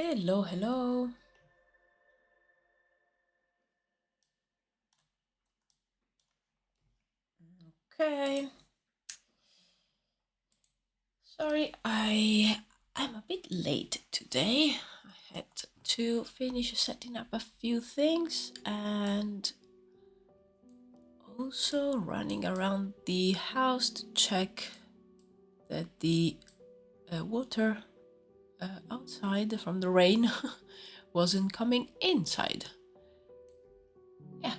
Hello, hello. Okay. Sorry, I'm a bit late today. I had to finish setting up a few things and also running around the house to check that the water outside from the rain wasn't coming inside. Yeah,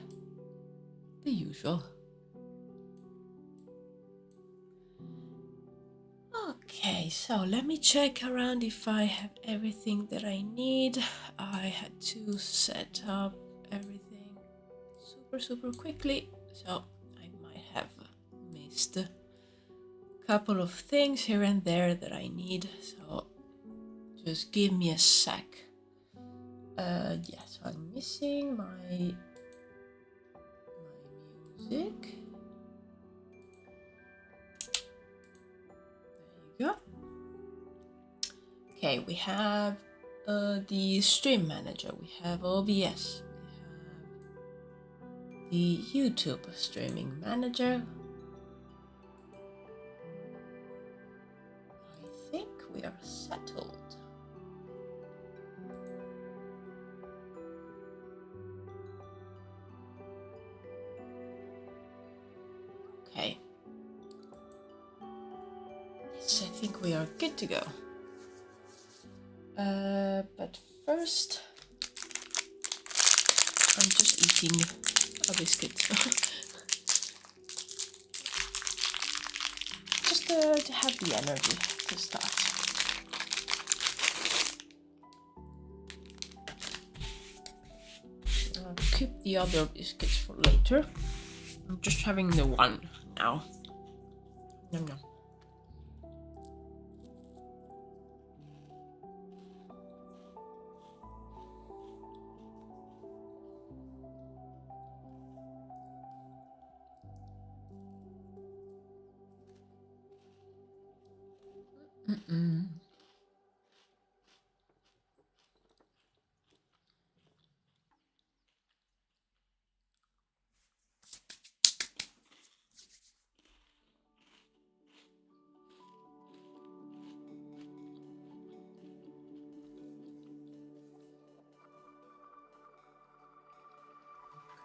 the usual. Okay, so let me check around if I have everything that I need. I had to set up everything super quickly, so I might have missed a couple of things here and there that I need, so just give me a sec. Yes, I'm missing my music. There you go. Okay, we have the stream manager, we have OBS, we have the YouTube streaming manager. I think we are settled. Okay. Yes, I think we are good to go. But first, I'm just eating a biscuit. Just to have the energy to start. I'll keep the other biscuits for later. I'm just having the one now. Nom nom.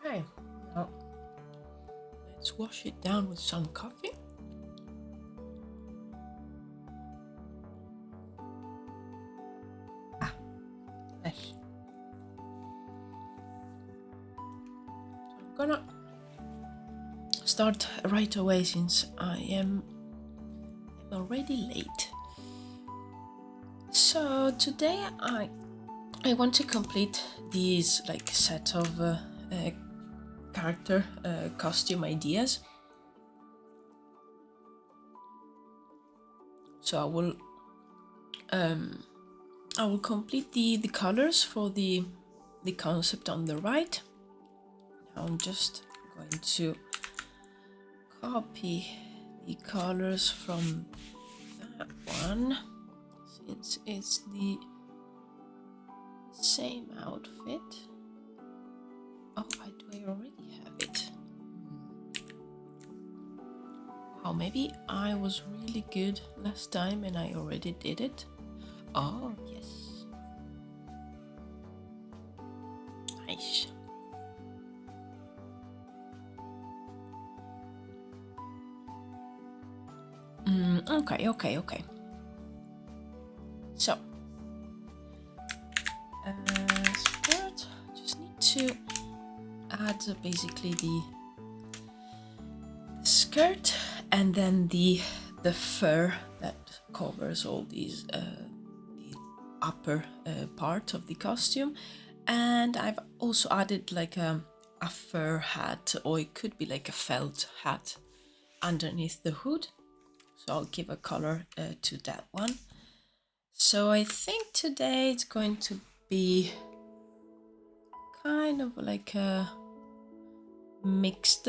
Okay, now let's wash it down with some coffee. Nice. So I'm gonna start right away since I am already late. So today I want to complete these like set of character costume ideas. So I will complete the colors for the concept on the right. Now I'm just going to copy the colors from that one since it's the same outfit. Oh, do I already have it? Oh, maybe I was really good last time and I already did it. Oh, yes. Nice. Okay. So, skirt. Just need to add basically the skirt and then the fur that covers all these the upper part of the costume. And I've also added like a fur hat, or it could be like a felt hat underneath the hood. So I'll give a color to that one. So I think today it's going to be kind of like a mixed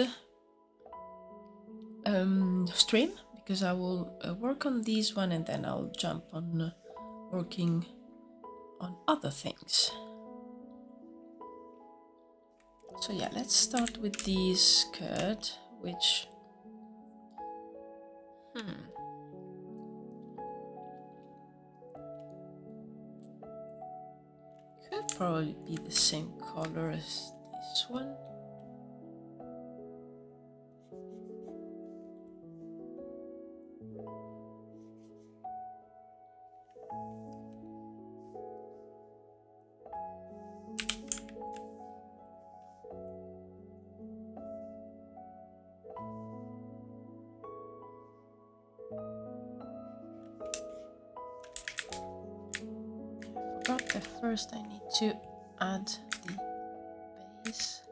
stream, because I will work on this one and then I'll jump on working on other things. So yeah, let's start with the skirt, which could probably be the same color as this one. But first I need to add the base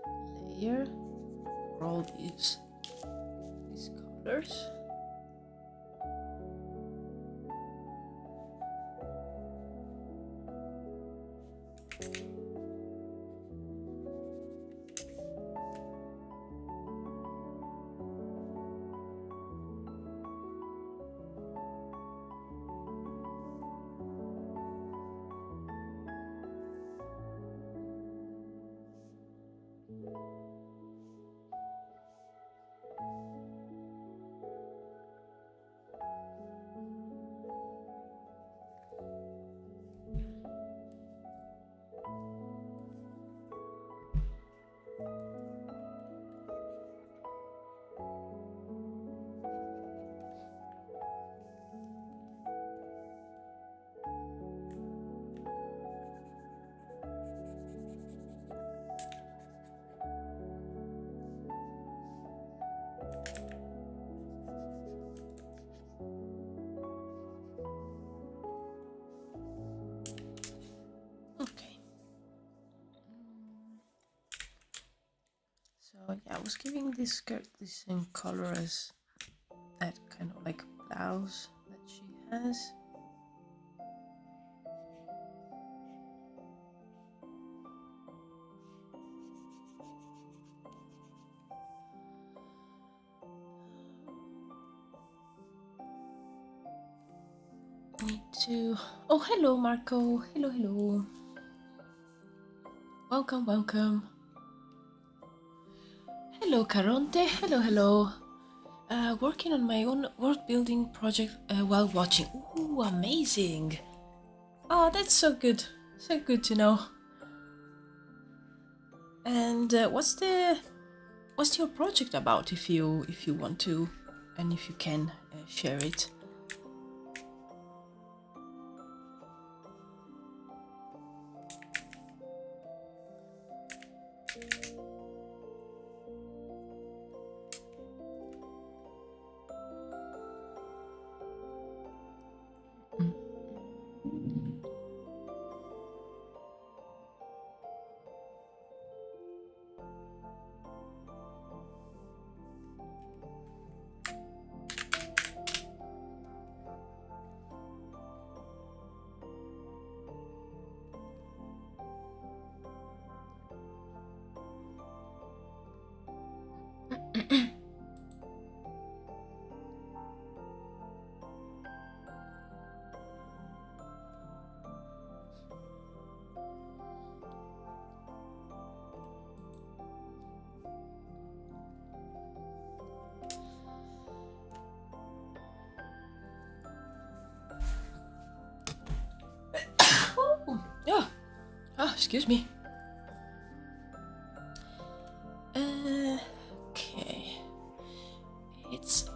layer for all these colors. Okay. So yeah, I was giving this skirt the same color as that kind of like blouse that she has. Need to... Oh, hello Marco. Hello, hello. Welcome, welcome. Hello Caronte. Hello, hello. Working on my own world building project while watching. Ooh, amazing. Oh, that's so good. So good to know. And what's your project about, if you want to, and if you can share it? Yeah. Oh, excuse me. Okay. It's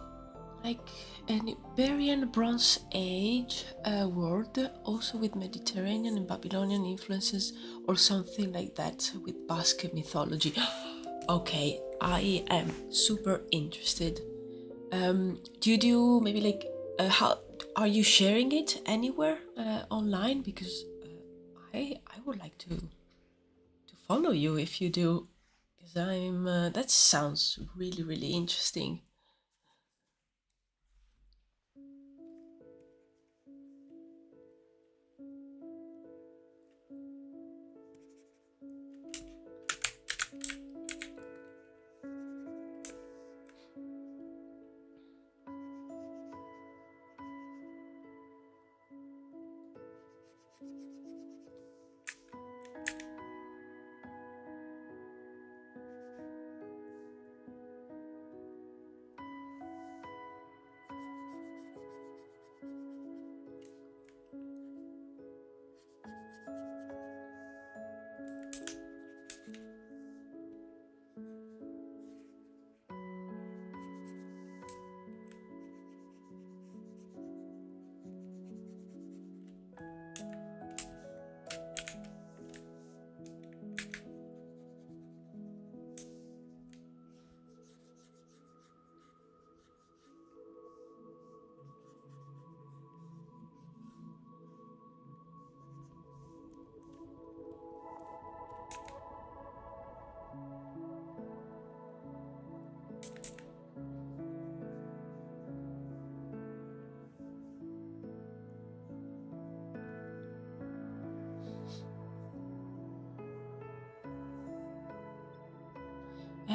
like an Iberian Bronze Age world, also with Mediterranean and Babylonian influences, or something like that, with Basque mythology. Okay, I am super interested. Do you do maybe like how are you sharing it anywhere online? Because I would like to follow you if you do, because I'm that sounds really, really interesting.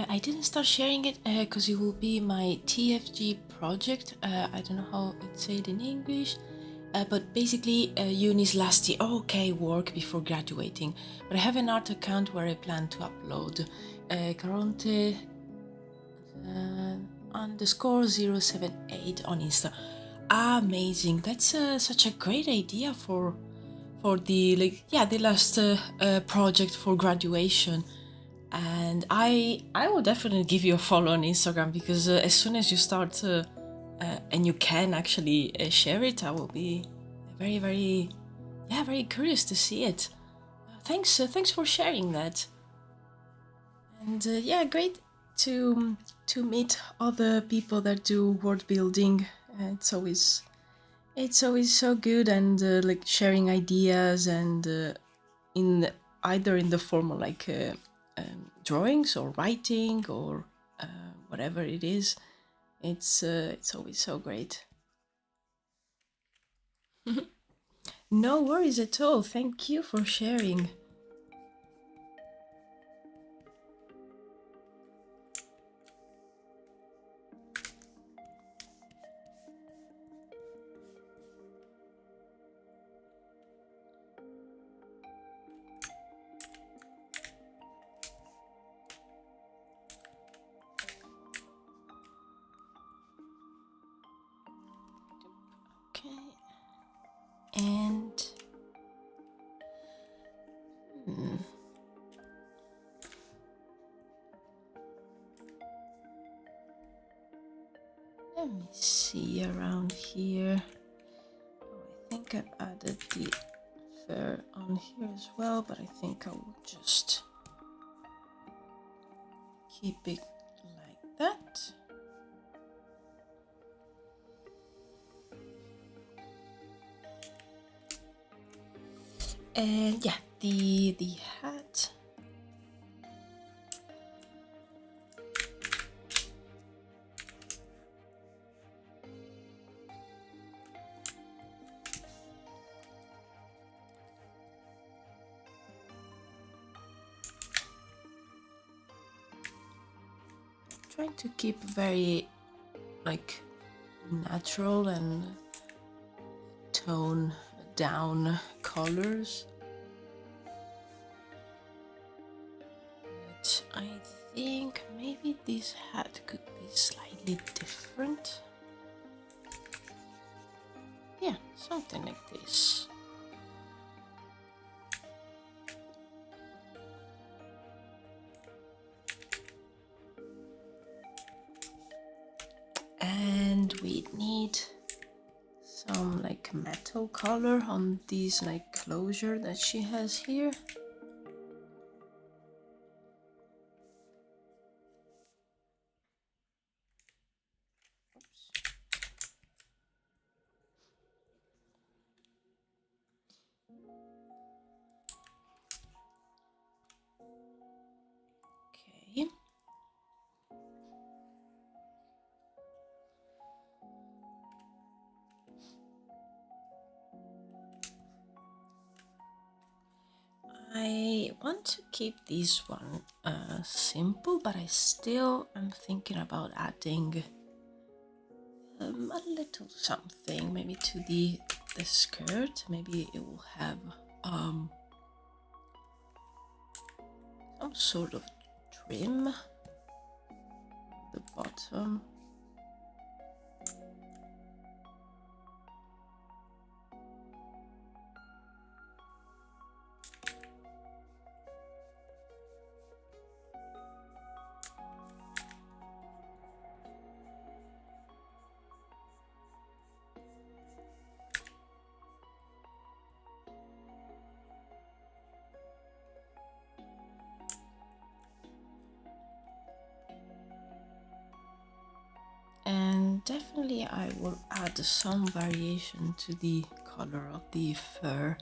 I didn't start sharing it because it will be my TFG project. I don't know how it's said in English, but basically uni's last year. Oh, okay, work before graduating. But I have an art account where I plan to upload Caronte underscore 078 on Insta. Amazing! That's such a great idea for the the last project for graduation. And I will definitely give you a follow on Instagram, because as soon as you start and you can actually share it, I will be very curious to see it. Thanks for sharing that. And yeah, great to meet other people that do world building. It's always so good, and like sharing ideas, and in either in the form of like drawings or writing or whatever it is. It's always so great. No worries at all. Thank you for sharing. And let me see around here. Oh, I think I've added the fur on here as well, but I think I will just keep it like that. And yeah, the hat. Trying to keep very like natural and tone down colors. But I think maybe this hat could be slightly different. Yeah, something like this. And we need some like metal color on these like closure that she has here. Okay. I want to keep this one simple, but I still am thinking about adding a little something, maybe to the skirt. Maybe it will have some sort of trim at the bottom. And definitely I will add some variation to the color of the fur.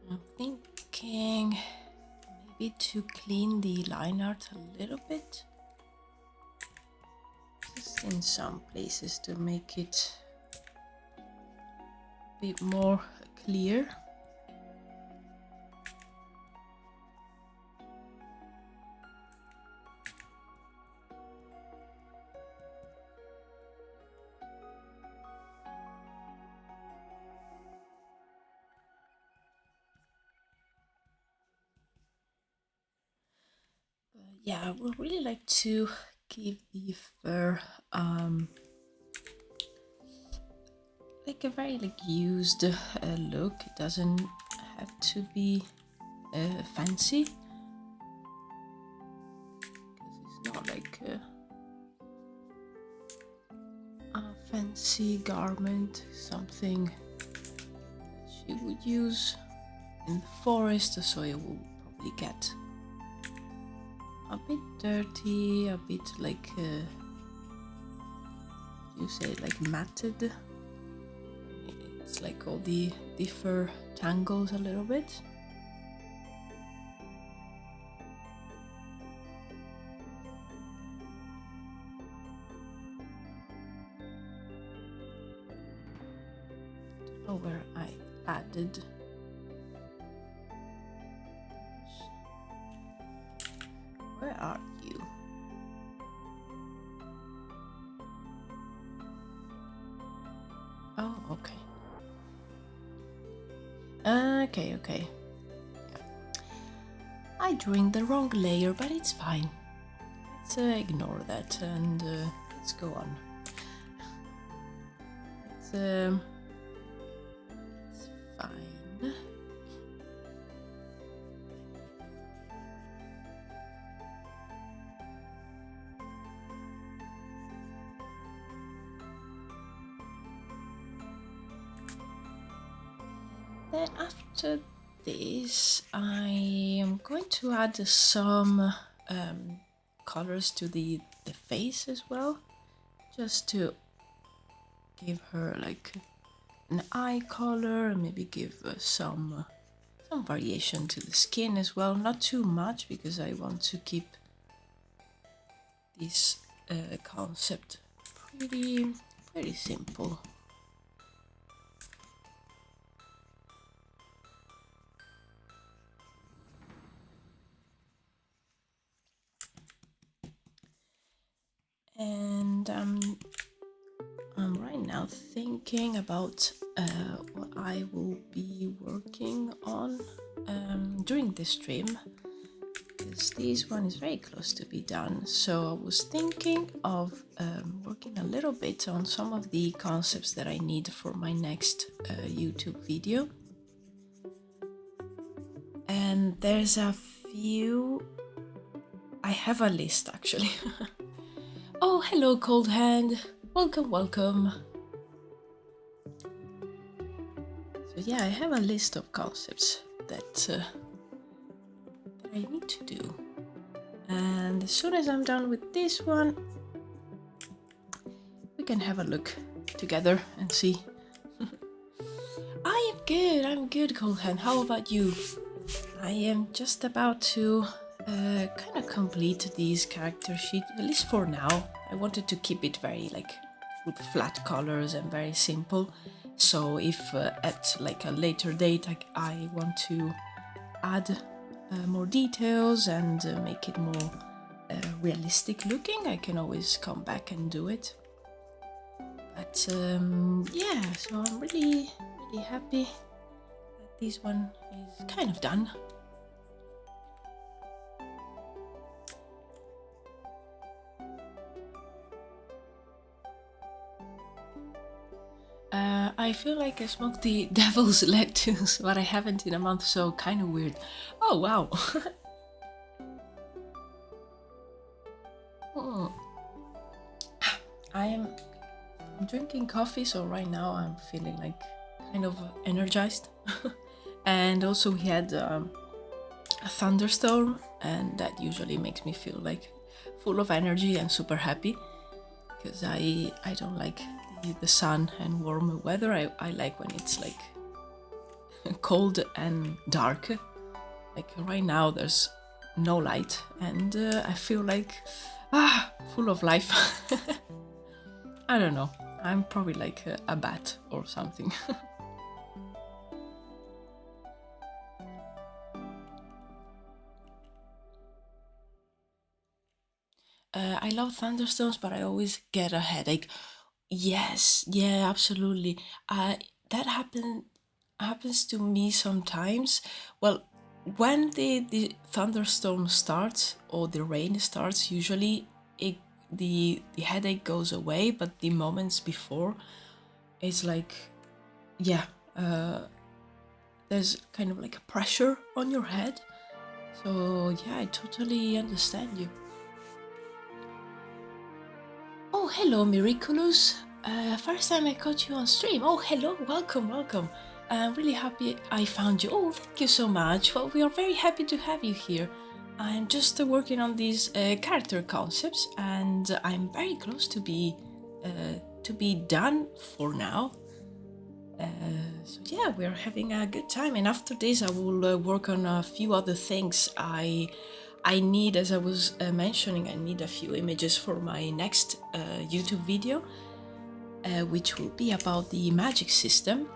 I'm thinking maybe to clean the line art a little bit, just in some places, to make it a bit more clear. Yeah, I would really like to give the fur like a very like used look. It doesn't have to be fancy, because it's not like a fancy garment, something she would use in the forest, so it will probably get a bit dirty, a bit like you say, like matted. It's like all the fur tangles a little bit. Don't know where I added. Where are you? Oh, okay. Okay. Yeah. I drew in the wrong layer, but it's fine. Let's ignore that and let's go on. It's fine. Then after this, I am going to add some colors to the face as well, just to give her like an eye color and maybe give some variation to the skin as well. Not too much, because I want to keep this concept pretty simple. And I'm right now thinking about what I will be working on during this stream, because this one is very close to be done. So I was thinking of working a little bit on some of the concepts that I need for my next YouTube video. And there's a few. I have a list actually. Oh, hello, Cold Hand. Welcome. So yeah, I have a list of concepts that I need to do. And as soon as I'm done with this one, we can have a look together and see. I'm good, Cold Hand. How about you? I am just about to kind of complete these character sheets, at least for now. I wanted to keep it very like with flat colors and very simple. So if at like a later date I want to add more details and make it more realistic looking, I can always come back and do it. But yeah, so I'm really happy that this one is kind of done. I feel like I smoked the devil's lettuce, but I haven't in a month, so kind of weird. Oh, wow. I'm drinking coffee, so right now I'm feeling like kind of energized. And also we had a thunderstorm, and that usually makes me feel like full of energy and super happy, because I don't like the sun and warm weather. I like when it's like cold and dark. Like right now there's no light, and I feel like full of life. I don't know, I'm probably like a bat or something. I love thunderstorms, but I always get a headache. Yes, yeah, absolutely. That happens to me sometimes. Well, when the thunderstorm starts or the rain starts, usually the headache goes away, but the moments before, it's like, yeah, there's kind of like a pressure on your head. So yeah, I totally understand you. Oh, hello, Miraculous. First time I caught you on stream. Oh, hello, welcome, welcome. I'm really happy I found you. Oh, thank you so much. Well, we are very happy to have you here. I'm just working on these character concepts, and I'm very close to be done for now. So yeah, we're having a good time, and after this, I will work on a few other things. I need, as I was mentioning, I need a few images for my next YouTube video, which will be about the magic system.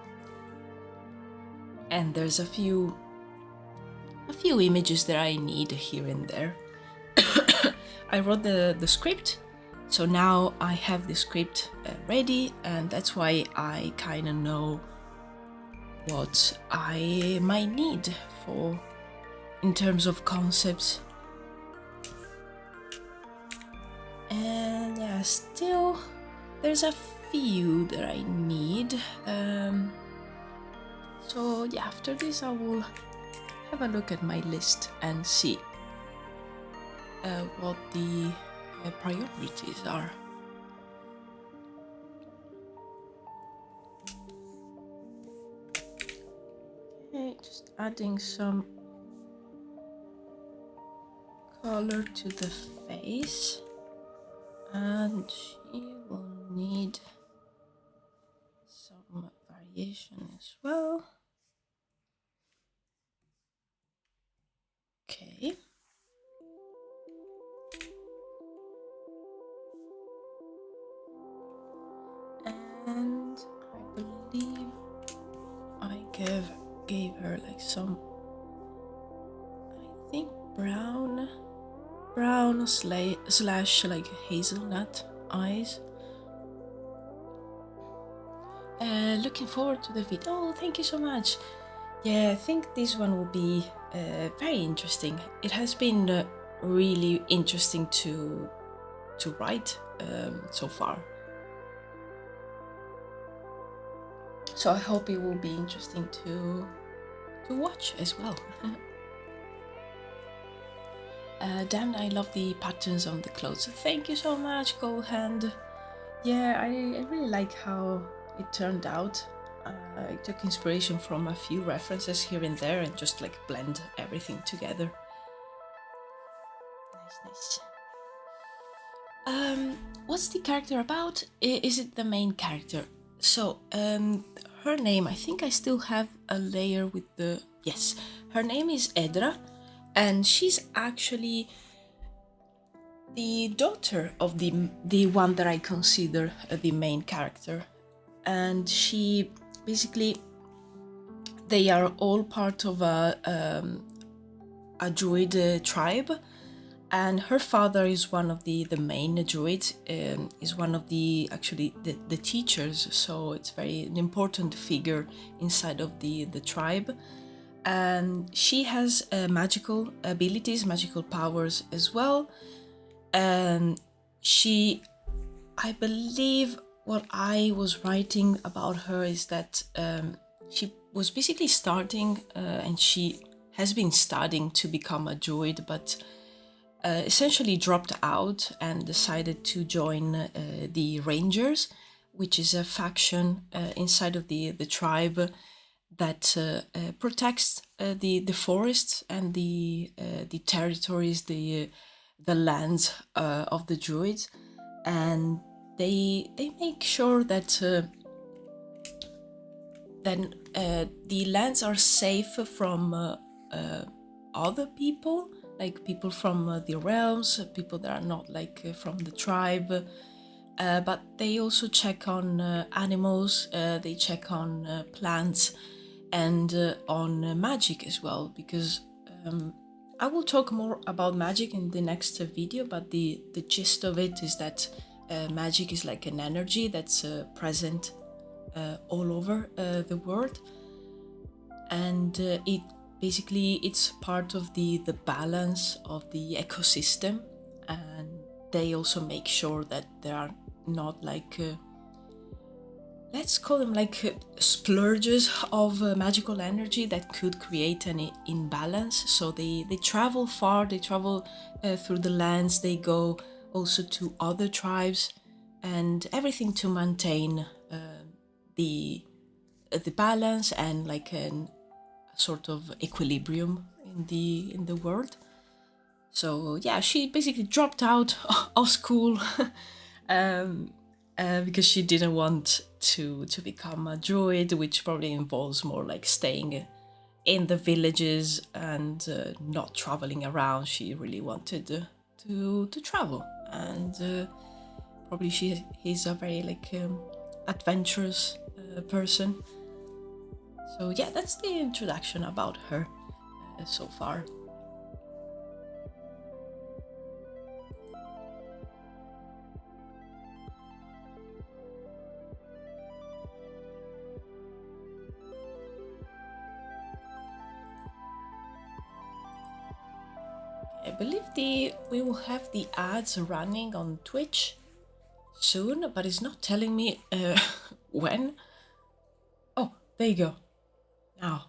And there's a few images that I need here and there. I wrote the script, so now I have the script ready, and that's why I kind of know what I might need for in terms of concepts. And yeah, still there's a few that I need. So yeah, after this I will have a look at my list and see what the priorities are. Okay, just adding some color to the face, and she will need some variation as well. Okay. And I believe I gave her like some, I think brown slash like hazelnut eyes. Looking forward to the video. Oh, thank you so much. Yeah, I think this one will be very interesting. It has been really interesting to write so far. So I hope it will be interesting to watch as well. Damn, I love the patterns on the clothes. Thank you so much, Goldhand. Yeah, I really like how it turned out. I took inspiration from a few references here and there and just like blend everything together. Nice. What's the character about? Is it the main character? So, her name, I think I still have a layer with the... Yes, her name is Edra, and she's actually the daughter of the one that I consider the main character. And she basically, they are all part of a druid tribe, and her father is one of the main druids, is one of the teachers, so it's an important figure inside of the tribe. And she has magical abilities, magical powers as well. And she, I believe, what I was writing about her is that she was basically starting and she has been studying to become a druid, but essentially dropped out and decided to join the Rangers, which is a faction inside of the tribe that protects the forests and the territories, the lands of the druids, and they make sure that then the lands are safe from other people, like people from the realms, people that are not like from the tribe. But they also check on animals, they check on plants, and on magic as well, because I will talk more about magic in the next video, but the gist of it is that magic is like an energy that's present all over the world, and it basically it's part of the balance of the ecosystem, and they also make sure that there are not like let's call them like splurges of magical energy that could create an imbalance. So they travel far, they travel through the lands, they go also to other tribes, and everything to maintain the balance and like a sort of equilibrium in the world. So yeah, she basically dropped out of school because she didn't want to become a druid, which probably involves more like staying in the villages and not traveling around. She really wanted to travel, and probably he's a very like adventurous person. So yeah, that's the introduction about her so far. I believe we will have the ads running on Twitch soon, but it's not telling me when. Oh, there you go. Now.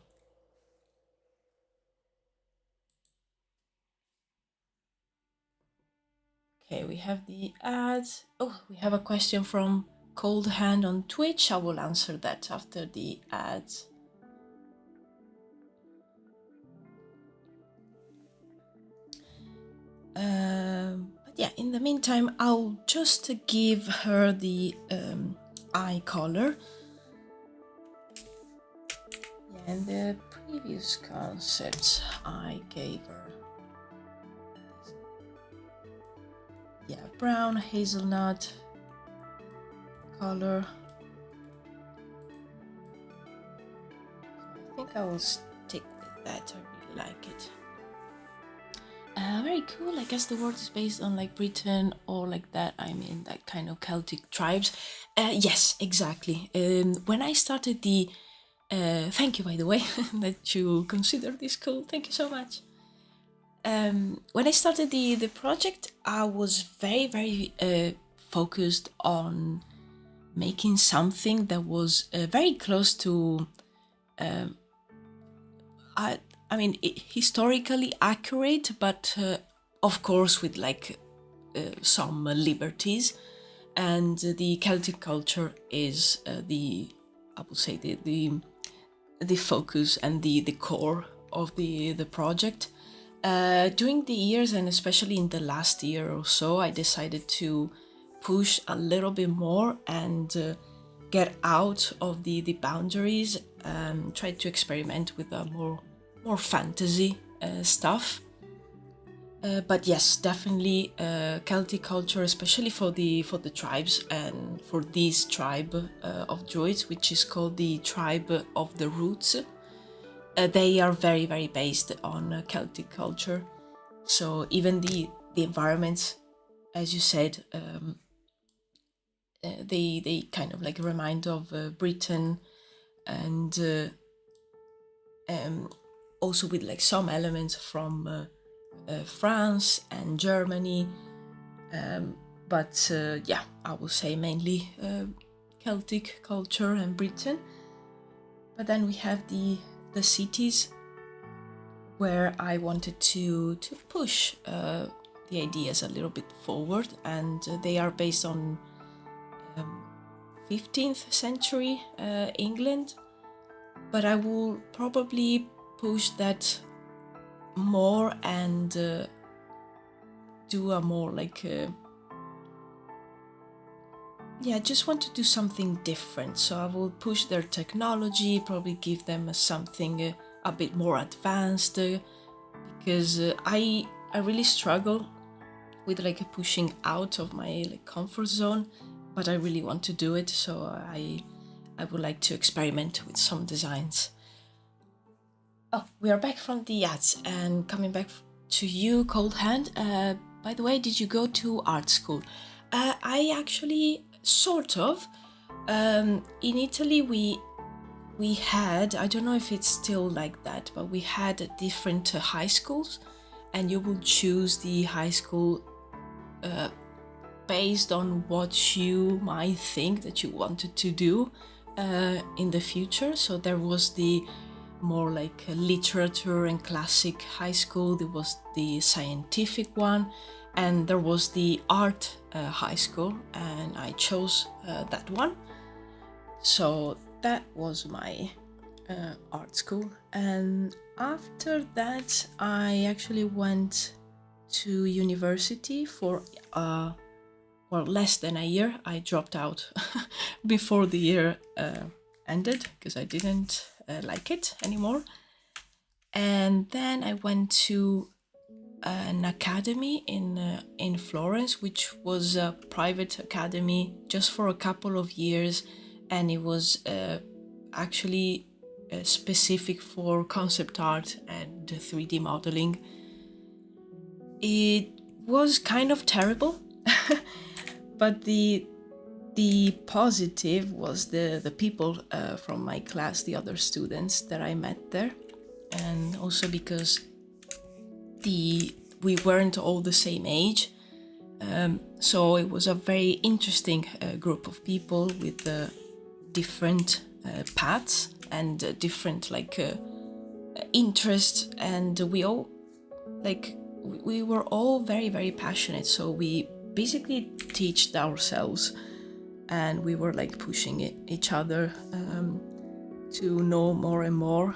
Okay, we have the ads. Oh, we have a question from Cold Hand on Twitch. I will answer that after the ads. But yeah, in the meantime, I'll just give her the eye color. Yeah, and the previous concepts I gave her. Yeah, brown hazelnut color. I think I will stick with that. I really like it. Very cool. I guess the word is based on like Britain or like that. I mean, that kind of Celtic tribes. Yes, exactly. When I started the, thank you by the way that you consider this cool. Thank you so much. When I started the project, I was very focused on making something that was very close to I mean, historically accurate, but of course with like some liberties. And the Celtic culture is I would say the focus and the core of the project. During the years, and especially in the last year or so, I decided to push a little bit more and get out of the boundaries, try to experiment with a more fantasy stuff. But yes, definitely Celtic culture, especially for the tribes and for this tribe of druids, which is called the tribe of the roots. They are very based on Celtic culture. So even the environments, as you said, they kind of like remind of Britain, and also with like some elements from France and Germany, but yeah, I would say mainly Celtic culture and Britain. But then we have the cities where I wanted to push the ideas a little bit forward, and they are based on 15th century England, but I will probably push that more and do a more like yeah, I just want to do something different. So I will push their technology, probably give them something a bit more advanced, because I really struggle with like pushing out of my like comfort zone, but I really want to do it. So I would like to experiment with some designs. Oh, we are back from the ads and coming back to you, Cold Hand. By the way, did you go to art school? I actually sort of. In Italy, we we had, I don't know if it's still like that, but we had different high schools, and you would choose the high school based on what you might think that you wanted to do in the future. So there was the more like literature and classic high school, there was the scientific one, and there was the art high school, and I chose that one. So that was my art school. And after that I actually went to university for less than a year. I dropped out before the year ended because I didn't like it anymore. And then I went to an academy in Florence, which was a private academy just for a couple of years, and it was actually specific for concept art and 3D modeling. It was kind of terrible, but the positive was the people from my class, the other students that I met there, and also because we weren't all the same age, so it was a very interesting group of people with different paths and different interests, and we were all very, very passionate. So we basically taught ourselves, and we were like pushing each other to know more and more.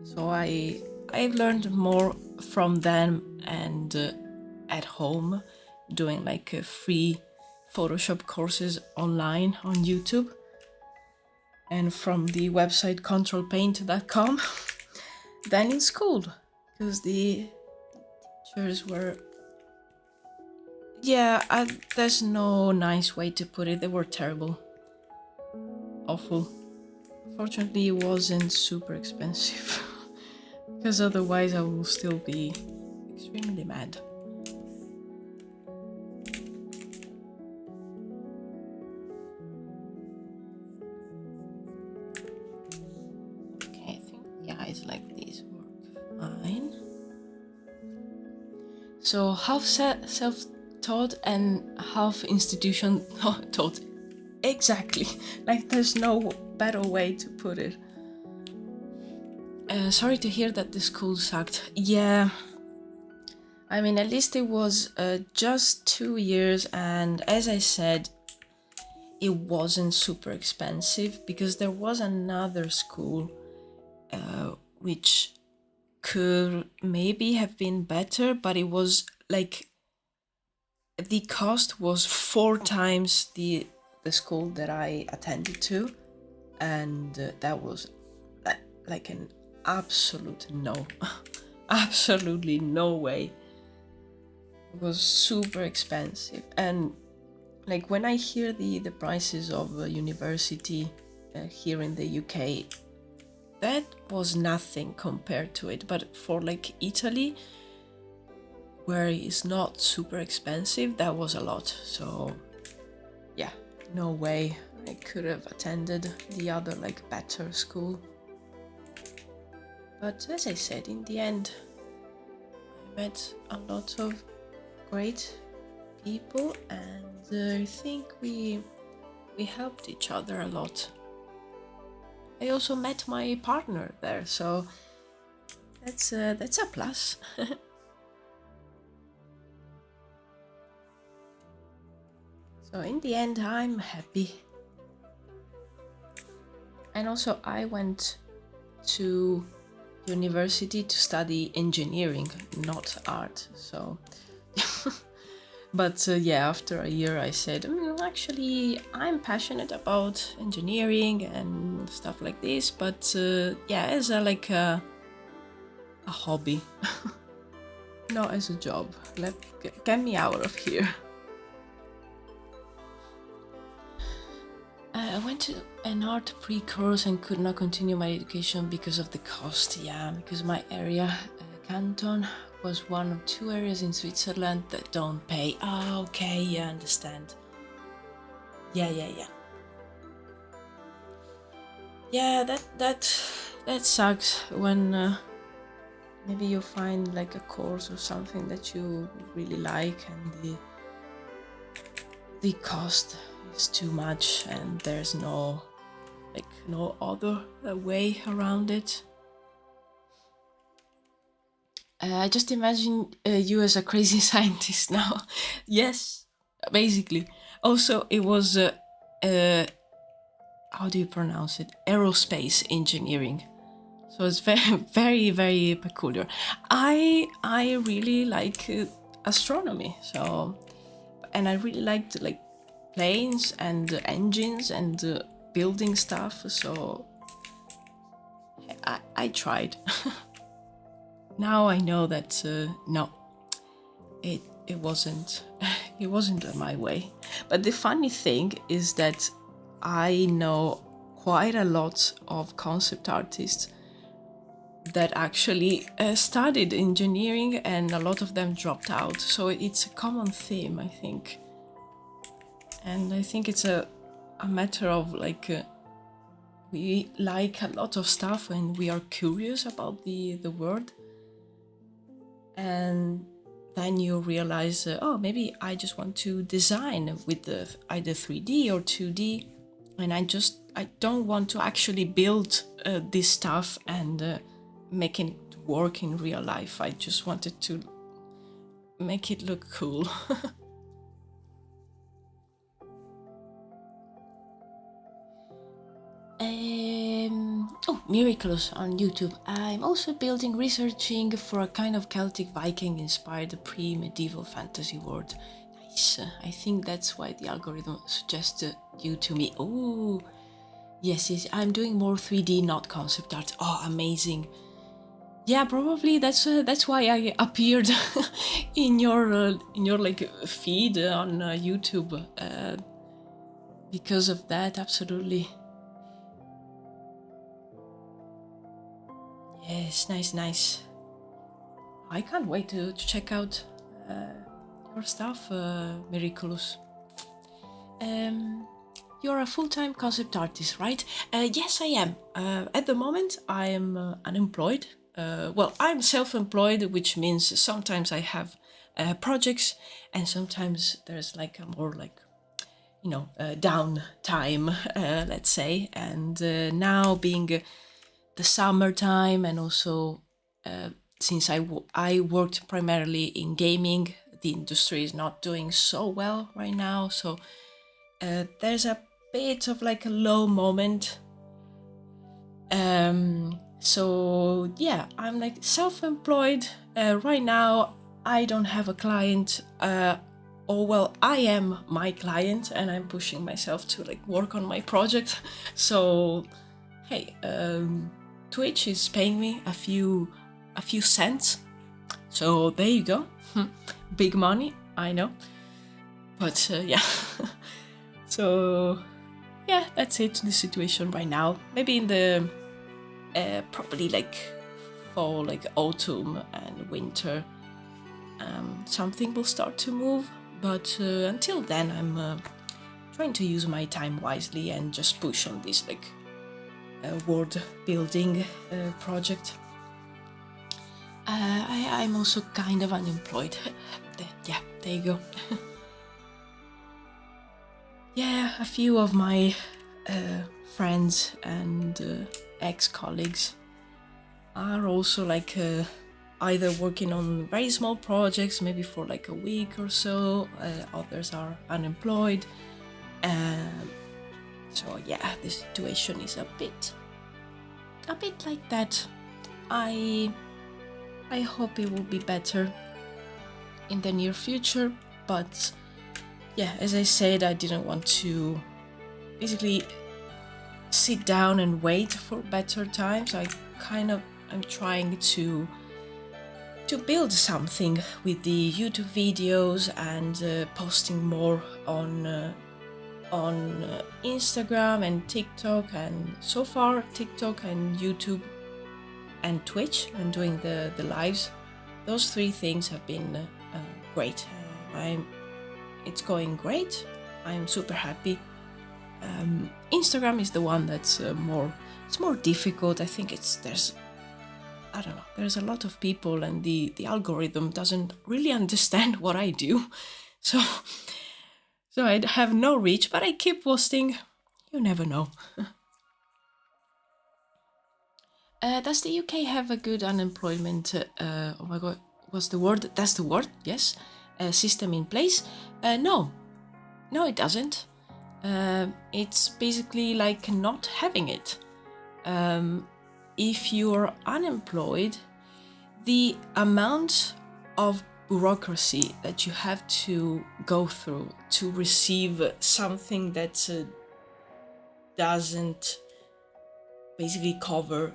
So I've learned more from them, and at home doing like free Photoshop courses online on YouTube, and from the website controlpaint.com. Then in school, because the teachers were, there's no nice way to put it, they were terrible, awful. Fortunately it wasn't super expensive because otherwise I will still be extremely mad. Okay, I think guys like these work fine. So half self-taught and half institution taught. Exactly, like there's no better way to put it. Sorry to hear that the school sucked. Yeah, I mean, at least it was just 2 years, and as I said, it wasn't super expensive, because there was another school which could maybe have been better, but it was like the cost was 4 times the school that I attended to, and that was like an absolute no. Absolutely no way. It was super expensive, and like when I hear the prices of university here in the UK, that was nothing compared to it. But for like Italy, where it's not super expensive, that was a lot. So yeah, no way I could have attended the other like better school. But as I said, in the end I met a lot of great people, and I think we helped each other a lot. I also met my partner there, so that's a plus. So in the end, I'm happy. And also I went to university to study engineering, not art. So but yeah, after a year I said, actually I'm passionate about engineering and stuff like this, but yeah, as a hobby, not as a job. Get me out of here. I went to an art pre-course and could not continue my education because of the cost. Yeah, because my area, Canton, was one of 2 areas in Switzerland that don't pay. Ah, okay, yeah, understand. Yeah. Yeah, that sucks when maybe you find like a course or something that you really like, and the cost is too much, and there's no other way around it. I just imagine you as a crazy scientist now. Yes, basically. Also, it was how do you pronounce it? Aerospace engineering. So it's very, very, very peculiar. I really like astronomy. So, and I really liked like planes and engines and building stuff. So I tried. Now I know that no, it wasn't it wasn't my way. But the funny thing is that I know quite a lot of concept artists that actually studied engineering, and a lot of them dropped out. So it's a common theme, I think. And I think it's a matter of like we like a lot of stuff and we are curious about the world, and then you realize, oh, maybe I just want to design with either 3D or 2D, and I don't want to actually build this stuff and make it work in real life. I just wanted to make it look cool. Oh, Miraculous on YouTube. I'm also researching for a kind of Celtic Viking inspired pre-medieval fantasy world. Nice. I think that's why the algorithm suggested you to me. Oh, yes. I'm doing more 3D, not concept art. Oh, amazing. Yeah, probably that's why I appeared in your like feed on YouTube because of that. Absolutely. Yes, nice. I can't wait to check out your stuff, Miraculous. You're a full-time concept artist, right? Yes, I am. At the moment, I am unemployed. Well, I'm self-employed, which means sometimes I have projects, and sometimes there's like a more like down time, let's say. And now being the summertime, and also since I worked primarily in gaming, the industry is not doing so well right now. So there's a bit of like a low moment. So yeah, I'm like self-employed right now. I don't have a client. Or well, I am my client, and I'm pushing myself to like work on my project. So hey, Twitch is paying me a few cents. So there you go. Big money, I know. But yeah. So yeah, that's it, the situation right now. Maybe in the probably like fall, like autumn and winter, something will start to move. But until then, I'm trying to use my time wisely and just push on this like world building project. I'm also kind of unemployed. Yeah, there you go. Yeah, a few of my friends and ex-colleagues are also like either working on very small projects, maybe for like a week or so. Others are unemployed. So yeah, the situation is a bit like that. I hope it will be better in the near future, but yeah, as I said, I didn't want to basically sit down and wait for better times. I'm trying to build something with the YouTube videos and posting more on Instagram and TikTok, and so far TikTok and YouTube and Twitch, and doing the lives. Those three things have been great. It's going great. I'm super happy. Instagram is the one that's it's more difficult. I think I don't know, there's a lot of people and the algorithm doesn't really understand what I do. So I have no reach, but I keep posting. You never know. Does the UK have a good unemployment, oh my god, what's the word? That's the word, yes. System in place? No, it doesn't. It's basically like not having it. If you're unemployed, the amount of bureaucracy that you have to go through to receive something that doesn't basically cover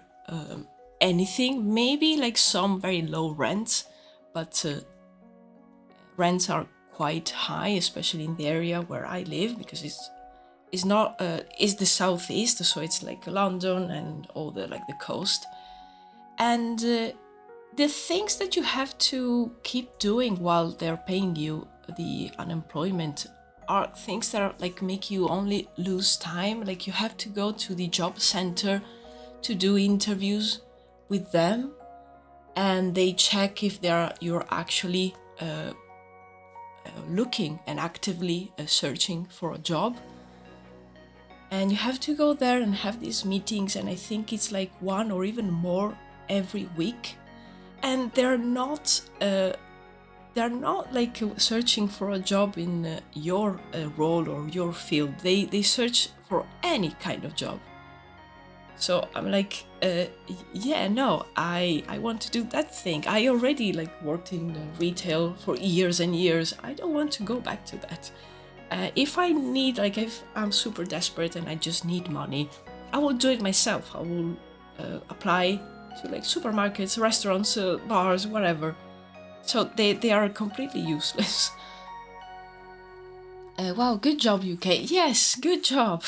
anything, maybe like some very low rents, but rents are quite high, especially in the area where I live, because it's not it's the southeast, so it's like London and all the like the coast, and the things that you have to keep doing while they're paying you the unemployment are things that are like make you only lose time. Like you have to go to the job center to do interviews with them, and they check if you're actually looking and actively searching for a job. And you have to go there and have these meetings, and I think it's like one or even more every week. And they're not like searching for a job in your role or your field. They search for any kind of job. So I'm like, yeah, no, I want to do that thing. I already like worked in retail for years and years. I don't want to go back to that. If I need, like, if I'm super desperate and I just need money, I will do it myself. I will apply to like supermarkets, restaurants, bars, whatever. So they are completely useless. Wow, good job, UK. Yes, good job.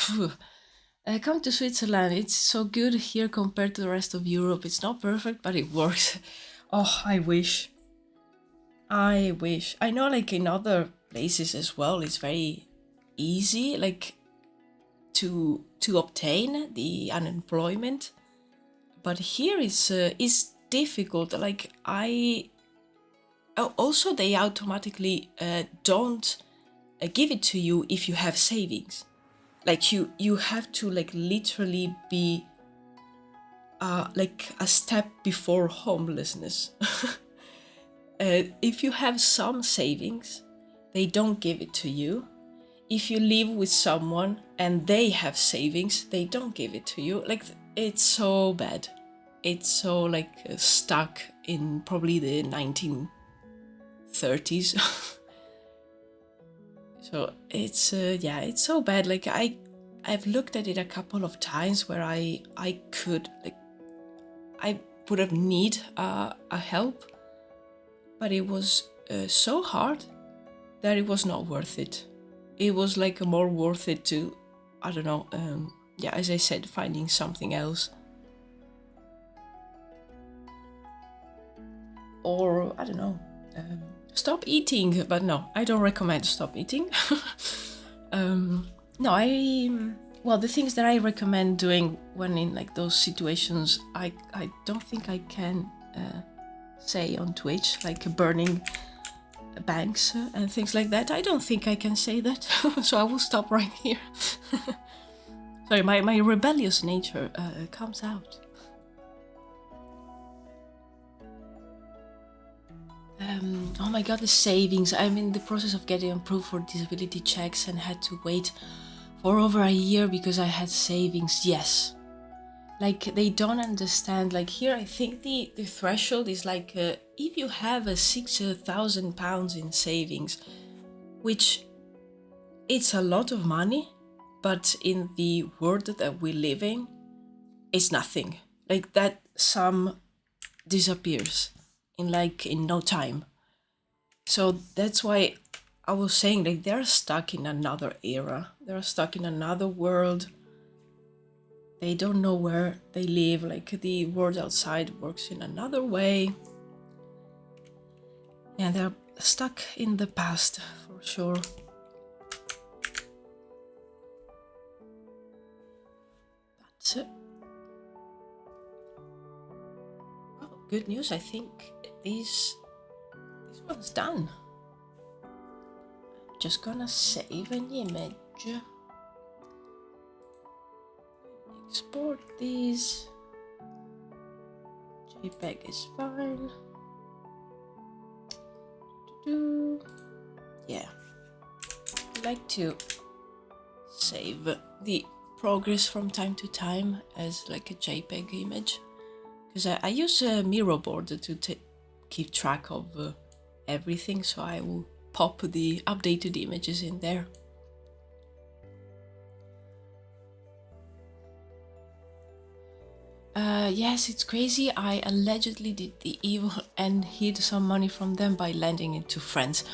Come to Switzerland. It's so good here compared to the rest of Europe. It's not perfect, but it works. Oh, I wish. I know, like in other places as well, it's very easy, like to obtain the unemployment. But here is difficult. Like also they automatically don't give it to you if you have savings. Like you have to like literally be like a step before homelessness. If you have some savings, they don't give it to you. If you live with someone and they have savings, they don't give it to you. Like it's so bad. It's so like stuck in probably the 1930s. So it's yeah, it's so bad. Like I've looked at it a couple of times where I could like I would have need a help, but it was so hard that it was not worth it. It was like more worth it to, I don't know, yeah, as I said, finding something else. Or, I don't know, stop eating. But no, I don't recommend stop eating. No, well, the things that I recommend doing when in like those situations, I don't think I can say on Twitch, like burning banks and things like that. I don't think I can say that. So I will stop right here. Sorry, my rebellious nature comes out. Oh my god, the savings. I'm in the process of getting approved for disability checks and had to wait for over a year because I had savings. Yes. Like, they don't understand. Like, here, I think the threshold is like if you have a £6,000 in savings, which it's a lot of money, but in the world that we live in, it's nothing. Like, that sum disappears in no time. So that's why I was saying, like, they're stuck in another era. They're stuck in another world. They don't know where they live. Like, the world outside works in another way. Yeah, they're stuck in the past for sure. So, oh, good news. I think this one's done. Just gonna save an image. Export these. JPEG is fine. Yeah, I like to save the progress from time to time as like a JPEG image, because I use a Mirrorboard to keep track of everything, so I will pop the updated images in there. Yes, it's crazy. I allegedly did the evil and hid some money from them by lending it to friends.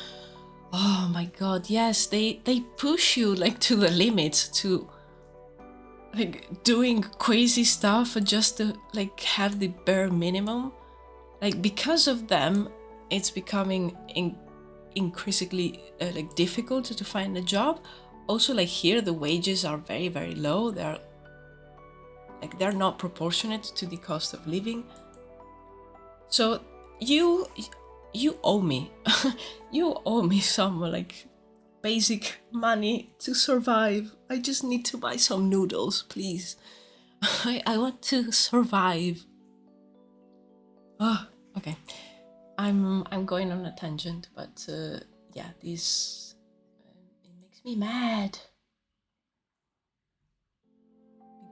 Oh my god, yes, they push you like to the limit, to like doing crazy stuff just to like have the bare minimum. Like, because of them, it's becoming increasingly like difficult to find a job. Also, like here, the wages are very, very low. They're not proportionate to the cost of living. So you owe me. You owe me some like basic money to survive. I just need to buy some noodles, please. I want to survive. Oh, okay. I'm going on a tangent, but yeah, this it makes me mad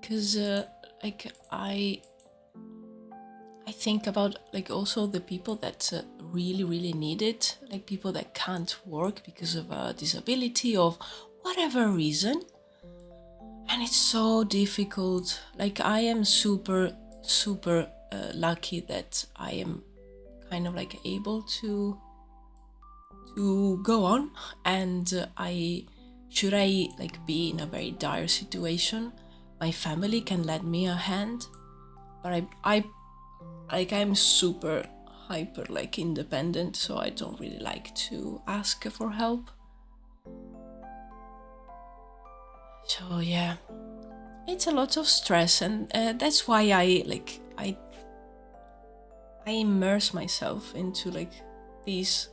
because like I think about like also the people that really need it, like people that can't work because of a disability of whatever reason, and it's so difficult. Like, I am super lucky that I am kind of like able to go on, and should I like be in a very dire situation, my family can lend me a hand, but I'm super hyper like independent, so I don't really like to ask for help. So yeah, it's a lot of stress, and that's why I immerse myself into like this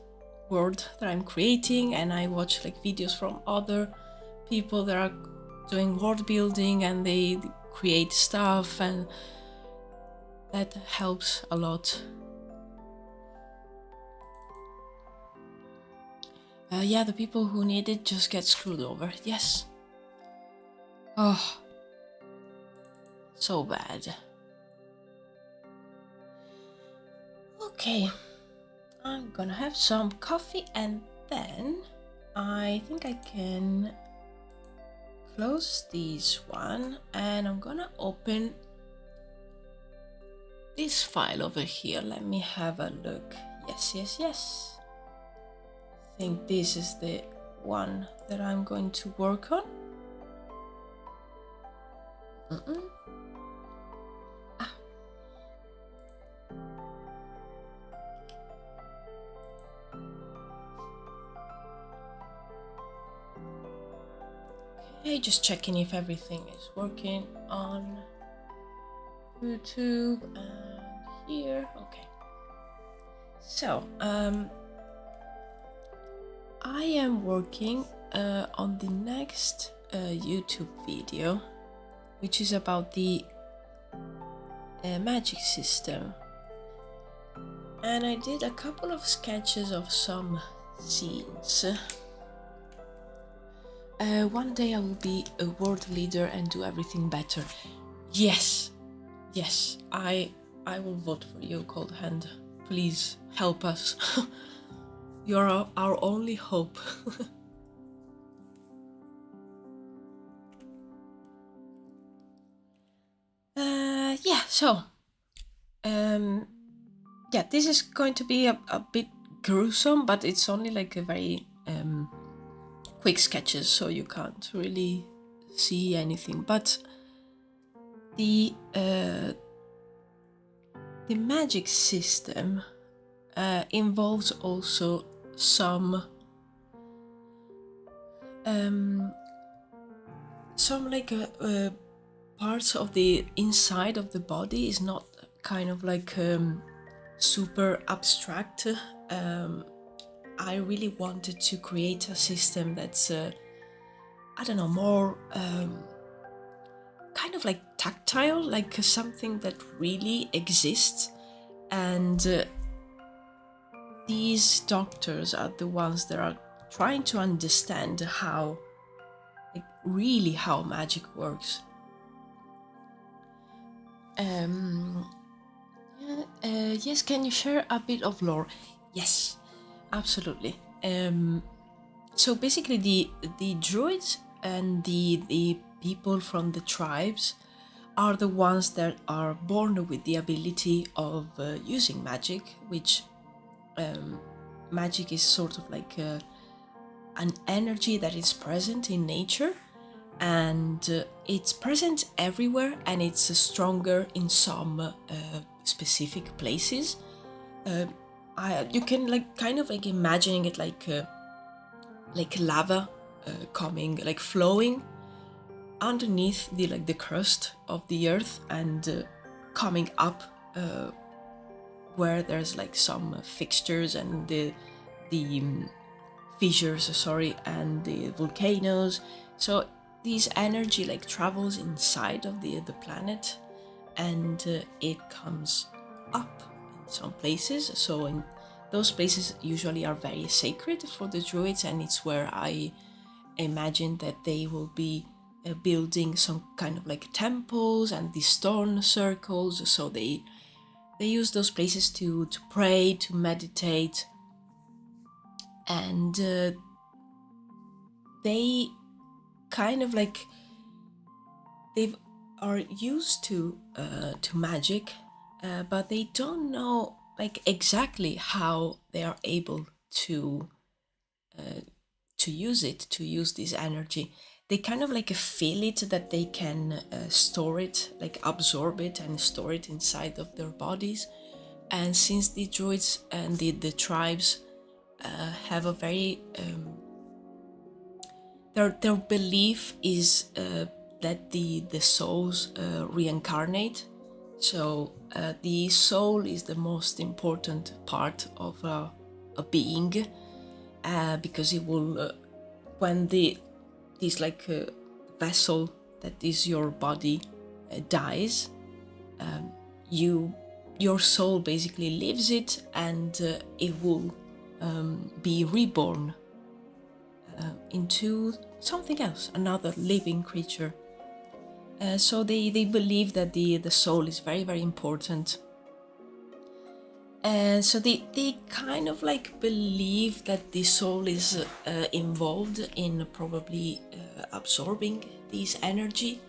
world that I'm creating, and I watch like videos from other people that are doing world building, and they create stuff, and that helps a lot. Yeah, the people who need it just get screwed over. Yes. Oh, so bad. Okay, I'm gonna have some coffee, and then I think I can close this one, and I'm gonna open this file over here. Let me have a look. Yes. I think this is the one that I'm going to work on. Okay, just checking if everything is working on YouTube and here. Okay. So, I am working on the next YouTube video, which is about the magic system. And I did a couple of sketches of some scenes. One day I will be a world leader and do everything better. Yes, I will vote for you, Cold Hand. Please help us. You're our only hope. Yeah, so yeah, this is going to be a bit gruesome, but it's only like a very quick sketches, so you can't really see anything. But the magic system involves also some like parts of the inside of the body is not kind of like super abstract. I really wanted to create a system that's I don't know, more kind of like tactile, like something that really exists. And these doctors are the ones that are trying to understand how, like, really how magic works. Yes, can you share a bit of lore? Yes, absolutely. So basically, the druids and the people from the tribes are the ones that are born with the ability of using magic, which magic is sort of like an energy that is present in nature, and it's present everywhere, and it's stronger in some specific places. You can like kind of like imagining it like lava coming, like flowing underneath the like the crust of the earth, and coming up where there's like some fixtures and the fissures, sorry, and the volcanoes. So this energy like travels inside of the planet, and it comes up in some places. So in those places usually are very sacred for the druids, and it's where I imagine that they will be building some kind of like temples and the stone circles. So they use those places to pray, to meditate, and they kind of like they are used to magic, but they don't know like exactly how they are able to use it, to use this energy. They kind of like feel it, that they can store it, like absorb it and store it inside of their bodies. And since the druids and the tribes have a very their belief is that the souls reincarnate. So the soul is the most important part of a being, because it will when this like vessel that is your body dies, your soul basically leaves it, and it will be reborn into something else, another living creature. So they believe that the soul is very, very important. And so they kind of like believe that the soul is involved in probably absorbing this energy.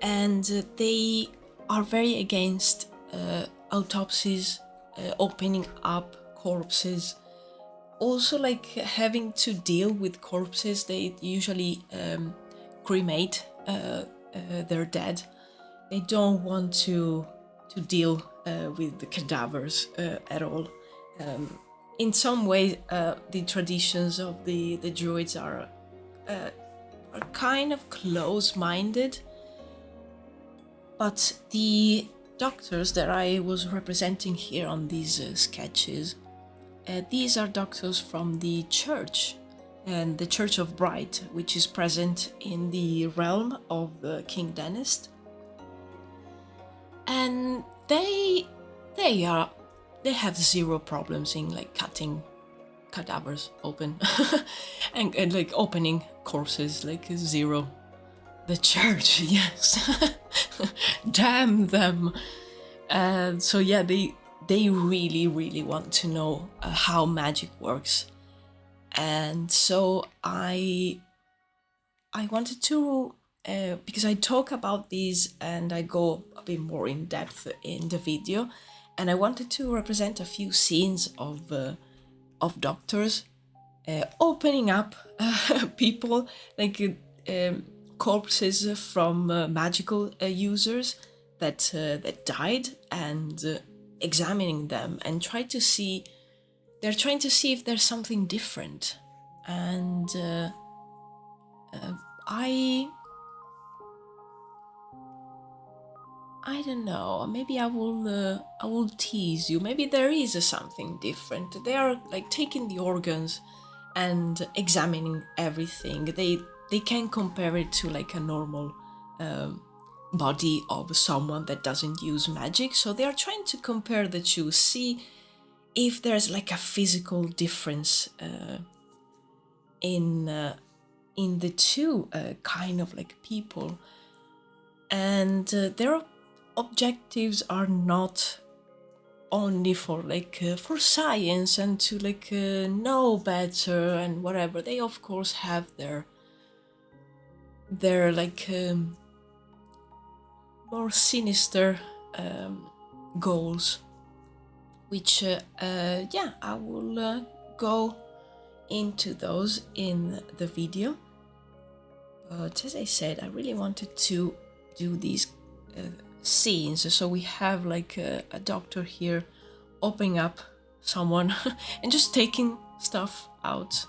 And they are very against autopsies, opening up corpses. Also, like having to deal with corpses, they usually cremate their dead. They don't want to deal with the cadavers at all. In some ways, the traditions of the druids are kind of close-minded, but the doctors that I was representing here on these sketches, these are doctors from the church, and the Church of Bright, which is present in the realm of King Denhest. And they have zero problems in like cutting cadavers open and like opening corpses, like zero. The church, yes. Damn them. So yeah, they really want to know how magic works. And so I wanted to, because I talk about these and I go a bit more in depth in the video, and I wanted to represent a few scenes of doctors opening up people, like corpses from magical users that died, and examining them and they're trying to see if there's something different. And I don't know. Maybe I will tease you. Maybe there is something different. They are like taking the organs and examining everything. They can compare it to like a normal body of someone that doesn't use magic. So they are trying to compare the two, see if there's like a physical difference in the two kind of like people. And their objectives are not only for like for science and to like know better and whatever. They of course have their like more sinister goals, which yeah, I will go into those in the video. But as I said, I really wanted to do these scenes. So we have like a doctor here opening up someone and just taking stuff out.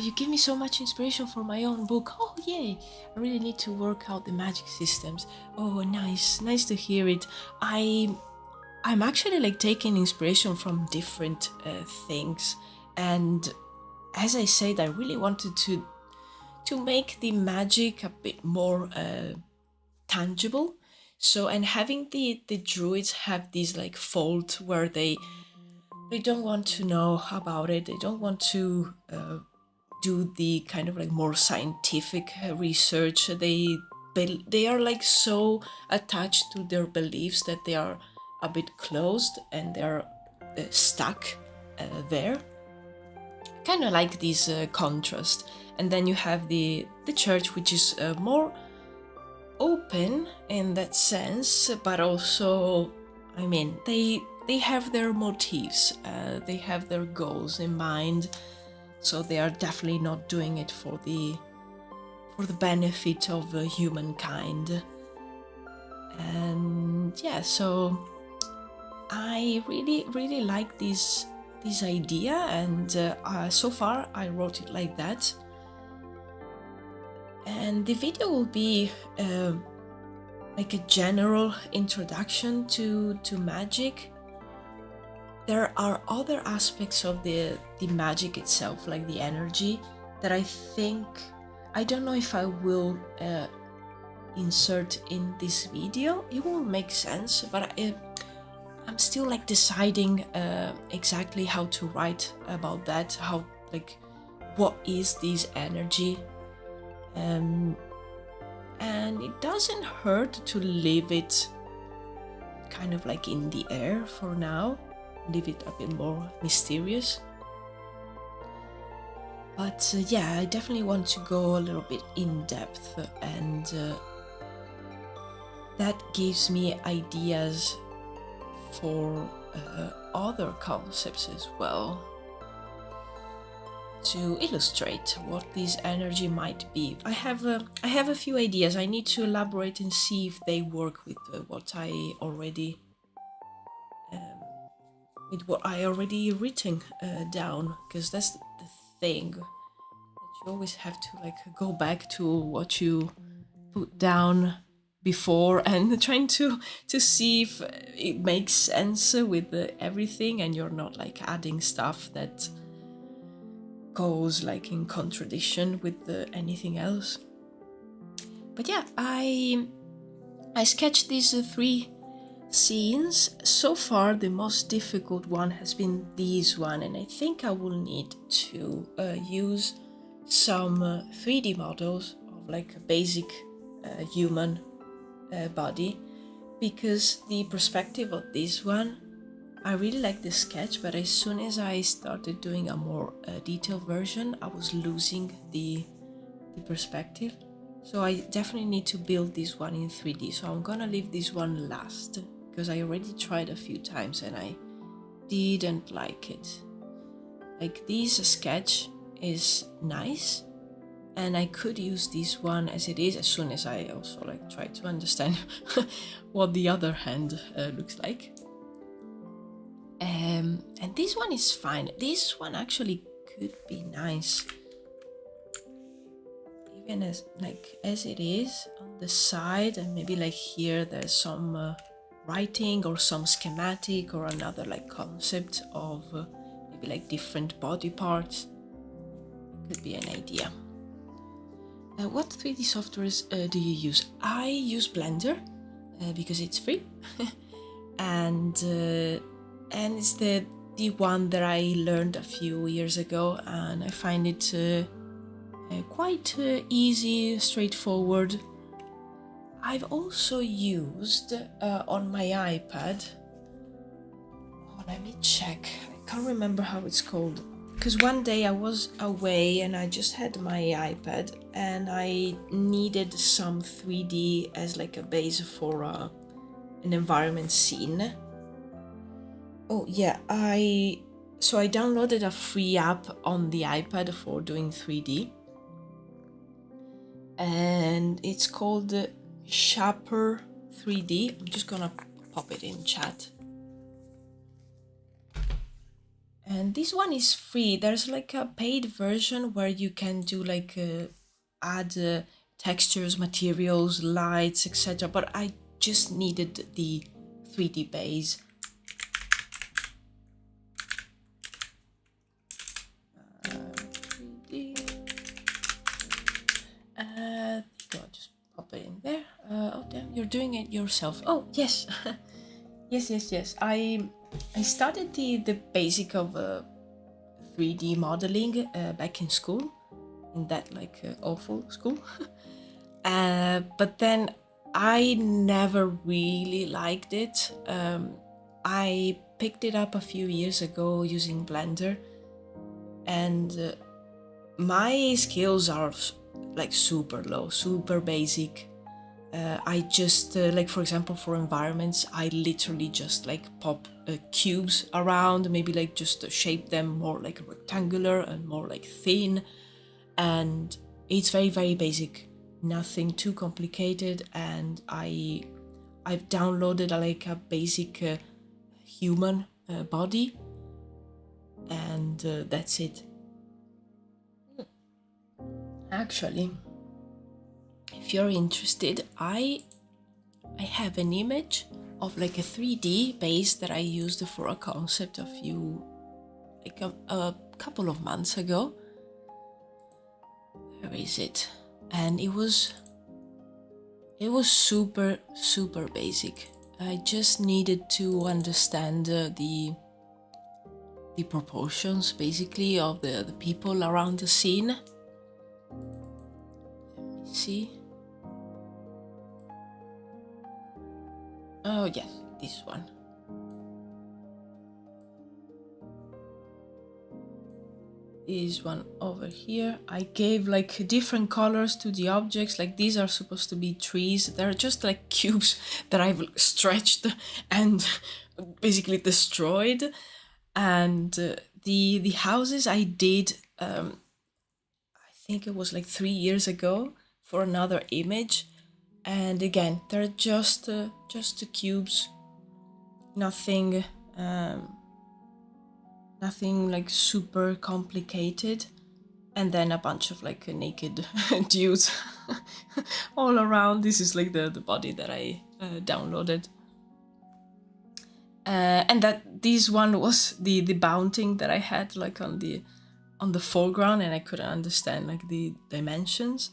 You give me so much inspiration for my own book. Oh yay! I really need to work out the magic systems. Oh, nice to hear it. I'm actually like taking inspiration from different things, and as I said, I really wanted to make the magic a bit more tangible. So, and having the druids have this like fault where they don't want to know about it. They don't want to do the kind of like more scientific research. They are like so attached to their beliefs that they are a bit closed and they're stuck there. Kind of like this contrast. And then you have the church, which is more open in that sense, but also, I mean, they have their motives, they have their goals in mind, so they are definitely not doing it for the benefit of humankind. And yeah, so I really like this idea, and so far I wrote it like that. And the video will be like a general introduction to magic. There are other aspects of the magic itself, like the energy, that I don't know if I will insert in this video. It will make sense, but I'm still like deciding exactly how to write about that, how like what is this energy. And it doesn't hurt to leave it kind of like in the air for now, leave it a bit more mysterious. But yeah, I definitely want to go a little bit in depth, and that gives me ideas for other concepts as well, to illustrate what this energy might be. I have a few ideas. I need to elaborate and see if they work with what I already written down, because that's the thing, that you always have to like go back to what you put down before and trying to see if it makes sense with everything, and you're not like adding stuff that goes like in contradiction with anything else. But yeah, I sketched these 3 scenes. So far the most difficult one has been this one, and I think I will need to use some 3D models of like a basic human body, because the perspective of this one, I really like the sketch, but as soon as I started doing a more detailed version, I was losing the perspective. So I definitely need to build this one in 3D. So I'm gonna leave this one last, because I already tried a few times and I didn't like it. Like, this sketch is nice, and I could use this one as it is, as soon as I also like try to understand what the other hand looks like. And this one is fine. This one actually could be nice, and as it is on the side, and maybe like here there's some writing or some schematic or another like concept of maybe like different body parts. Could be an idea. What 3D softwares do you use? I use Blender because it's free, and it's the one that I learned a few years ago, and I find it quite easy, straightforward. I've also used on my iPad. Oh, let me check. I can't remember how it's called. Because one day I was away and I just had my iPad and I needed some 3D as like a base for an environment scene. Oh yeah, so I downloaded a free app on the iPad for doing 3D. And it's called Shaper 3D. I'm just gonna pop it in chat. And this one is free. There's like a paid version where you can do like add textures, materials, lights, etc. But I just needed the 3D base. Just pop it in there. Oh damn, you're doing it yourself. Oh yes. yes. I started the basic of 3D modeling back in school, in that like awful school. But then I never really liked it. I picked it up a few years ago using Blender, and my skills are like super low, super basic. I just like, for example, for environments, I literally just like pop cubes around, maybe like just shape them more like rectangular and more like thin, and it's very, very basic, nothing too complicated. And I've downloaded like a basic human body, and that's it. Actually, if you're interested, I have an image of like a 3D base that I used for a concept a couple of months ago. Where is it? And it was super, super basic. I just needed to understand the proportions basically of the people around the scene. Let me see. Oh yes, this one. This one over here. I gave like different colors to the objects. Like these are supposed to be trees. They're just like cubes that I've stretched and basically destroyed. And the houses I did, I think it was like 3 years ago for another image. And again, they're just the cubes, nothing like super complicated. And then a bunch of like naked dudes all around. This is like the body that I downloaded. And that this one was the bounting that I had like on the foreground, and I couldn't understand like the dimensions.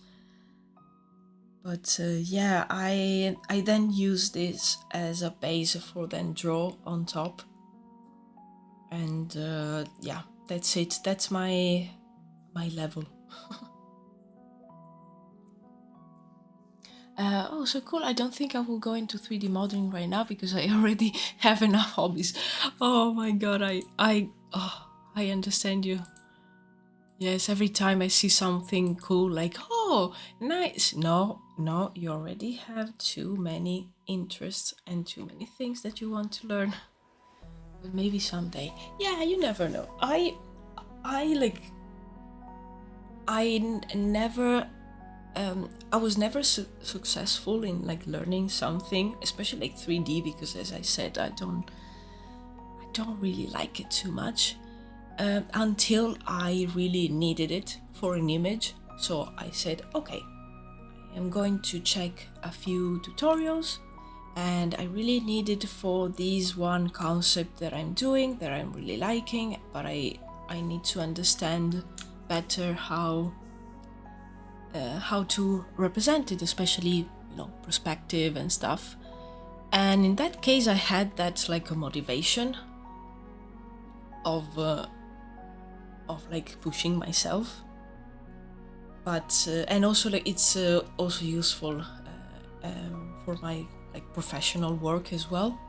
But yeah, I then use this as a base for then draw on top. And yeah, that's it. That's my level. Oh, so cool. I don't think I will go into 3D modeling right now because I already have enough hobbies. Oh my god, I understand you. Yes, every time I see something cool, like, oh, nice. No, you already have too many interests and too many things that you want to learn. But maybe someday. Yeah, you never know. I was never successful in like learning something, especially like 3D, because as I said, I don't really like it too much. Until I really needed it for an image. So I said, okay, I am going to check a few tutorials, and I really needed for this one concept that I'm doing, that I'm really liking, but I need to understand better how to represent it, especially, you know, perspective and stuff. And in that case, I had that like a motivation of like pushing myself. But and also like it's also useful for my like professional work as well.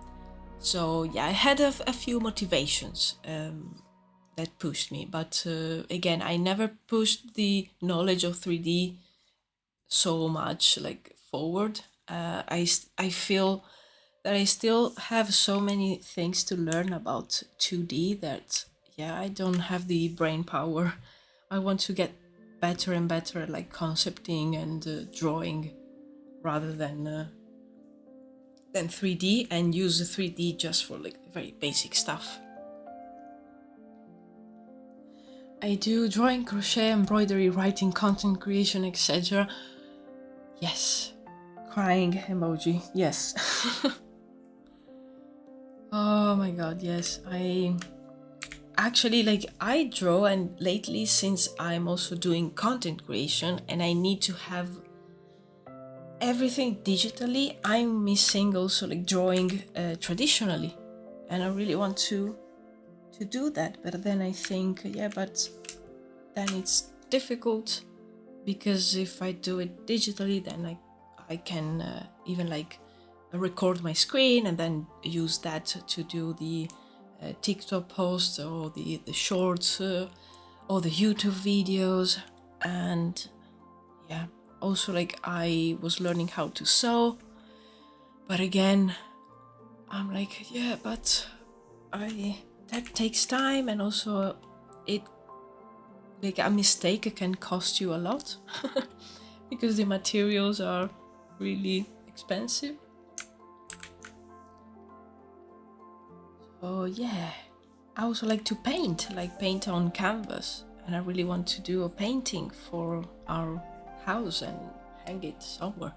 So yeah, I had a few motivations that pushed me, but again, I never pushed the knowledge of 3D so much like forward. I feel that I still have so many things to learn about 2D that yeah, I don't have the brain power. I want to get better and better at like concepting and drawing rather than 3D, and use 3D just for like very basic stuff. I do drawing, crochet, embroidery, writing, content creation, etc. Yes. Crying emoji. Yes. Oh my god, yes. I actually like I draw, and lately, since I'm also doing content creation and I need to have everything digitally, I'm missing also like drawing traditionally, and I really want to do that. But then I think, yeah, but then it's difficult, because if I do it digitally, then I can even like record my screen and then use that to do the TikTok posts or the shorts or the YouTube videos. And yeah, also like I was learning how to sew, but again, I'm like, yeah, but that takes time, and also it like a mistake can cost you a lot because the materials are really expensive. So yeah, I also like to paint on canvas, and I really want to do a painting for our house and hang it somewhere.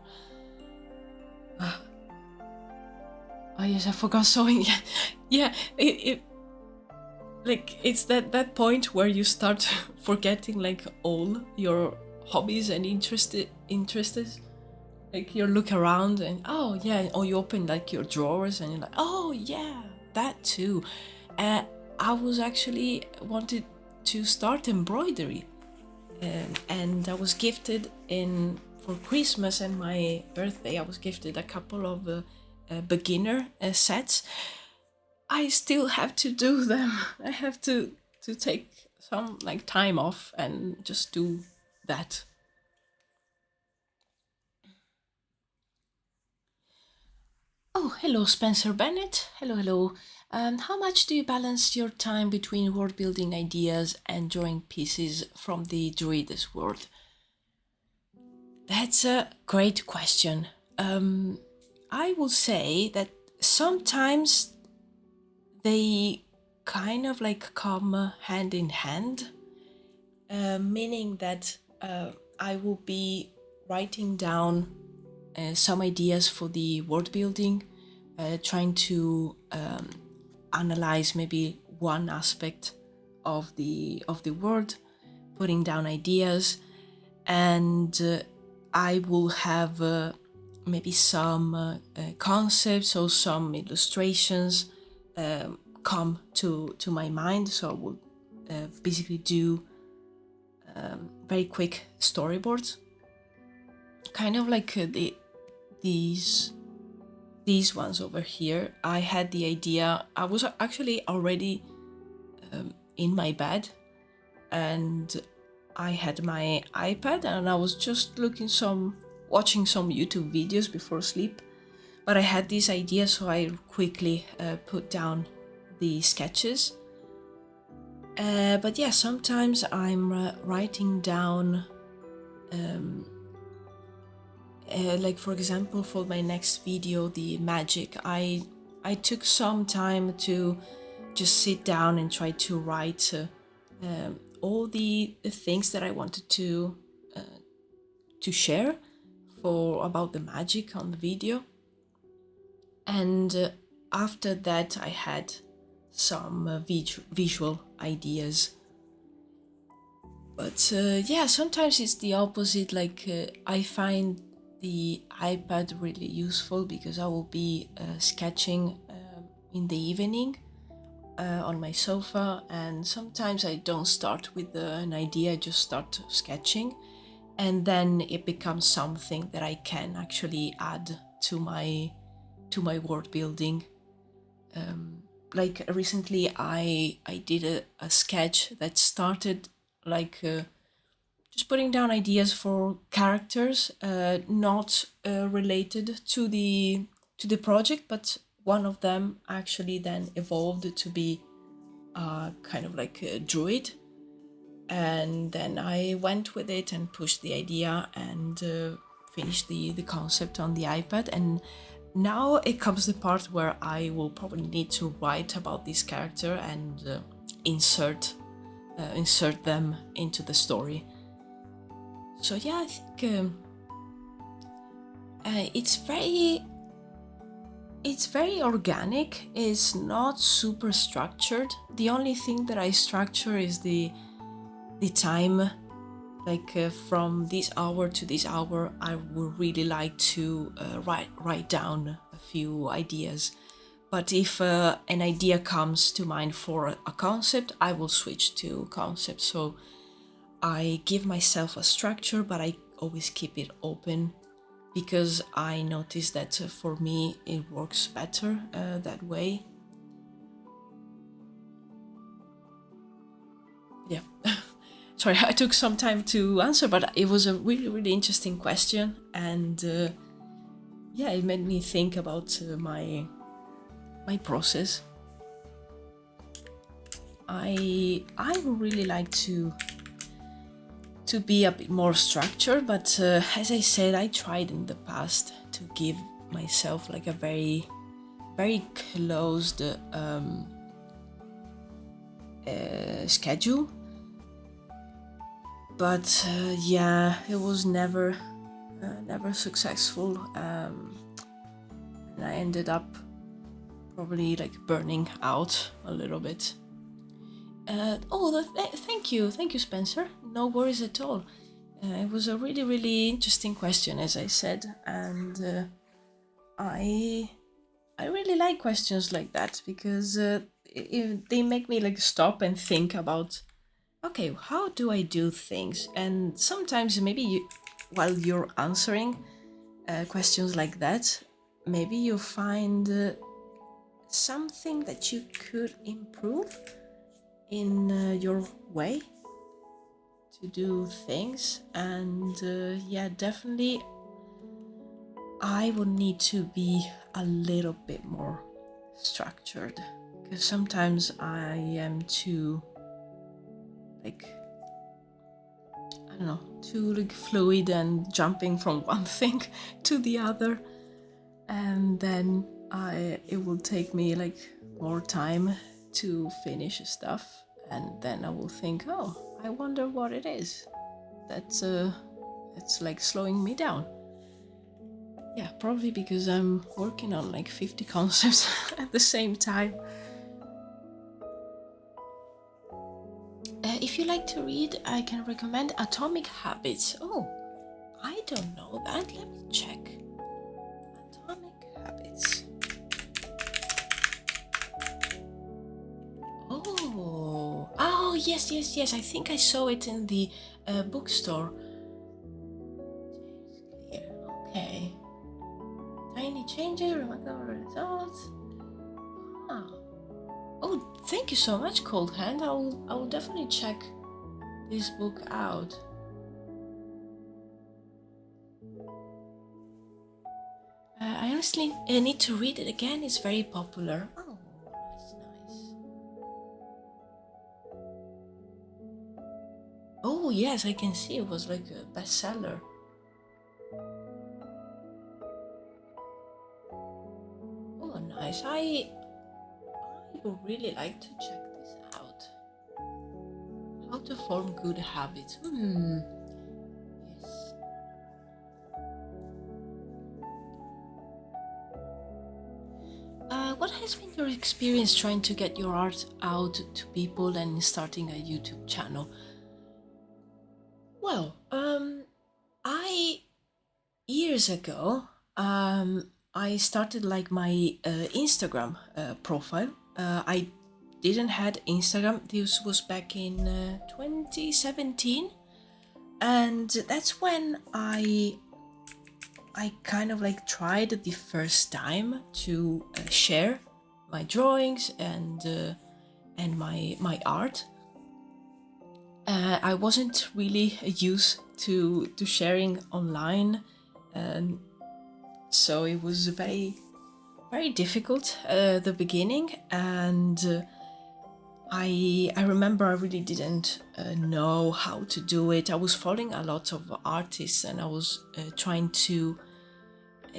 Oh yes, I forgot sewing. Yeah, it like it's that point where you start forgetting like all your hobbies and interests. Like you look around and oh yeah, or you open like your drawers and you're like, oh yeah, that too. I was actually wanted to start embroidery, and I was gifted for Christmas and my birthday. I was gifted a couple of beginner sets. I still have to do them. I have to take some like time off and just do that. Oh, hello, Spencer Bennett. Hello, hello. How much do you balance your time between world building ideas and drawing pieces from the Druides world? That's a great question. I will say that sometimes they kind of like come hand in hand, meaning that I will be writing down some ideas for the world building, trying to analyze maybe one aspect of the world, putting down ideas, and I will have maybe some concepts or some illustrations come to my mind. So I will basically do very quick storyboards, kind of like these ones over here. I had the idea. I was actually already in my bed, and I had my iPad, and I was just watching some YouTube videos before sleep. But I had this idea, so I quickly put down the sketches. But yeah, sometimes I'm writing down, like for example, for my next video, the magic, I took some time to just sit down and try to write all the things that I wanted to to share for about the magic on the video. And after that, I had some visual ideas. But yeah, sometimes it's the opposite. Like I find the iPad really useful because I will be sketching in the evening on my sofa, and sometimes I don't start with an idea, I just start sketching, and then it becomes something that I can actually add to my world building. Like recently I did a sketch that started like just putting down ideas for characters not related to the project, but one of them actually then evolved to be kind of like a druid, and then I went with it and pushed the idea and finished the concept on the iPad. And now it comes the part where I will probably need to write about this character and insert them into the story. So yeah, I think it's very organic. It's not super structured. The only thing that I structure is the time. Like from this hour to this hour, I would really like to write down a few ideas. But if an idea comes to mind for a concept, I will switch to concept. So I give myself a structure, but I always keep it open because I notice that for me it works better that way. Yeah. Sorry, I took some time to answer, but it was a really, really interesting question, and yeah, it made me think about my process. I would really like to be a bit more structured, but as I said, I tried in the past to give myself like a very, very closed schedule. But yeah, it was never successful, and I ended up probably like burning out a little bit. Thank you, Spencer. No worries at all. It was a really, really interesting question, as I said, and I really like questions like that because they make me like stop and think about, okay, how do I do things? And sometimes maybe while you're answering questions like that, maybe you find something that you could improve in your way to do things. And yeah, definitely I would need to be a little bit more structured, because sometimes I am too like, I don't know, too like fluid and jumping from one thing to the other, and then it will take me like more time to finish stuff, and then I will think, oh, I wonder what it is that's it's like slowing me down. Yeah, probably because I'm working on like 50 concepts at the same time. If you like to read, I can recommend Atomic Habits. Oh, I don't know that. Let me check. Atomic Habits. Oh, yes. I think I saw it in the bookstore. Okay. Tiny changes, remarkable results. Oh, thank you so much, Cold Hand. I will definitely check this book out. I honestly need to read it again. It's very popular. Oh, nice. Oh, yes, I can see it was like a bestseller. Oh, nice. I would really like to check this out. How to form good habits. Yes. what has been your experience trying to get your art out to people and starting a YouTube channel? Well, I years ago, I started like my Instagram profile. I didn't had Instagram. This was back in 2017, and that's when I kind of like tried the first time to share my drawings and my art. I wasn't really used to sharing online, and so it was very difficult the beginning. And I remember I really didn't know how to do it. I was following a lot of artists, and I was trying to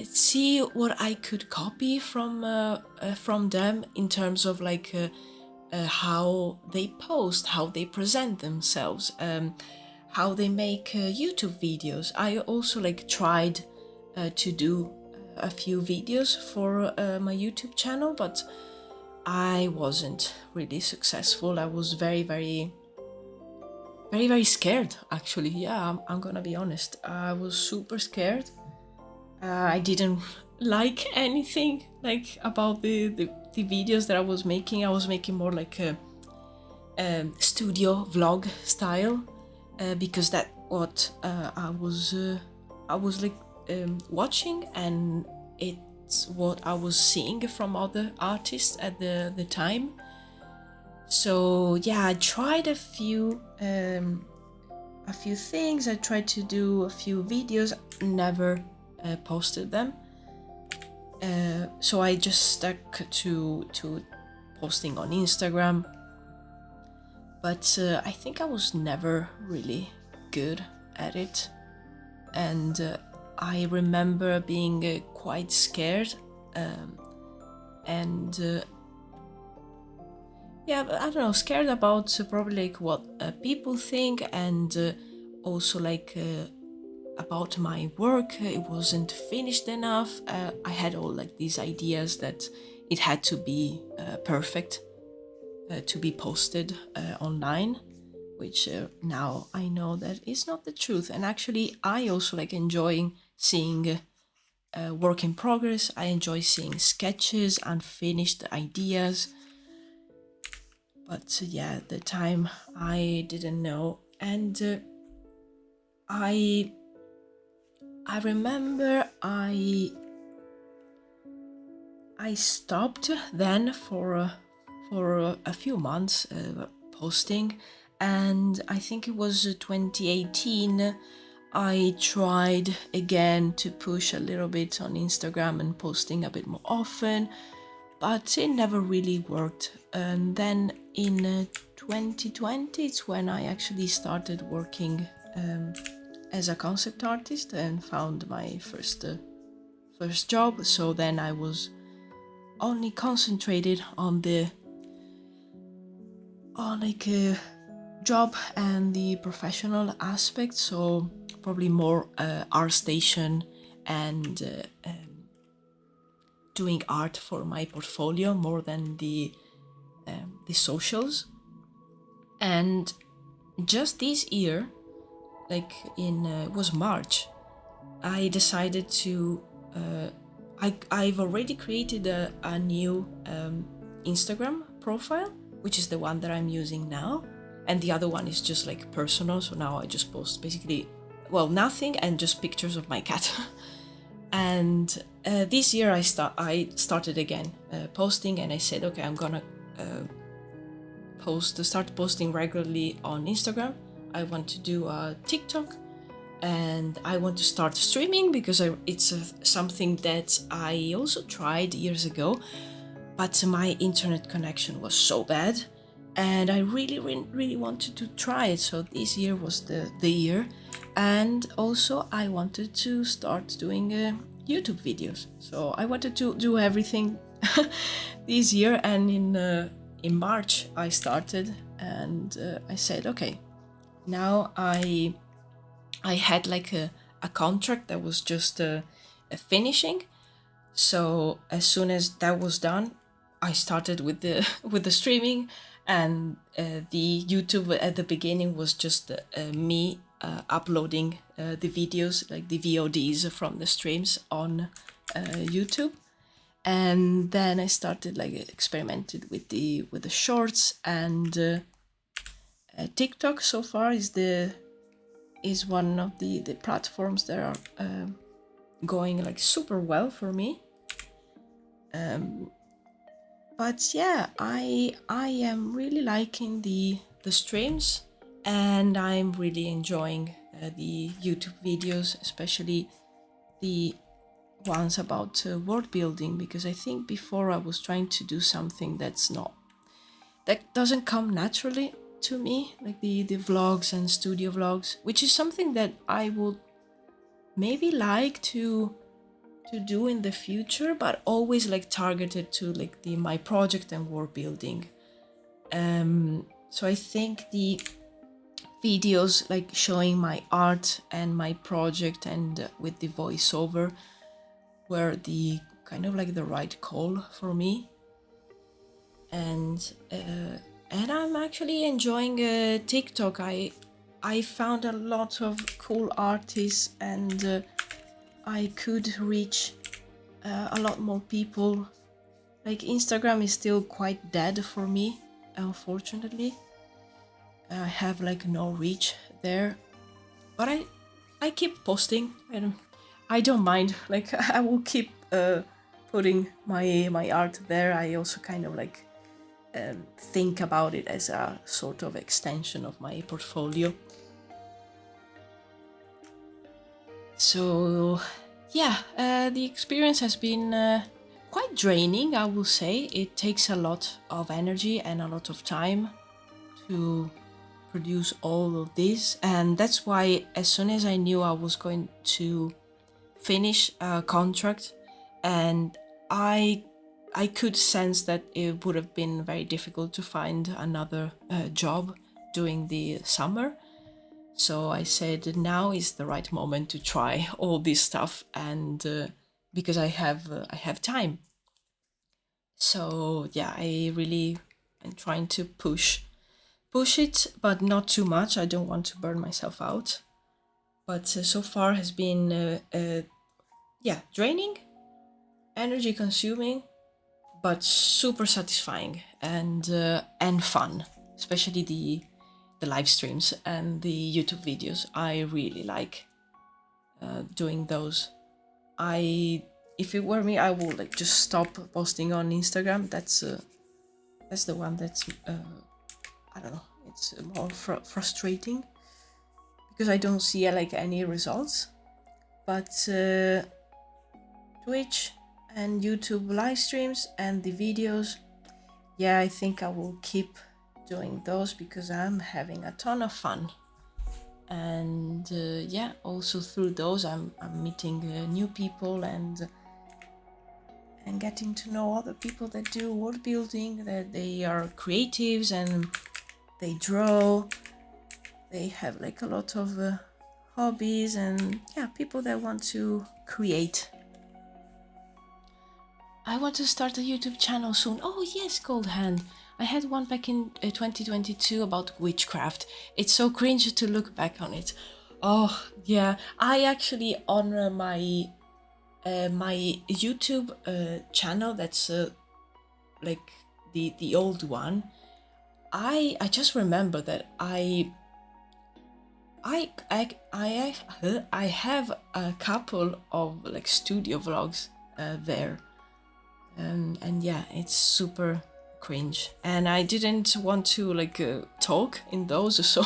see what I could copy from them in terms of like how they post, how they present themselves, how they make YouTube videos. I also like tried to do a few videos for my YouTube channel, but I wasn't really successful. I was very scared, actually. Yeah, I'm gonna be honest. I was super scared. I didn't like anything like about the videos that I was making. I was making more like a studio vlog style because that what I was like watching, and it's what I was seeing from other artists at the time. So yeah, I tried a few things. I tried to do a few videos, never posted them. So I just stuck to posting on Instagram. But I think I was never really good at it. And I remember being quite scared. Yeah, I don't know, scared about probably like what people think, and also like about my work. It wasn't finished enough. I had all like these ideas that it had to be perfect to be posted online, which now I know that is not the truth. And actually I also like enjoying seeing work in progress. I enjoy seeing sketches, unfinished ideas. But yeah, at the time I didn't know. And I remember I stopped then for a few months posting, and I think it was 2018 I tried again to push a little bit on Instagram and posting a bit more often, but it never really worked. And then in 2020 it's when I actually started working as a concept artist and found my first job. So then I was only concentrated on like a job and the professional aspect. So probably more art station and doing art for my portfolio more than the socials. And just this year, like in it was March, I decided to I've already created a new Instagram profile, which is the one that I'm using now, and the other one is just like personal. So now I just post basically, well, nothing and just pictures of my cat. And this year I started again posting, and I said, okay, I'm gonna start posting regularly on Instagram. I want to do a TikTok, and I want to start streaming because it's something that I also tried years ago, but my internet connection was so bad, and I really wanted to try it. So this year was the year, and also I wanted to start doing YouTube videos. So I wanted to do everything this year, and in March I started, and I said, okay, now I had like a contract that was just finishing. So as soon as that was done, I started with the with the streaming, and the YouTube at the beginning was just me uploading the videos, like the VODs from the streams on YouTube. And then I started like experimented with the shorts, and TikTok so far is one of the platforms that are going like super well for me. But yeah, I am really liking the streams, and I'm really enjoying the YouTube videos, especially the ones about world building, because I think before I was trying to do something that doesn't come naturally to me, like the vlogs and studio vlogs, which is something that I would maybe like to do in the future, but always like targeted to like my project and world building. So I think the videos like showing my art and my project and with the voiceover were the kind of like the right call for me. And I'm actually enjoying TikTok. I found a lot of cool artists, and I could reach a lot more people. Like Instagram is still quite dead for me, unfortunately. I have like no reach there, but I keep posting, and I don't mind. Like I will keep putting my art there. I also kind of like think about it as a sort of extension of my portfolio. So yeah, the experience has been quite draining, I will say. It takes a lot of energy and a lot of time to produce all of this, and that's why as soon as I knew I was going to finish a contract, and I could sense that it would have been very difficult to find another job during the summer. So I said now is the right moment to try all this stuff, and because I have time. So yeah, I really am trying to push it, but not too much. I don't want to burn myself out. But so far has been yeah, draining, energy consuming, but super satisfying and fun, especially the live streams and the YouTube videos. I really like doing those. If it were me, I would like just stop posting on Instagram. That's the one that's I don't know. It's more frustrating because I don't see like any results. But Twitch and YouTube live streams and the videos, yeah, I think I will keep doing those because I'm having a ton of fun. And yeah, also through those I'm meeting new people and getting to know other people that do world building, that they are creatives and they draw, they have like a lot of hobbies, and yeah, people that want to create. I want to start a YouTube channel soon. Oh yes, Cold Hand. I had one back in 2022 about witchcraft. It's so cringe to look back on it. Oh yeah, I actually on my YouTube channel, that's like the old one. I just remember that I have a couple of like studio vlogs there, and yeah, it's super cringe, and I didn't want to like talk in those, so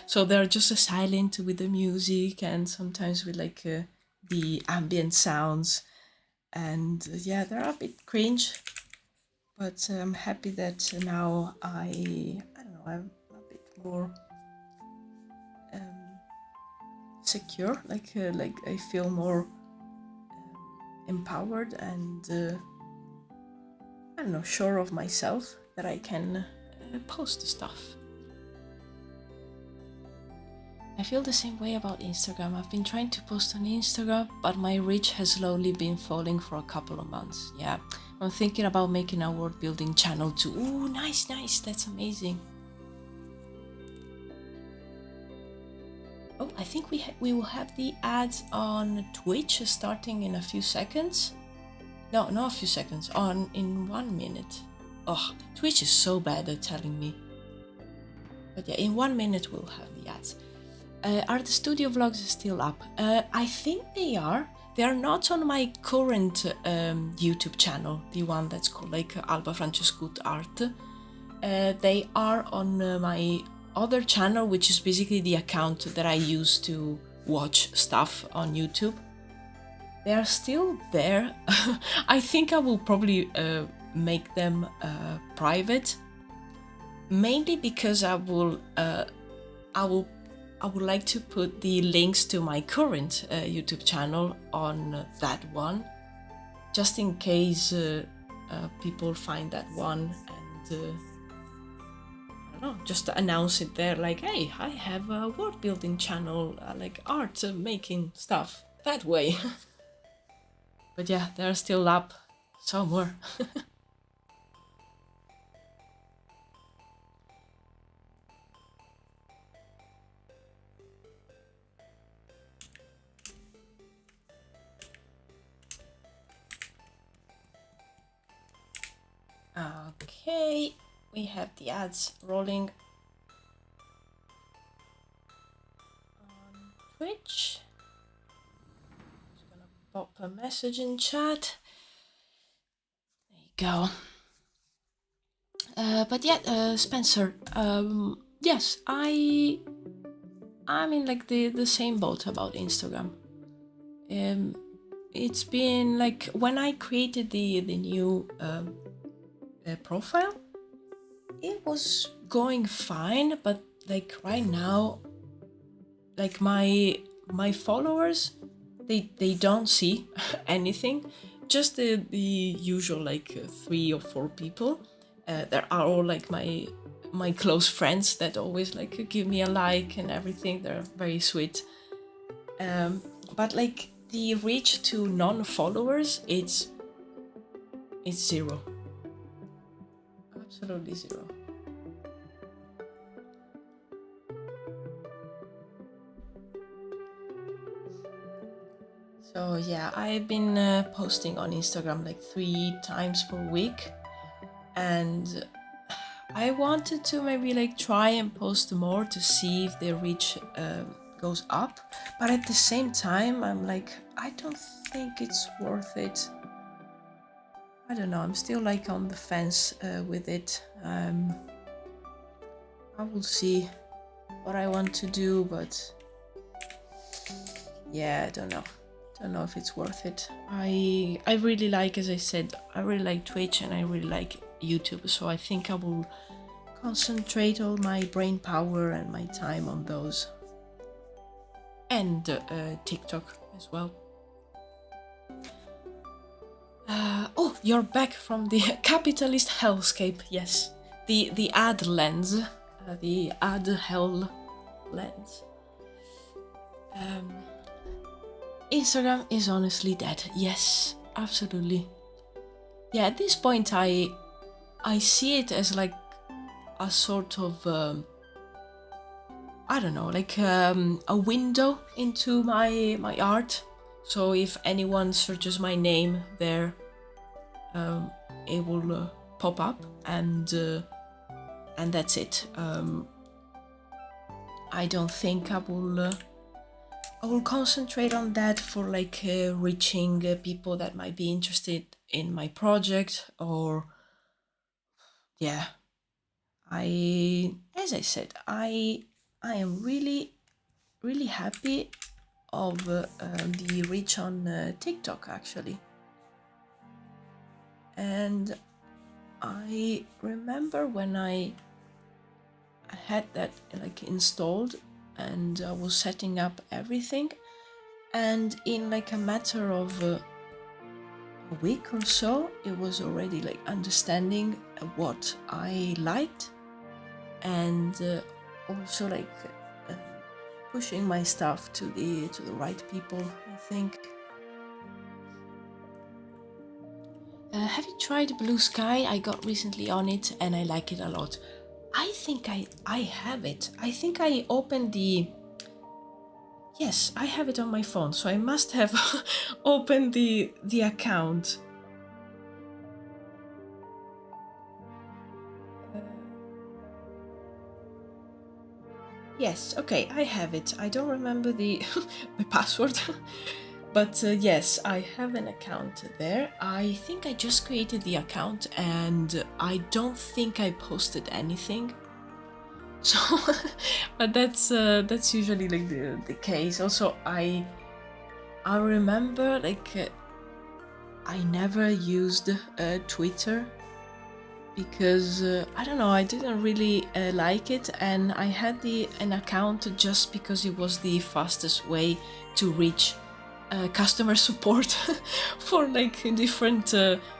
so they're just silent with the music and sometimes with like the ambient sounds, and yeah, they're a bit cringe, but I'm happy that now I don't know, I'm a bit more secure, like I feel more empowered and I don't know, sure of myself that I can post stuff. I feel the same way about Instagram. I've been trying to post on Instagram, but my reach has slowly been falling for a couple of months. Yeah, I'm thinking about making a world building channel too. Ooh, nice, that's amazing. Oh, I think we will have the ads on Twitch starting in a few seconds. No, not a few seconds, in 1 minute. Oh, Twitch is so bad at telling me. But yeah, in 1 minute we'll have the ads. Are the studio vlogs still up? I think they are. They are not on my current YouTube channel, the one that's called like Alba Francescut Art. They are on my other channel, which is basically the account that I use to watch stuff on YouTube. They are still there. I think I will probably make them private, mainly because I would like to put the links to my current YouTube channel on that one, just in case people find that one and I don't know, just announce it there, like, hey, I have a world building channel, like art making stuff that way. But yeah, they're still up somewhere. Okay, we have the ads rolling on Twitch. Just gonna pop a message in chat. There you go. But yeah, Spencer, yes, I'm in like the same boat about Instagram. It's been like when I created the new profile, it was going fine, but like right now, like my followers, they don't see anything, just the usual like 3 or 4 people. There are all like my close friends that always like give me a like and everything. They're very sweet. But like the reach to non-followers, it's 0. Absolutely 0. So yeah, I've been posting on Instagram like 3 times per week, and I wanted to maybe like try and post more to see if the reach goes up, but at the same time I'm like, I don't think it's worth it. I don't know, I'm still like on the fence with it. I will see what I want to do, but yeah, I don't know if it's worth it. I really like, as I said, I really like Twitch and I really like YouTube, so I think I will concentrate all my brain power and my time on those, and TikTok as well. Oh, you're back from the capitalist hellscape. Yes, the ad lens, the ad hell lens. Instagram is honestly dead. Yes, absolutely. Yeah, at this point I see it as like a sort of I don't know, like a window into my art. So if anyone searches my name there, it will pop up, and that's it. I don't think I will concentrate on that for like reaching people that might be interested in my project, or yeah. As I said, I am really happy of the reach on TikTok actually. And I remember when I had that like installed and I was setting up everything, and in like a matter of a week or so, it was already like understanding what I liked, and also like pushing my stuff to the right people, I think. Have you tried Blue Sky? I got recently on it and I like it a lot. I think I have it. I think I opened the... Yes, I have it on my phone, so I must have opened the account. Yes, okay, I have it. I don't remember the my password, but yes, I have an account there. I think I just created the account and I don't think I posted anything. So, but that's usually like the case. Also, I remember like I never used Twitter because I don't know, I didn't really like it, and I had an account just because it was the fastest way to reach customer support for like different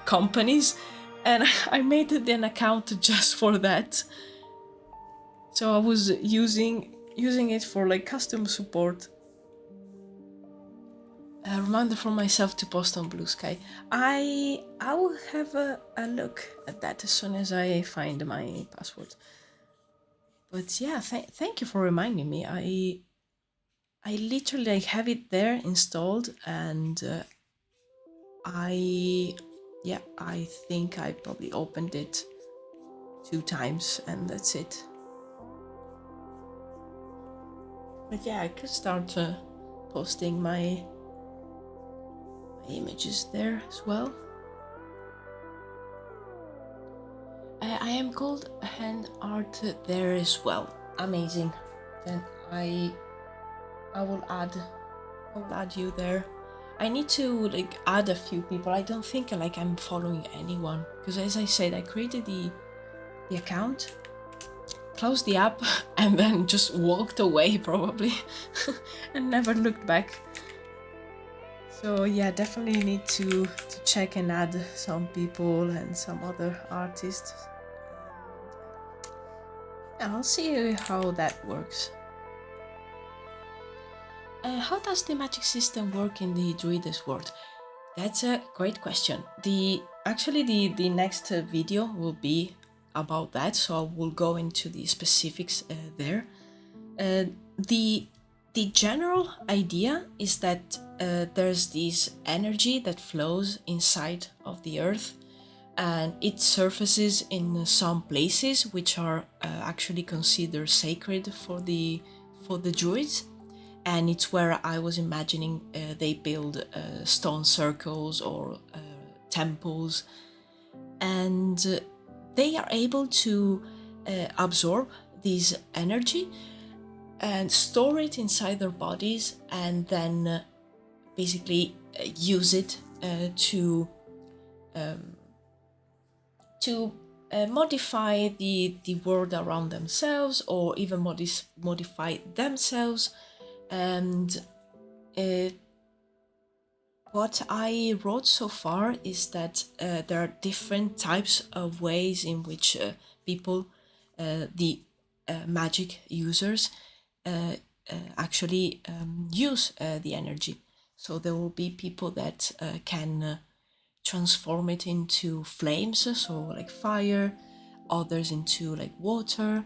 companies, and I made an account just for that. So I was using it for like customer support. A reminder for myself to post on Blue Sky. I will have a look at that as soon as I find my password. But yeah, thank you for reminding me. I literally have it there installed, and I think I probably opened it 2 times and that's it. But yeah, I could start posting my images there as well. I am called hand art there as well. Amazing. Then I will add you there. I need to like add a few people. I don't think like I'm following anyone because, as I said, I created the account, closed the app, and then just walked away probably and never looked back. So yeah, definitely need to check and add some people and some other artists. And I'll see how that works. How does the magic system work in the Druides world? That's a great question. Actually the next video will be about that, so I will go into the specifics there. The general idea is that there's this energy that flows inside of the earth, and it surfaces in some places which are actually considered sacred for the druids, and it's where I was imagining they build stone circles or temples, and they are able to absorb this energy and store it inside their bodies, and then basically use it to modify the world around themselves, or even modify themselves. And what I wrote so far is that there are different types of ways in which people, the magic users, actually use the energy. So there will be people that can transform it into flames, so like fire, others into like water.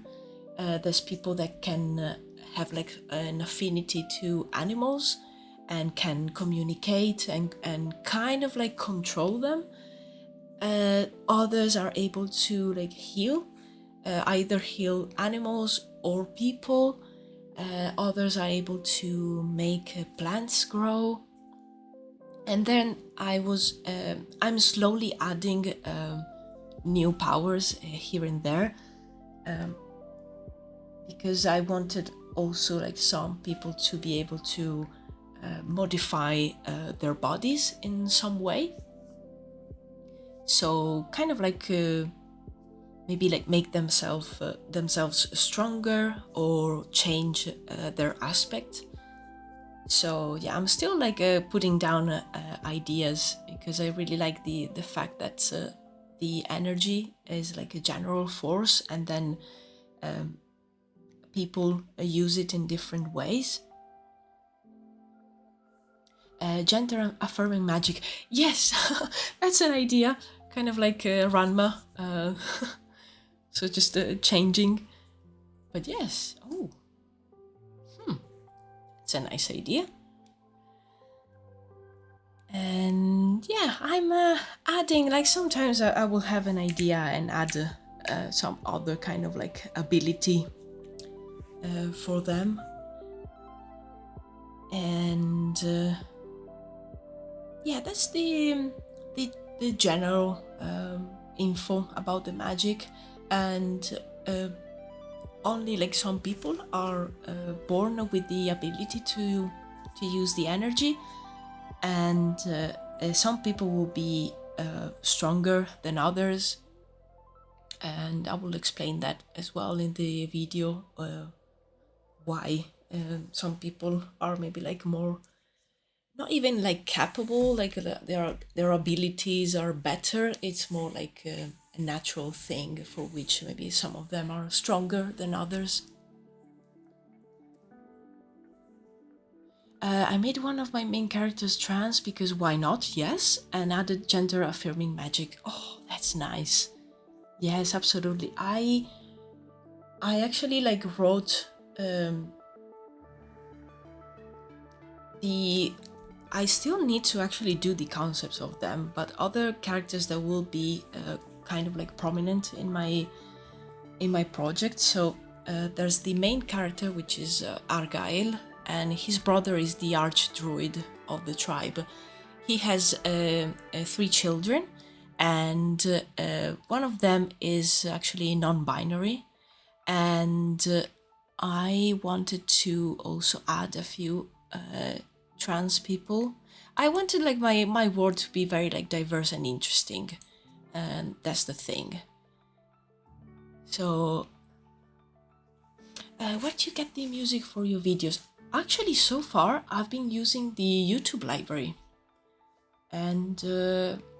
There's people that can have like an affinity to animals and can communicate and kind of like control them. Others are able to like heal, either heal animals or people. Others are able to make plants grow. And then I'm slowly adding new powers here and there, because I wanted also like some people to be able to modify their bodies in some way. So kind of like maybe like make themselves stronger or change their aspect. So yeah, I'm still like putting down ideas, because I really like the fact that the energy is like a general force, and then people use it in different ways. Gender affirming magic. Yes, that's an idea. kind of like Ranma, so just changing. But yes, it's a nice idea. And yeah, I'm adding, like sometimes I will have an idea and add some other kind of like ability for them. And yeah, that's the general info about the magic. And only like some people are born with the ability to use the energy, and some people will be stronger than others, and I will explain that as well in the video, why some people are maybe like more, not even like capable, like their abilities are better. It's more like a natural thing for which maybe some of them are stronger than others. I made one of my main characters trans because why not? Yes, and added gender affirming magic. Oh, that's nice. Yes, absolutely. I actually like wrote I still need to actually do the concepts of them, but other characters that will be kind of like prominent in my project. So there's the main character, which is Argyle, and his brother is the arch-druid of the tribe. He has 3 children, and one of them is actually non-binary, and I wanted to also add a few trans people. I wanted like my world to be very like diverse and interesting, and that's the thing. So where do you get the music for your videos? Actually, so far I've been using the YouTube library, and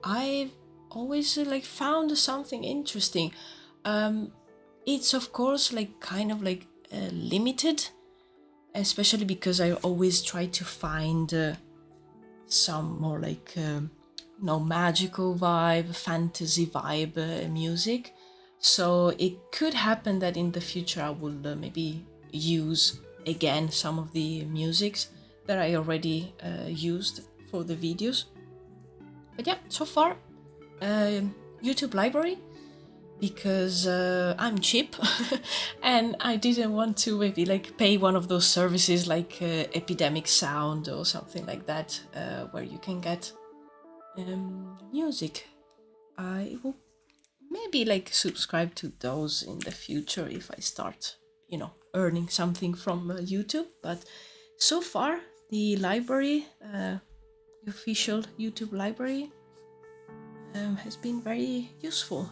I've always like found something interesting. It's of course like kind of like limited, especially because I always try to find some more like magical vibe, fantasy vibe music. So it could happen that in the future I will maybe use again some of the musics that I already used for the videos. But yeah, so far YouTube library, because I'm cheap and I didn't want to maybe like pay one of those services like Epidemic Sound or something like that, where you can get music. I will maybe like subscribe to those in the future if I start, earning something from YouTube. But so far, the library, the official YouTube library, has been very useful.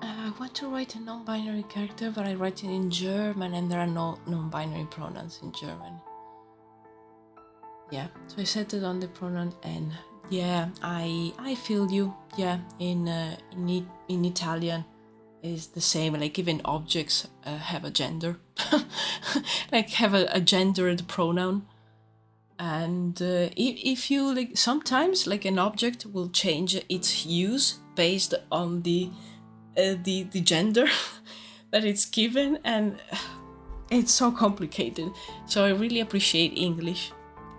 I want to write a non-binary character, but I write it in German and there are no non-binary pronouns in German. Yeah, so I settled on the pronoun N. Yeah, I feel you. Yeah, in Italian is the same. Like even objects have a gender, like have a gendered pronoun. And if you like, sometimes like an object will change its use based on the gender that it's given, and it's so complicated. So I really appreciate English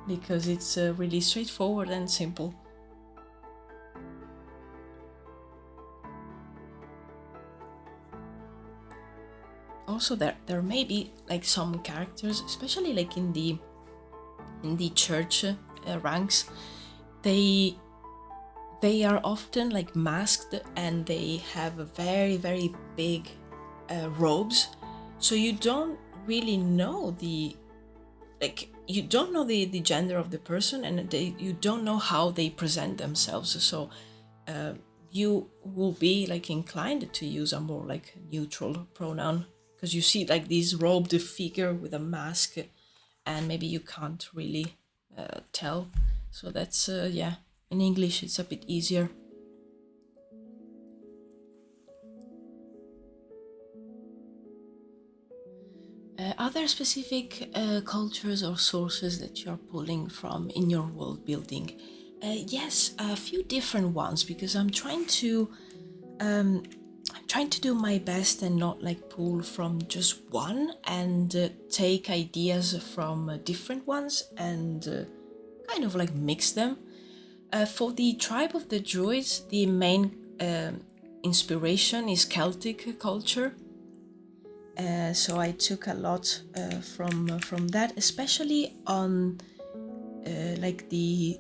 because it's really straightforward and simple. Also, there may be like some characters, especially like in the church ranks, they are often like masked and they have a very very big robes, so you don't really know you don't know the gender of the person, and you don't know how they present themselves. So you will be like inclined to use a more like neutral pronoun, because you see like this robed figure with a mask, and maybe you can't really tell. So that's yeah, in English it's a bit easier. Are there specific cultures or sources that you're pulling from in your world building? Yes, a few different ones, because I'm trying to do my best and not like pull from just one, and take ideas from different ones and kind of like mix them. For the tribe of the Druids, the main inspiration is Celtic culture. So I took a lot from that, especially on like the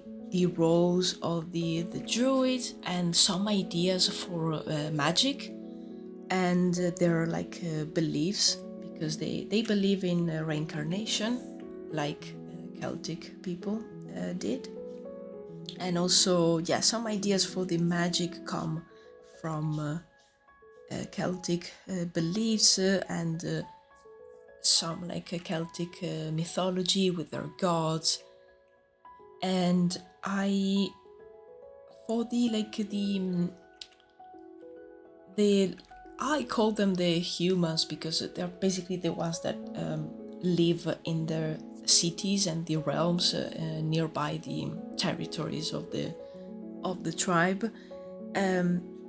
roles of the Druids, and some ideas for magic, and their like beliefs, because they believe in reincarnation, like Celtic people did. And also, yeah, some ideas for the magic come from Celtic beliefs, and some like a Celtic mythology with their gods. And I, for the like the I call them the humans, because they're basically the ones that live in their cities and the realms nearby the territories of the tribe.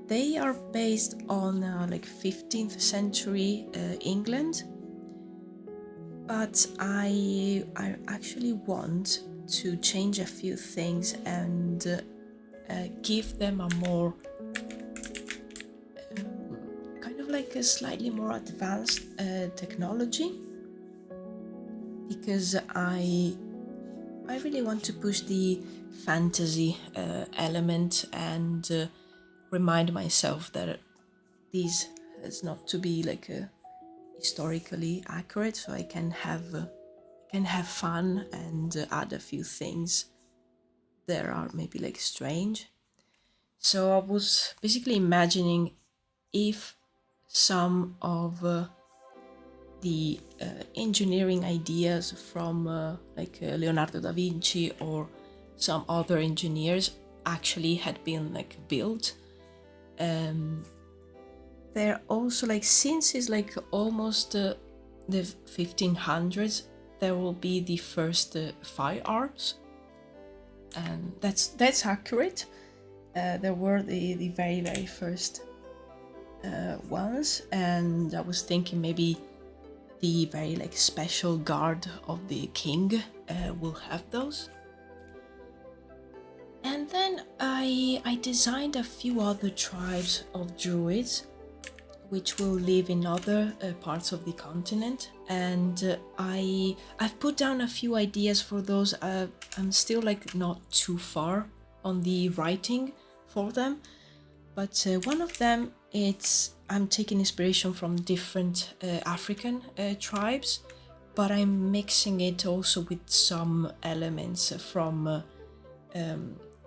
They are based on like 15th century England, but I actually want to change a few things and give them a more kind of like a slightly more advanced technology, because I really want to push the fantasy element, and remind myself that this has not to be like historically accurate, so I can have fun and add a few things that are maybe like strange. So I was basically imagining if some of the engineering ideas from like Leonardo da Vinci or some other engineers actually had been like built. They're also like, since it's like almost the 1500s, there will be the first firearms, and that's accurate. There were the very first ones, and I was thinking maybe the very like special guard of the king will have those. And then I designed a few other tribes of druids which will live in other parts of the continent, and I've put down a few ideas for those. I'm still like not too far on the writing for them, but one of them, I'm taking inspiration from different African tribes, but I'm mixing it also with some elements from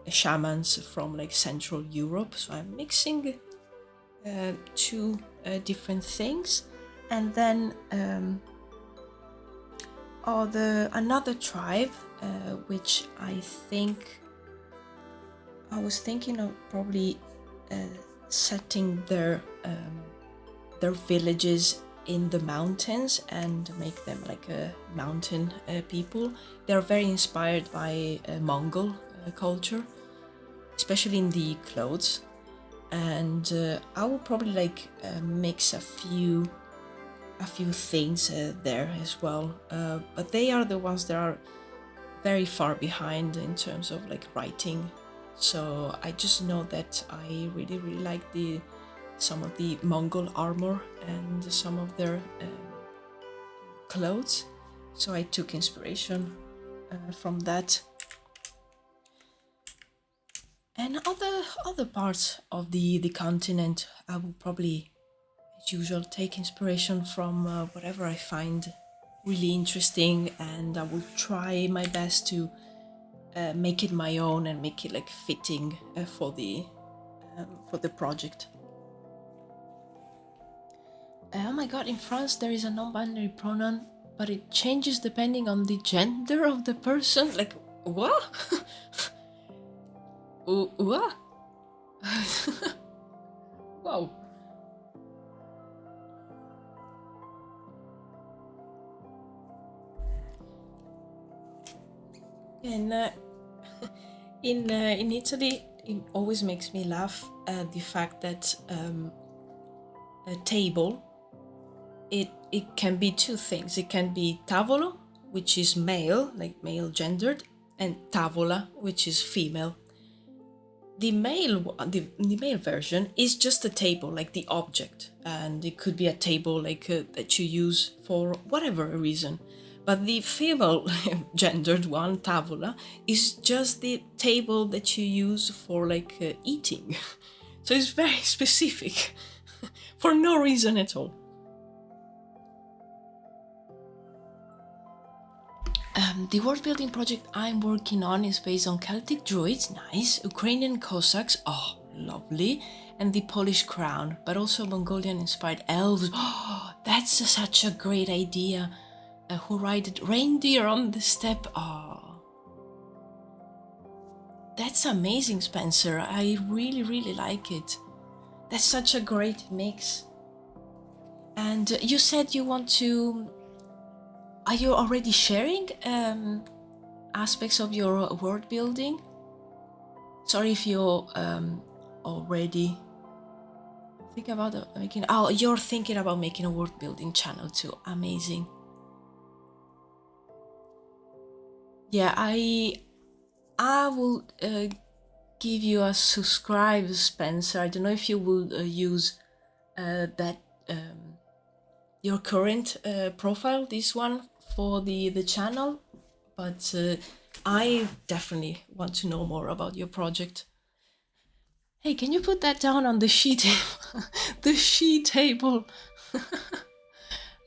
shamans from like Central Europe. So I'm mixing two different things. And then another tribe, which I was thinking of probably setting their villages in the mountains and make them like a mountain people. They're very inspired by Mongol culture, especially in the clothes. And I will probably like mix a few things there as well, but they are the ones that are very far behind in terms of like writing. So I just know that I really like some of the Mongol armor and some of their clothes, so I took inspiration from that. And other parts of the continent, I will probably, as usual, take inspiration from whatever I find really interesting, and I will try my best to make it my own and make it like fitting for the for the project. Oh my god, in France there is a non-binary pronoun, but it changes depending on the gender of the person. Like, what? What? Wow. And in Italy, it always makes me laugh the fact that a table, it can be two things. It can be tavolo, which is male, like male gendered, and tavola, which is female. The male version is just a table, like the object, and it could be a table like that you use for whatever reason. But the female gendered one, tavola, is just the table that you use for like eating. So it's very specific for no reason at all. The world building project I'm working on is based on Celtic Druids, nice, Ukrainian Cossacks, oh, lovely, and the Polish crown, but also Mongolian inspired elves. Oh, that's such a great idea. Who ride reindeer on the steppe. Oh, that's amazing, Spencer. I really, really like it. That's such a great mix. And you said you want to... Are you already sharing aspects of your world building? Sorry if you're already thinking about making... Oh, you're thinking about making a world building channel too. Amazing. Yeah, I will give you a subscribe, Spencer. I don't know if you will use that your current profile, this one, for the channel, but I definitely want to know more about your project. Hey, can you put that down on the sheet table? The sheet table.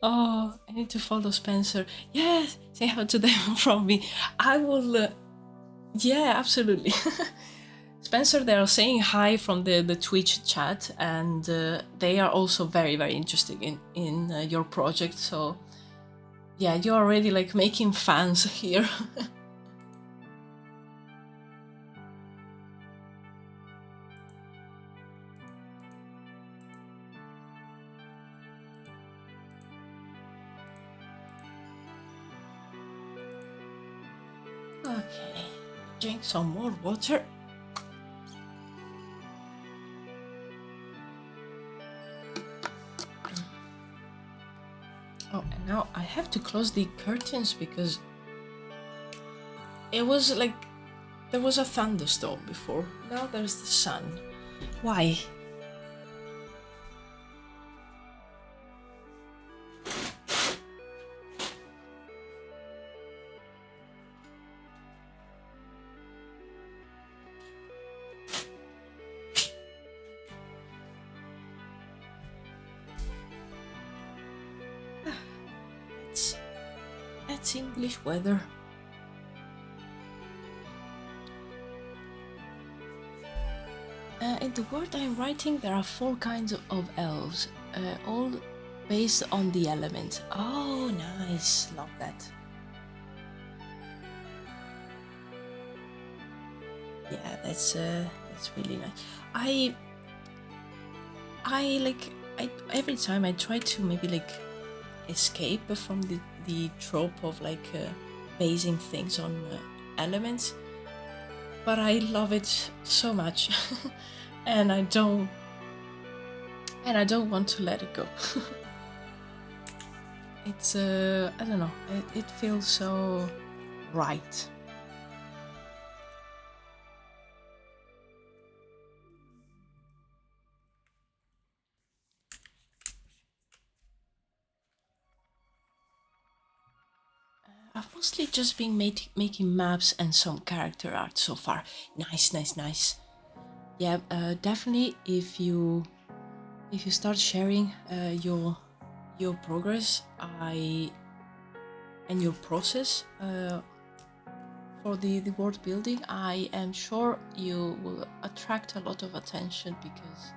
Oh, I need to follow Spencer. Yes, say hello to them from me. I will. Yeah, absolutely. Spencer, they are saying hi from the Twitch chat, and they are also very, very interested in your project. So yeah, you're already like making fans here. Okay, drink some more water. Oh, and now I have to close the curtains because it was like there was a thunderstorm before. Now there's the sun. Why? That's English weather. In the world I'm writing, there are 4 kinds of elves, all based on the element. Oh, nice, love that. Yeah, that's really nice. Every time I try to maybe like escape from the trope of like basing things on elements, but I love it so much. and I don't want to let it go. It's I don't know, it feels so right. I've mostly just been making maps and some character art so far. Nice. Yeah, definitely if you start sharing your progress and your process for the world building, I am sure you will attract a lot of attention because,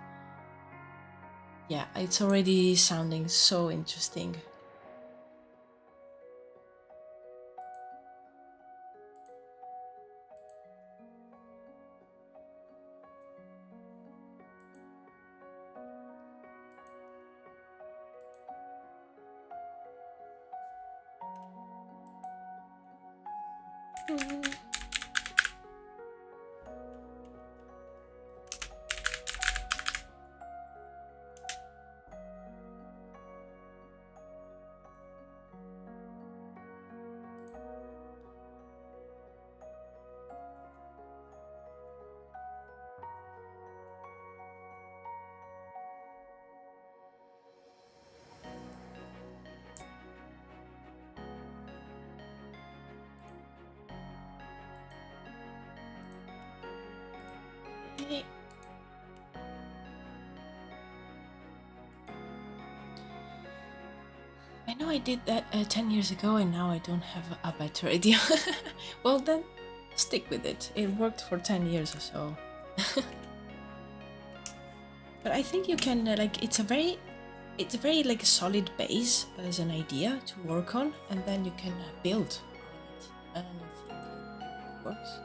yeah, it's already sounding so interesting. I know I did that 10 years ago and now I don't have a better idea. Well then, stick with it. It worked for 10 years or so. But I think you can, like, it's a very like a solid base as an idea to work on, and then you can build on it, and I think it works.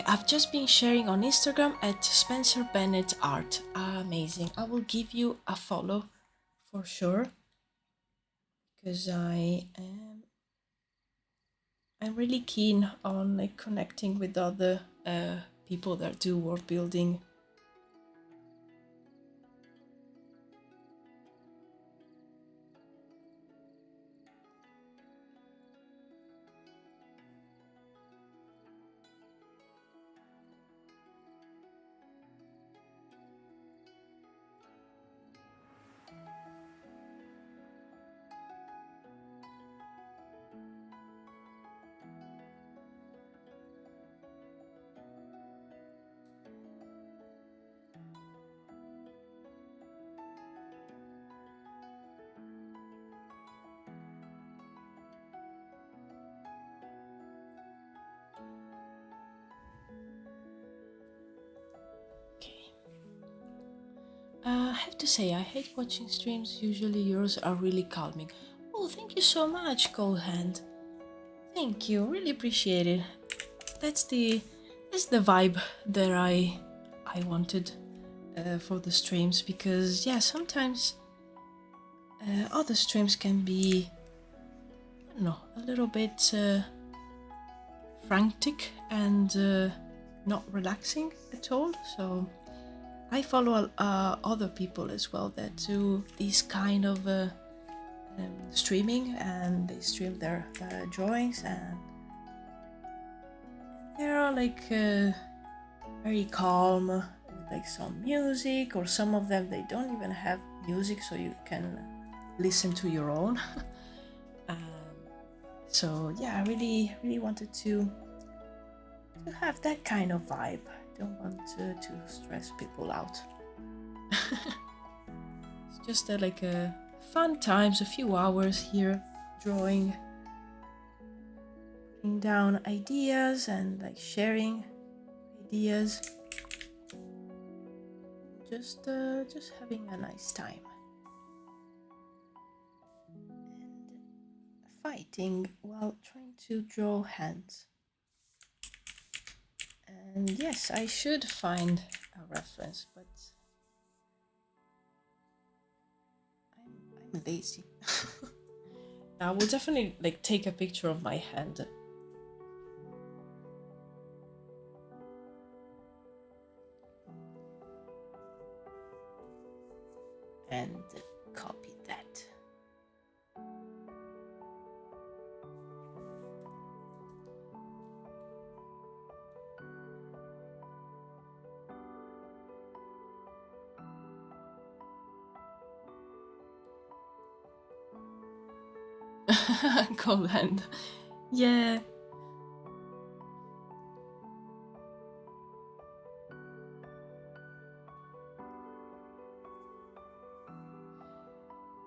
I've just been sharing on Instagram at Spencer Bennett Art. Amazing. I will give you a follow for sure, because I'm really keen on like connecting with other people that do world building. I have to say, I hate watching streams. Usually yours are really calming. Oh, thank you so much, Cold Hand. Thank you, really appreciate it. That's the vibe that I wanted for the streams, because yeah, sometimes other streams can be, I don't know, a little bit frantic and not relaxing at all. So I follow other people as well that do these kind of streaming, and they stream their drawings, and they're like very calm with like some music, or some of them they don't even have music, so you can listen to your own. So yeah, I really wanted to have that kind of vibe. Don't want to stress people out. It's just like a fun times, a few hours here drawing, putting down ideas and like sharing ideas, just having a nice time and fighting while trying to draw hands. And yes, I should find a reference, but I'm lazy. I will definitely like take a picture of my hand. And copy that. Cold hand. Yeah.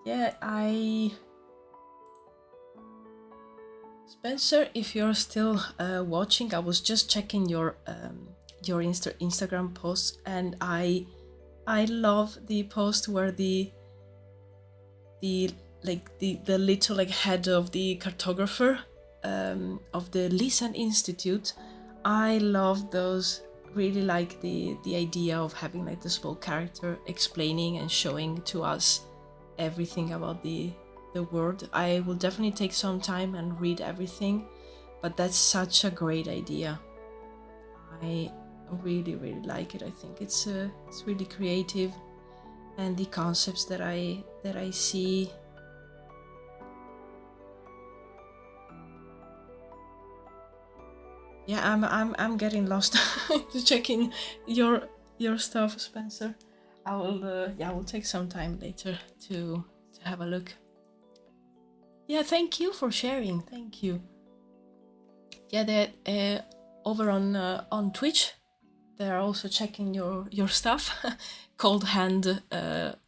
Yeah, Spencer, if you're still watching, I was just checking your Instagram posts, and I love the post where the little like head of the cartographer of the Lisan Institute. I love those. Really like the idea of having like the small character explaining and showing to us everything about the world. I will definitely take some time and read everything, but that's such a great idea. I really like it. I think it's really creative, and the concepts that I see. Yeah, I'm getting lost checking your stuff, Spencer. I will take some time later to have a look. Yeah, thank you for sharing. Thank you. Yeah, they're over on Twitch. They're also checking your stuff. Cold Hand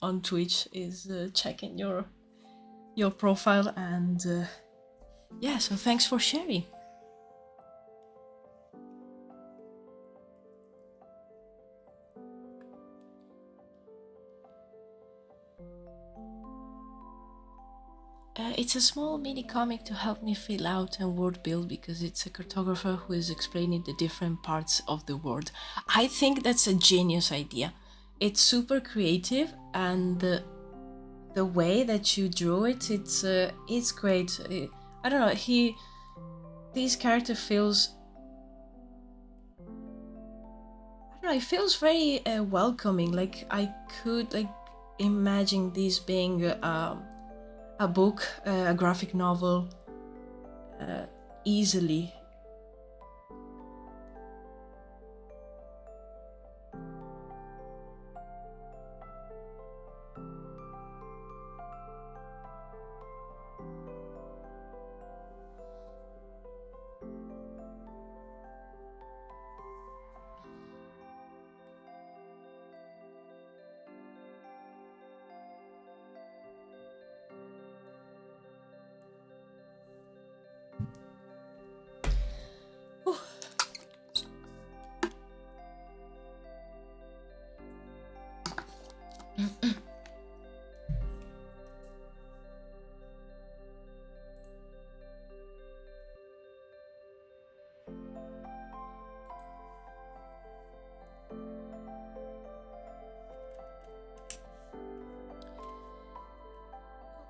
on Twitch is checking your profile, and yeah, so thanks for sharing. It's a small mini comic to help me fill out and word build, because it's a cartographer who is explaining the different parts of the world. I think that's a genius idea. It's super creative, and the way that you drew it, it's great. I don't know. This character feels. I don't know. It feels very welcoming. Like I could imagine this being a book, a graphic novel, easily.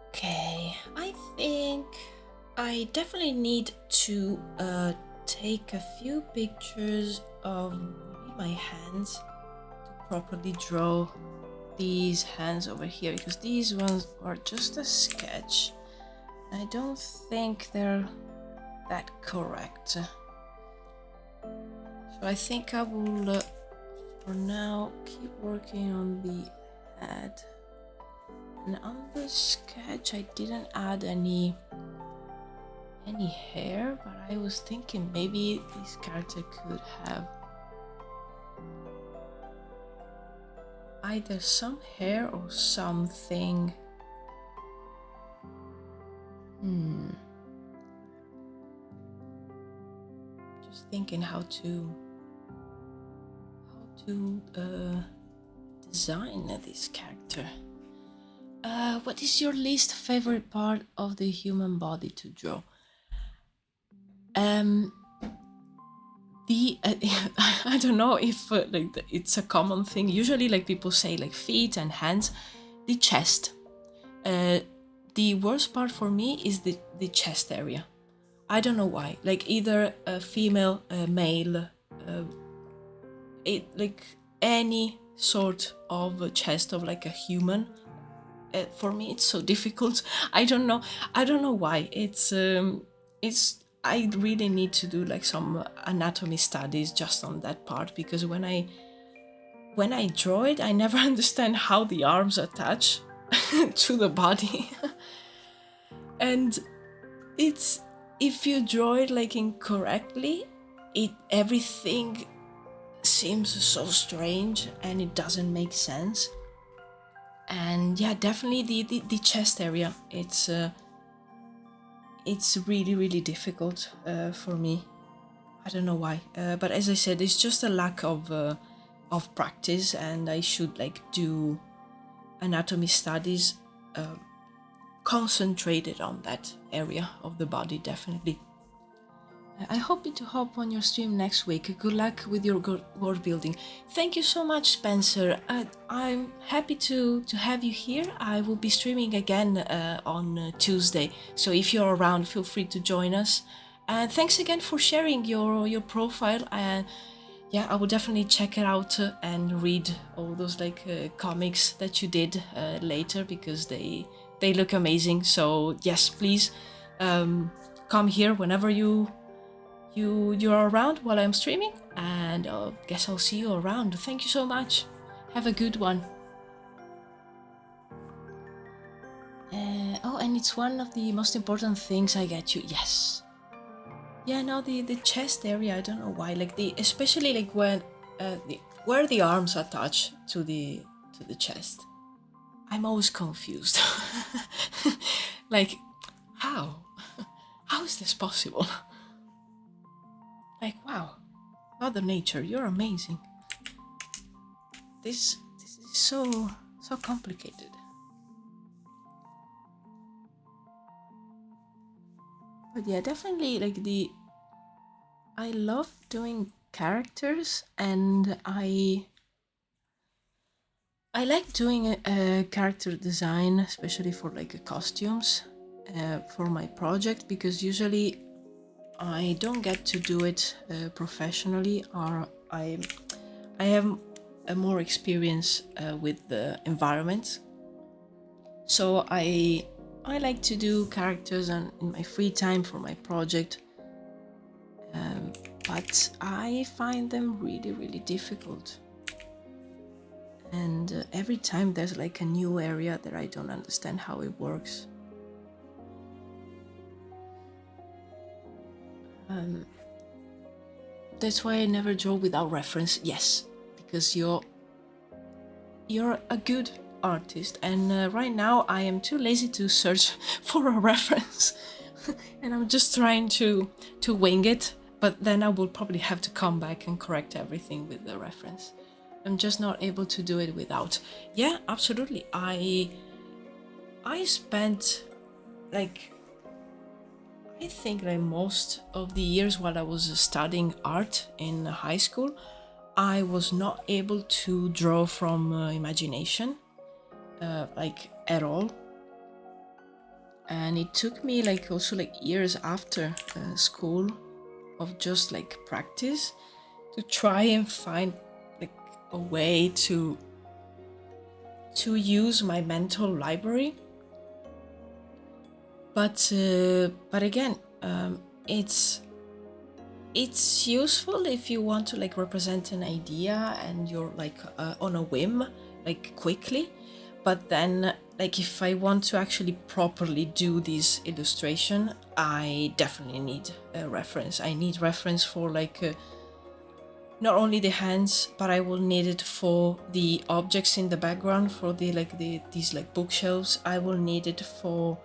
Okay, I think I definitely need to take a few pictures of maybe my hands to properly draw these hands over here, because these ones are just a sketch. I don't think they're that correct. So I think I will, for now, keep working on the head. And on the sketch, I didn't add any hair, but I was thinking maybe this character could have either some hair or something. Just thinking how to design this character. What is your least favorite part of the human body to draw? I don't know if it's a common thing. Usually, people say feet and hands. The chest. The worst part for me is the chest area. I don't know why. Either a female, a male, any sort of chest of a human. For me, it's so difficult. I don't know why. It's I really need to do some anatomy studies just on that part, because when I draw it, I never understand how the arms attach to the body. And it's, if you draw it incorrectly, everything seems so strange and it doesn't make sense. And yeah, definitely the chest area. it's really difficult for me. I don't know why, but as I said, it's just a lack of practice, and I should like do anatomy studies concentrated on that area of the body, definitely. I hope to hop on your stream next week. Good luck with your world building. Thank you so much, Spencer. I'm happy to have you here. I will be streaming again on Tuesday, so if you're around, feel free to join us. And thanks again for sharing your profile. And yeah, I will definitely check it out and read all those like comics that you did later, because they look amazing. So yes, please come here whenever you're around while I'm streaming, and I guess I'll see you around. Thank you so much. Have a good one. Oh, and it's one of the most important things I get you. Yes. Yeah, no, the chest area, I don't know why, like especially like when where the arms attach to the chest, I'm always confused. Like, how is this possible? Like, wow, Mother Nature, you're amazing. This is so complicated. But yeah, definitely like I love doing characters, and I like doing a character design, especially for like costumes for my project, because usually I don't get to do it professionally, or I have a more experience with the environment. So I like to do characters in my free time for my project, but I find them really difficult. And every time there's like a new area that I don't understand how it works. That's why I never draw without reference. Yes, because you're a good artist, and right now I am too lazy to search for a reference, and I'm just trying to wing it. But then I will probably have to come back and correct everything with the reference. I'm just not able to do it without. Yeah, absolutely. I spent like, I think like most of the years while I was studying art in high school, I was not able to draw from imagination, like at all. And it took me like also like years after school of just like practice to try and find like a way to use my mental library. But again, it's useful if you want to like represent an idea and you're like on a whim, like quickly. But then like if I want to actually properly do this illustration, I definitely need a reference. I need reference for like not only the hands, but I will need it for the objects in the background, for the like these like bookshelves. I will need it for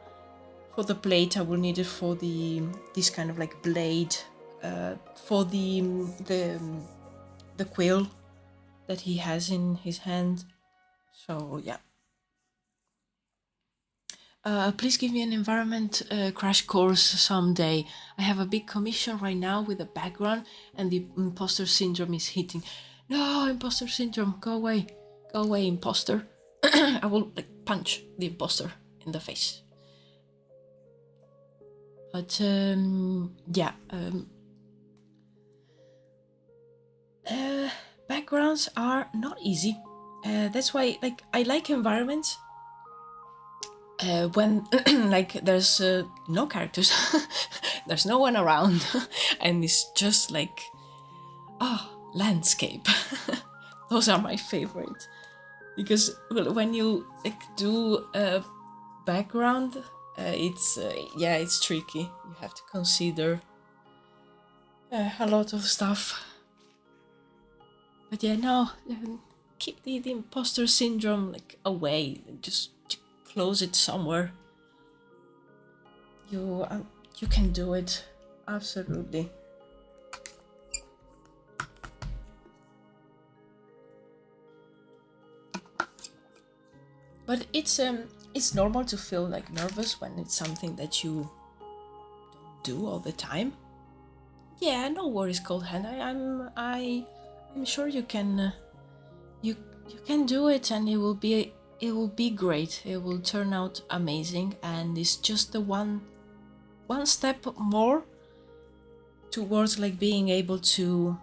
the plate. I will need it for this kind of like blade, for the quill that he has in his hand. So yeah. Please give me an environment crash course someday. I have a big commission right now with a background, and the imposter syndrome is hitting. No, imposter syndrome, go away, imposter. I will like punch the imposter in the face. But yeah, backgrounds are not easy. That's why like I like environments when like there's no characters, there's no one around, and it's just like landscape. Those are my favorite, because when you like do a background, it's tricky. You have to consider a lot of stuff. But yeah, no, keep the imposter syndrome like away. Just close it somewhere. You can do it, absolutely. But it's normal to feel like nervous when it's something that you don't do all the time. Yeah, no worries, Cold Hand. I'm sure you can you can do it, and it will be great. It will turn out amazing, and it's just the one step more towards like being able to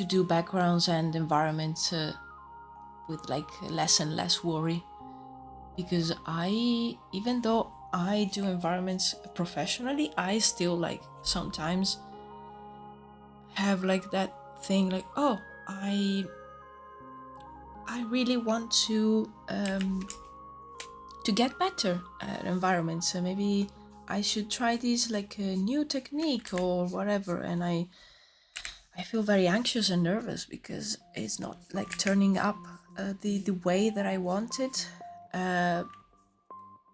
do backgrounds and environments with like less and less worry. Because even though I do environments professionally, I still like sometimes have like that thing like, oh, I really want to get better at environments. So maybe I should try this like a new technique or whatever, and I feel very anxious and nervous because it's not like turning up the way that I wanted.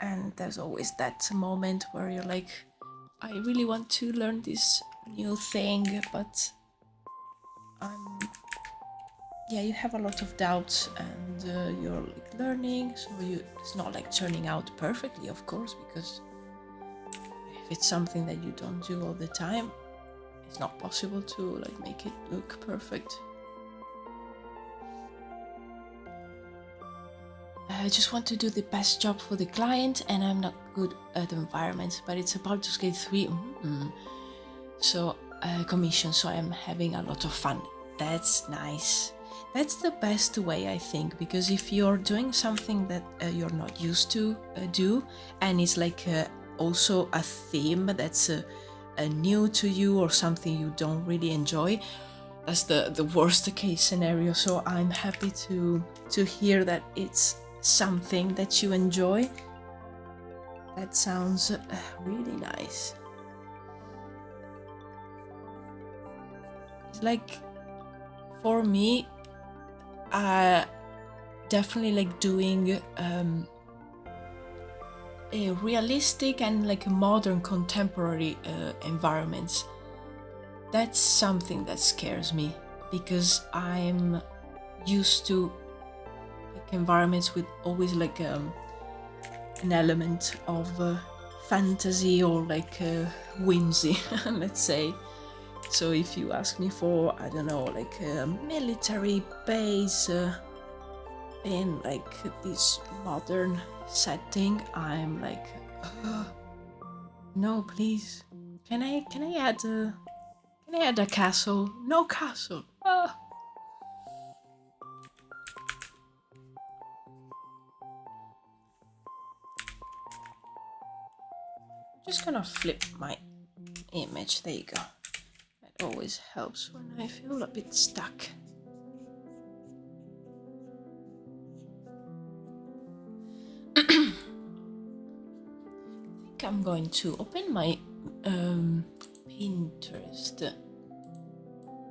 And there's always that moment where you're like, I really want to learn this new thing, but you have a lot of doubts, and you're like learning, so it's not like turning out perfectly, of course, because if it's something that you don't do all the time, it's not possible to like make it look perfect. I just want to do the best job for the client, and I'm not good at environments, but it's about to Scale 3. So commission, so I'm having a lot of fun. That's nice. That's the best way, I think, because if you're doing something that you're not used to do, and it's like also a theme that's new to you or something you don't really enjoy, that's the worst case scenario. So I'm happy to hear that it's something that you enjoy. That sounds really nice. It's like, for me, definitely like doing a realistic and like modern contemporary environments. That's something that scares me, because I'm used to like environments with always like an element of fantasy or like whimsy, let's say. So if you ask me for, I don't know, like a military base in like this modern setting, I'm like, no, please. Can I add a castle? No castle. Just gonna flip my image. There you go. That always helps when I feel a bit stuck. I think I'm going to open my Pinterest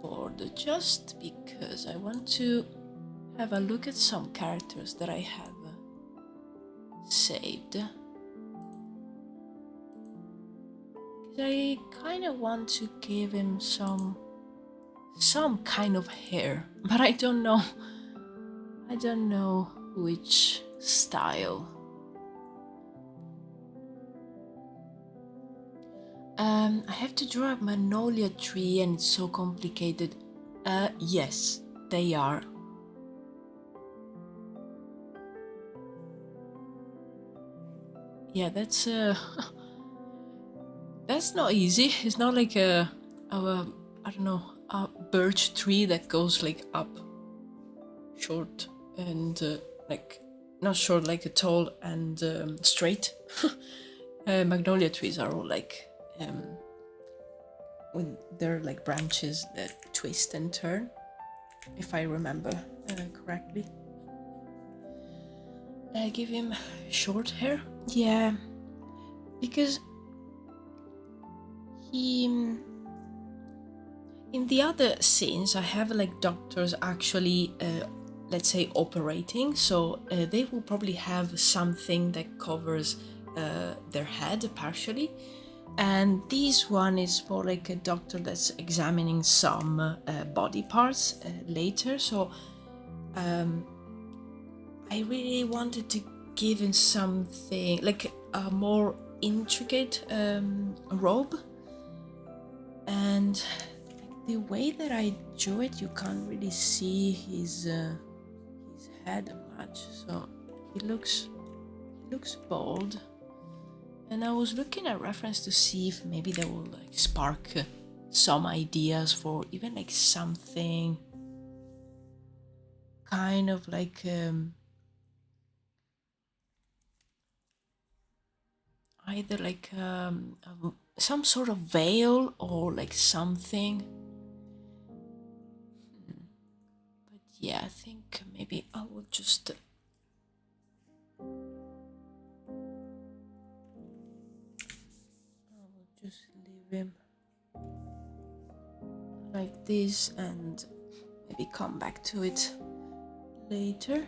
board just because I want to have a look at some characters that I have saved. I kind of want to give him some kind of hair, but I don't know which style. I have to draw a magnolia tree, and it's so complicated. Yes, they are. Yeah, that's that's not easy. It's not like a I don't know, a birch tree that goes like up short and like not short, like a tall and straight. Magnolia trees are all like with their like branches that twist and turn, if I remember correctly. Give him short hair. Yeah, because in the other scenes I have like doctors actually let's say operating, so they will probably have something that covers their head partially, And this one is for like a doctor that's examining some body parts later. So I really wanted to give him something like a more intricate robe, and the way that I drew it, you can't really see his head much, so he looks bold. And I was looking at reference to see if maybe that will like spark some ideas for even like something kind of like either like some sort of veil or like something. But yeah, I think maybe I will just leave him like this and maybe come back to it later.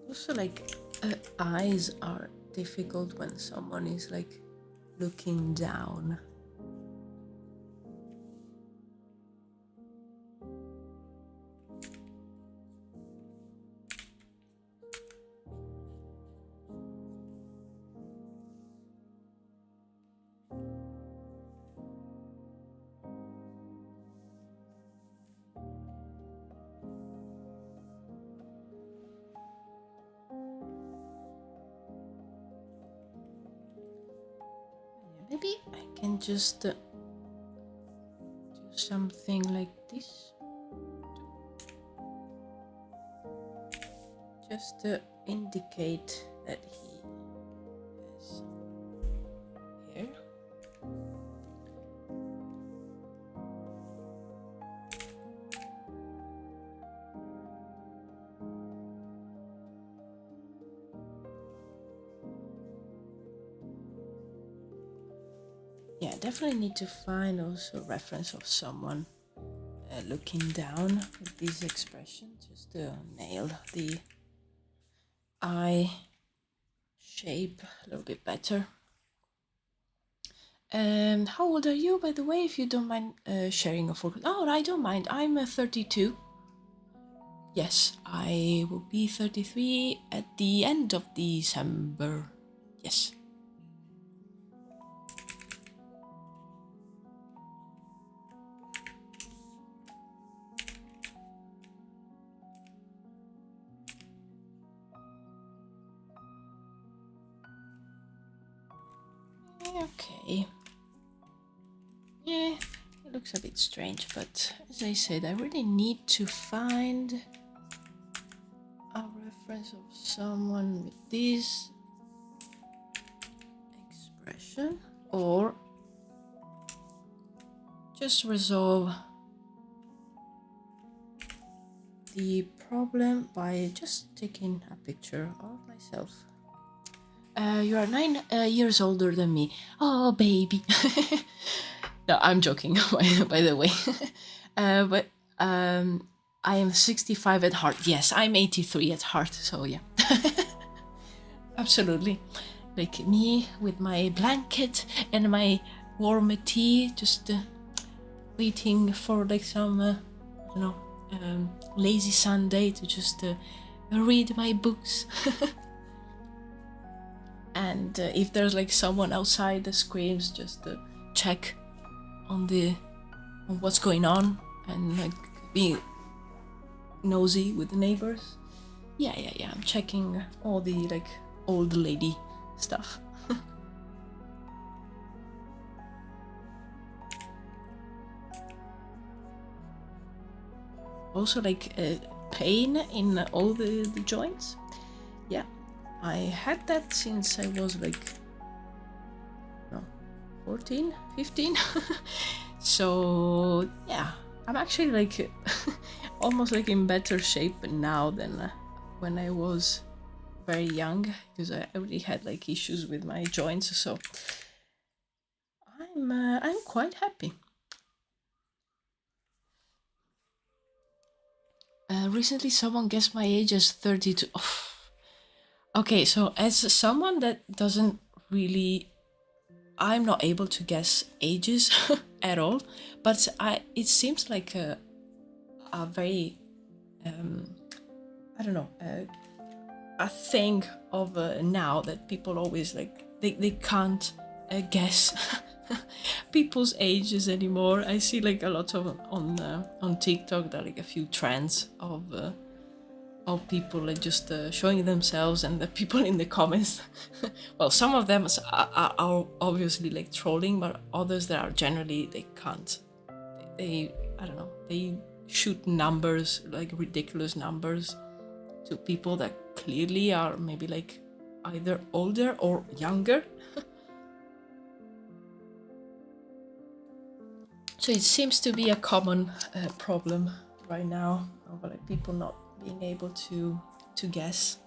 Also, like eyes are difficult when someone is like looking down. Maybe I can just do something like this, just to indicate that he is here. Yeah, definitely need to find also a reference of someone looking down with this expression, just to nail the eye shape a little bit better. And how old are you, by the way, if you don't mind sharing a photo? Oh, I don't mind. I'm 32. Yes, I will be 33 at the end of December. Yes. Okay. Yeah, it looks a bit strange, but as I said, I really need to find a reference of someone with this expression, or just resolve the problem by just taking a picture of myself. You are 9 years older than me. Oh, baby. No, I'm joking, by the way. But I am 65 at heart. Yes, I'm 83 at heart, so yeah. Absolutely. Like me with my blanket and my warm tea, just waiting for like some, lazy Sunday to just read my books. And if there's like someone outside that screams, just check on what's going on and like being nosy with the neighbors. Yeah, I'm checking all the like old lady stuff. Also like pain in all the joints. Yeah, I had that since I was like 14, 15. So yeah, I'm actually like almost like in better shape now than when I was very young, because I already had like issues with my joints. So I'm quite happy. Recently, someone guessed my age as 32. Oh. Okay, so as someone that doesn't really, I'm not able to guess ages at all, but it seems like a very, I don't know, a thing of now that people always like, they can't guess people's ages anymore. I see like a lot of on TikTok, there are like a few trends of people like just showing themselves, and the people in the comments well, some of them are obviously like trolling, but others that are generally, they can't, they I don't know, they shoot numbers, like ridiculous numbers, to people that clearly are maybe like either older or younger. So it seems to be a common problem right now of like people not being able to guess.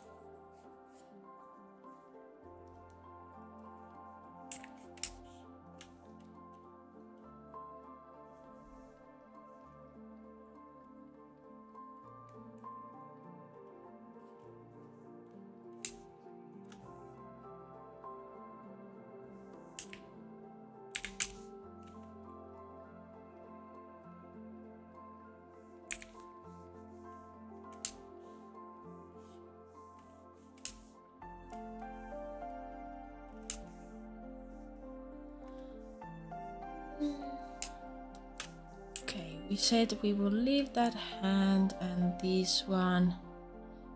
Okay, we said we will leave that hand, and this one,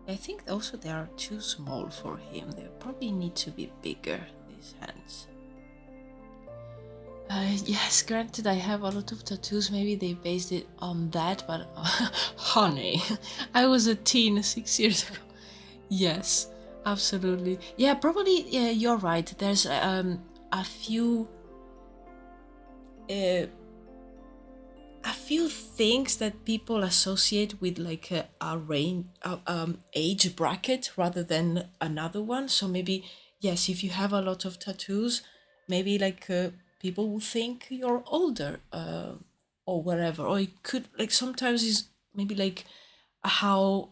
I think also they are too small for him. They probably need to be bigger, these hands. Yes, granted, I have a lot of tattoos. Maybe they based it on that, but honey, I was a teen 6 years ago. Yes, absolutely. Yeah, probably. Yeah, you're right. There's a few uh, a few things that people associate with like a range, age bracket rather than another one. So maybe, yes, if you have a lot of tattoos, maybe like people will think you're older, or whatever. Or it could like sometimes is maybe like how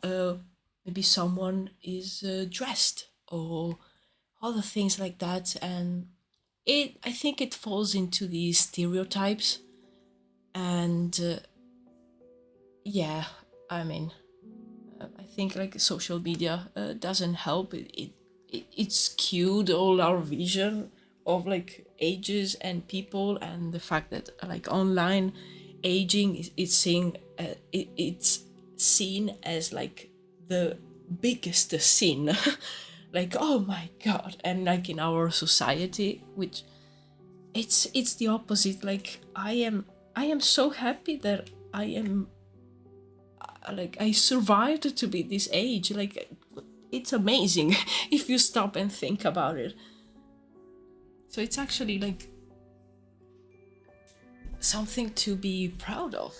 maybe someone is dressed, or other things like that. And I think it falls into these stereotypes. And yeah, I mean, I think like social media doesn't help. It skewed all our vision of like ages and people, and the fact that like online aging is seen it's seen as like the biggest sin. Like, oh my god. And like in our society, which it's the opposite. Like I am so happy that I am like I survived to be this age. Like, it's amazing if you stop and think about it. So it's actually like something to be proud of.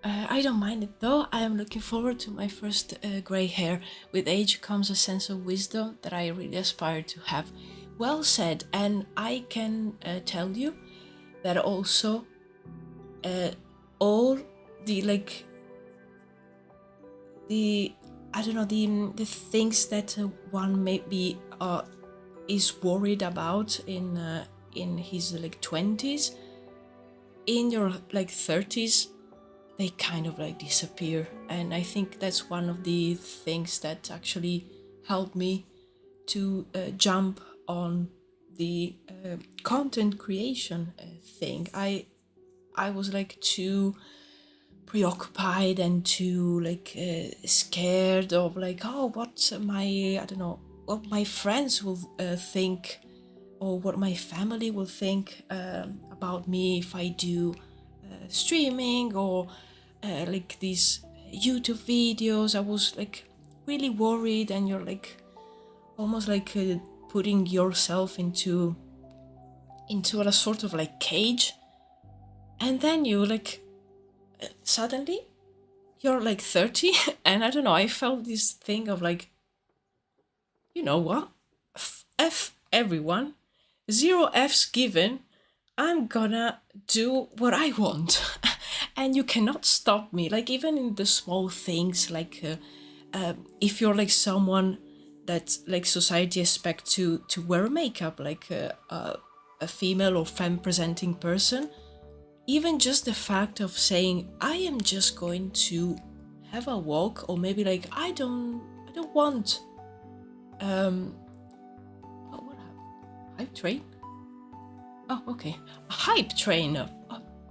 I don't mind it though. I am looking forward to my first grey hair. With age comes a sense of wisdom that I really aspire to have. Well said. And I can tell you that also all the like the I don't know, the things that one maybe is worried about in his like 20s, in your like 30s, they kind of like disappear. And I think that's one of the things that actually helped me to jump on the content creation thing. I was like too preoccupied and too like scared of like, oh, what my, I don't know, what my friends will think, or what my family will think about me if I do streaming, or like these YouTube videos. I was like really worried, and you're like almost like putting yourself into into a sort of like cage, and then you like suddenly you're like 30, and I don't know, I felt this thing of like, you know what, F everyone, zero F's given, I'm gonna do what I want. And you cannot stop me, like even in the small things, like if you're like someone that like society expect to wear makeup, like a female or femme presenting person, even just the fact of saying I am just going to have a walk, or maybe like I don't want oh, what happened? Hype train? Oh, okay. A hype train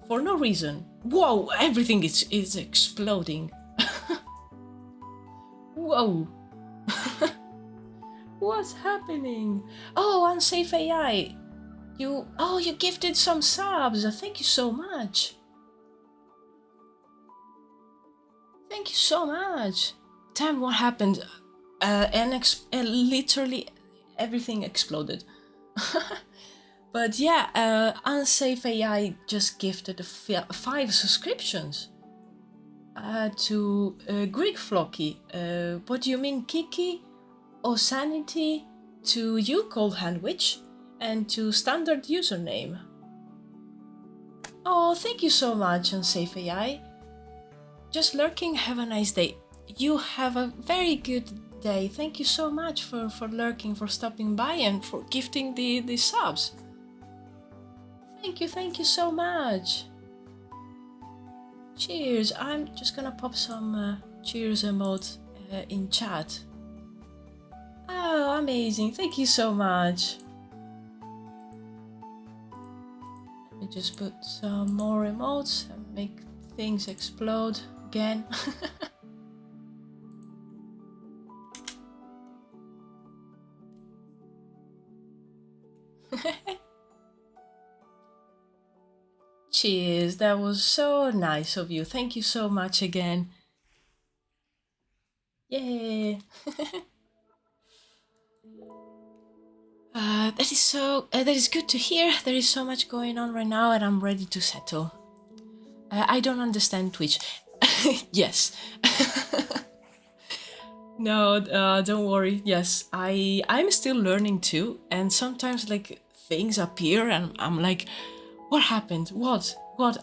for no reason. Whoa, everything is exploding. Whoa. What's happening? Oh, unsafe AI. You gifted some subs. Thank you so much. Thank you so much. Damn, what happened? Literally everything exploded. But yeah, Unsafe AI just gifted 5 subscriptions to Greek Flocky. What do you mean, Kiki? Osanity, to you, Cold Hand Witch, and to Standard Username. Oh, thank you so much, Unsafe AI. Just lurking, have a nice day. You have a very good day. Thank you so much for lurking, for stopping by, and for gifting the subs. Thank you so much. Cheers. I'm just gonna pop some cheers emote in chat. Oh, amazing. Thank you so much. Let me just put some more emotes and make things explode again. Cheers. That was so nice of you. Thank you so much again. Yay. That is good to hear. There is so much going on right now, and I'm ready to settle. I don't understand Twitch. Yes. No, don't worry. Yes, I'm still learning too, and sometimes like things appear, and I'm like, what happened? What?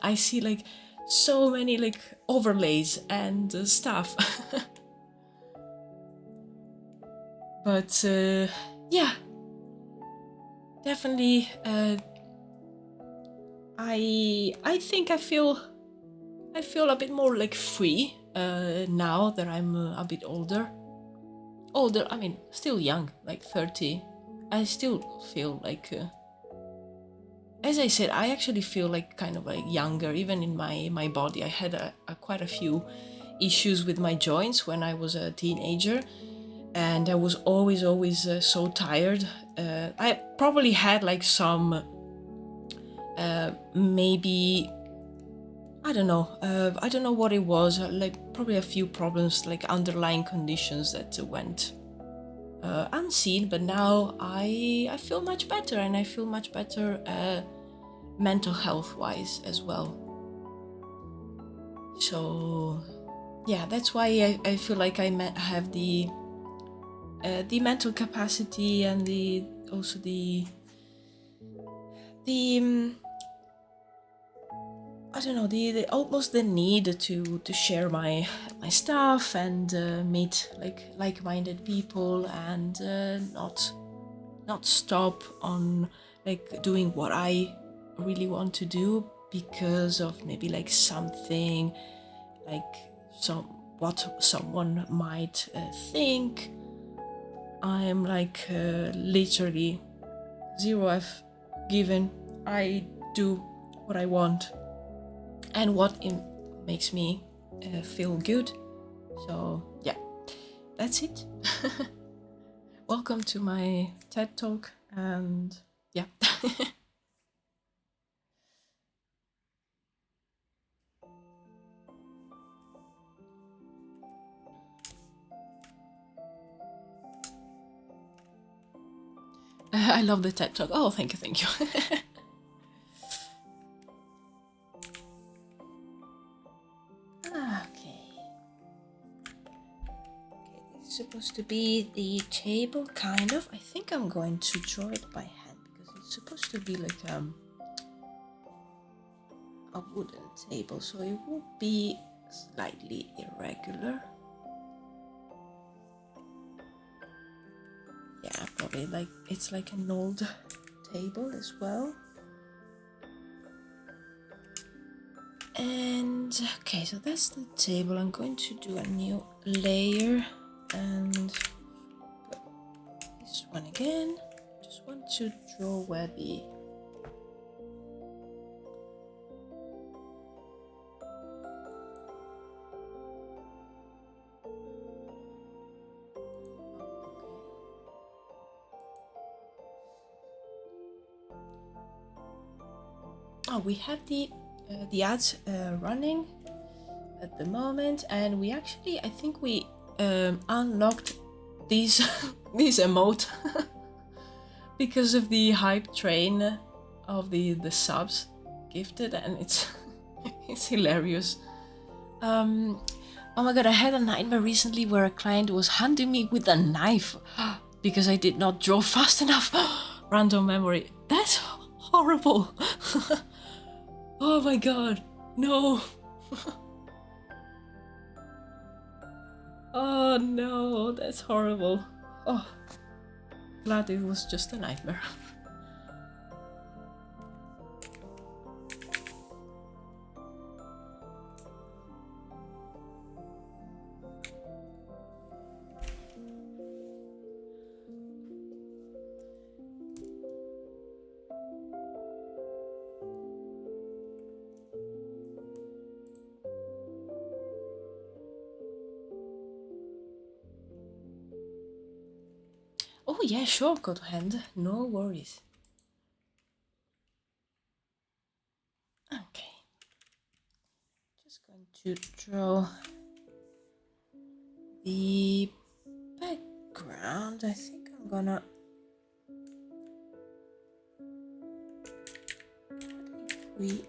I see like so many like overlays and stuff. But yeah. Definitely, I think I feel a bit more like free now that I'm a bit older. I mean, still young, like 30. I still feel like, as I said, I actually feel like kind of like younger, even in my body. I had quite a few issues with my joints when I was a teenager, and I was always so tired. I probably had like some maybe I don't know what it was, like probably a few problems, like underlying conditions that went unseen, but now I feel much better, and I feel much better mental health wise as well. So yeah, that's why I feel like I have the mental capacity, and also the I don't know, the almost the need to share my stuff and meet like-minded people, and not stop on like doing what I really want to do because of maybe like something like what someone might think. I'm like literally 0F given. I do what I want and what makes me feel good. So yeah, that's it. Welcome to my TED Talk, and yeah. I love the TED Talk. Oh, thank you. supposed to be the table, kind of. I think I'm going to draw it by hand because it's supposed to be like a wooden table, so it will be slightly irregular. Yeah, probably like it's like an old table as well. And okay, so that's the table. I'm going to do a new layer and put this one again. Just want to draw where the we have the ads running at the moment, and we actually, I think we unlocked these this emote because of the hype train of the subs gifted, and it's it's hilarious. Oh my god, I had a nightmare recently where a client was hunting me with a knife because I did not draw fast enough. Random memory. That's horrible. Oh my god, no. Oh no, that's horrible. Oh, glad it was just a nightmare. Oh yeah, sure, God hand, no worries. Okay, just going to draw the background. I think I'm gonna, what if we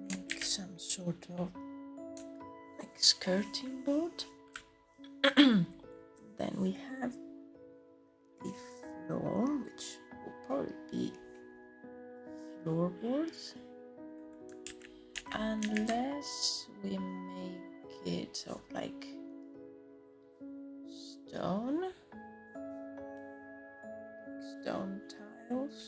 make some sort of like skirting board? Then we have the floor, which will probably be floorboards, unless we make it of like stone tiles.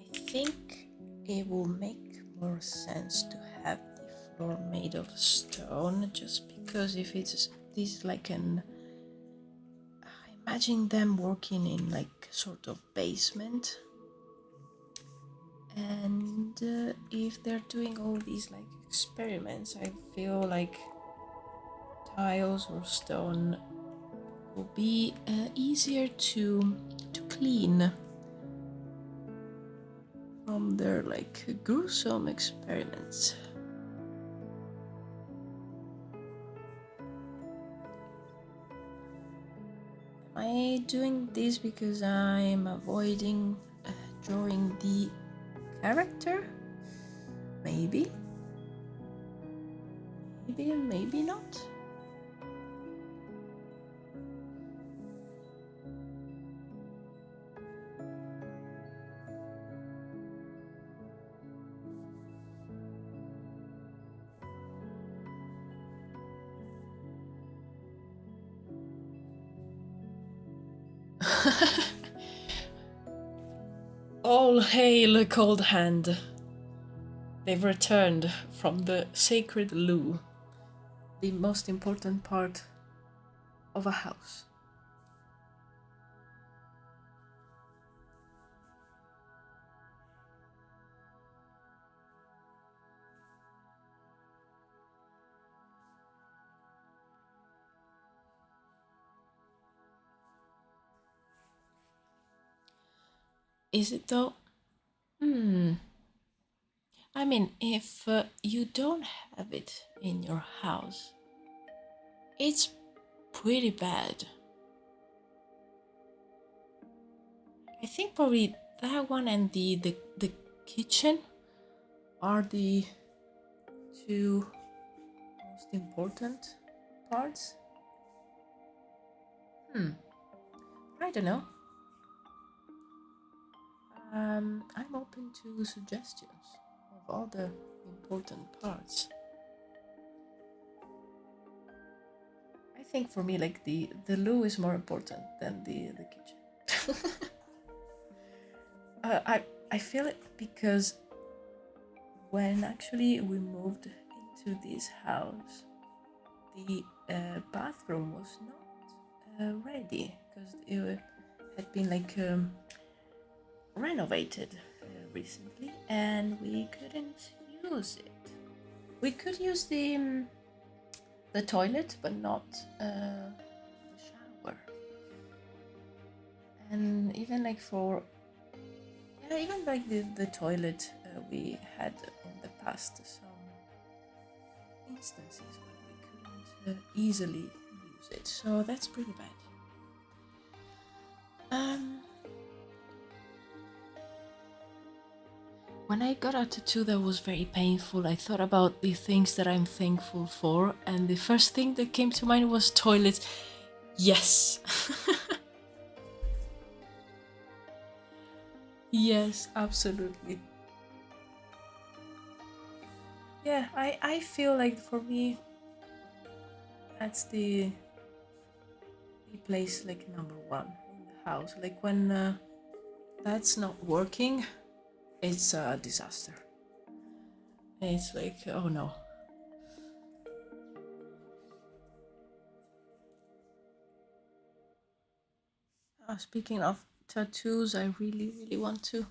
I think it will make more sense to have the floor made of stone, just because if it's this like an, I imagine them working in like sort of basement, and if they're doing all these like experiments, I feel like tiles or stone will be easier to clean from their like gruesome experiments. Am I doing this because I'm avoiding drawing the character? Maybe. Maybe not. All hail, Cold Hand. They've returned from the sacred loo, the most important part of a house. Is it though? I mean, if you don't have it in your house, it's pretty bad. I think probably that one and the kitchen are the two most important parts? I don't know. I'm open to suggestions of other important parts. I think for me, like the loo is more important than the kitchen. I feel it because when actually we moved into this house, the bathroom was not ready because it had been like renovated recently, and we couldn't use it. We could use the toilet, but not the shower. And even like even like the toilet, we had in the past some instances when we couldn't easily use it, so that's pretty bad. When I got a tattoo that was very painful, I thought about the things that I'm thankful for, and the first thing that came to mind was toilets. Yes. Yes, absolutely. Yeah, I feel like for me, that's the place like number one in the house. Like when that's not working, it's a disaster. It's like, oh no. Speaking of tattoos, I really want to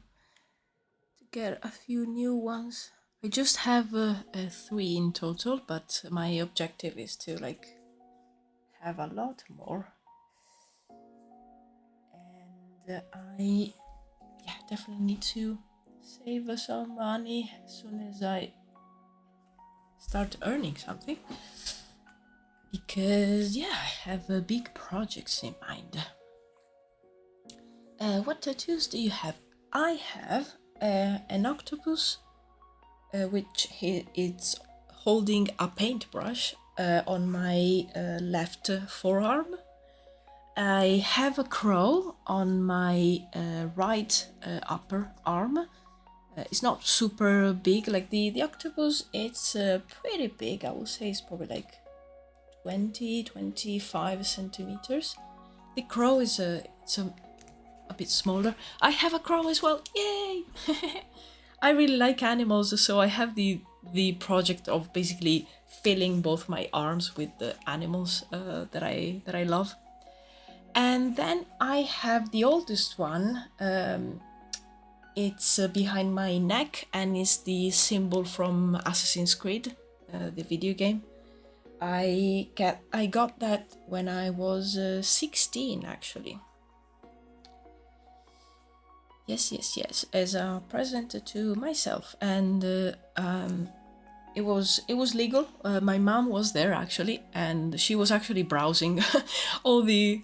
get a few new ones. I just have 3 in total, but my objective is to like have a lot more. And I definitely need to save some money as soon as I start earning something, because I have big projects in mind. What tattoos do you have? I have an octopus, which it's holding a paintbrush on my left forearm. I have a crow on my right upper arm. It's not super big like the octopus. It's pretty big. I would say it's probably like 20-25 centimeters. The crow is a bit smaller. I have a crow as well. Yay! I really like animals, so I have the project of basically filling both my arms with the animals that I love. And then I have the oldest one. It's behind my neck, and it's the symbol from Assassin's Creed, the video game. I got that when I was 16, actually. Yes, as a present to myself, and it was legal. My mom was there actually, and she was actually browsing all the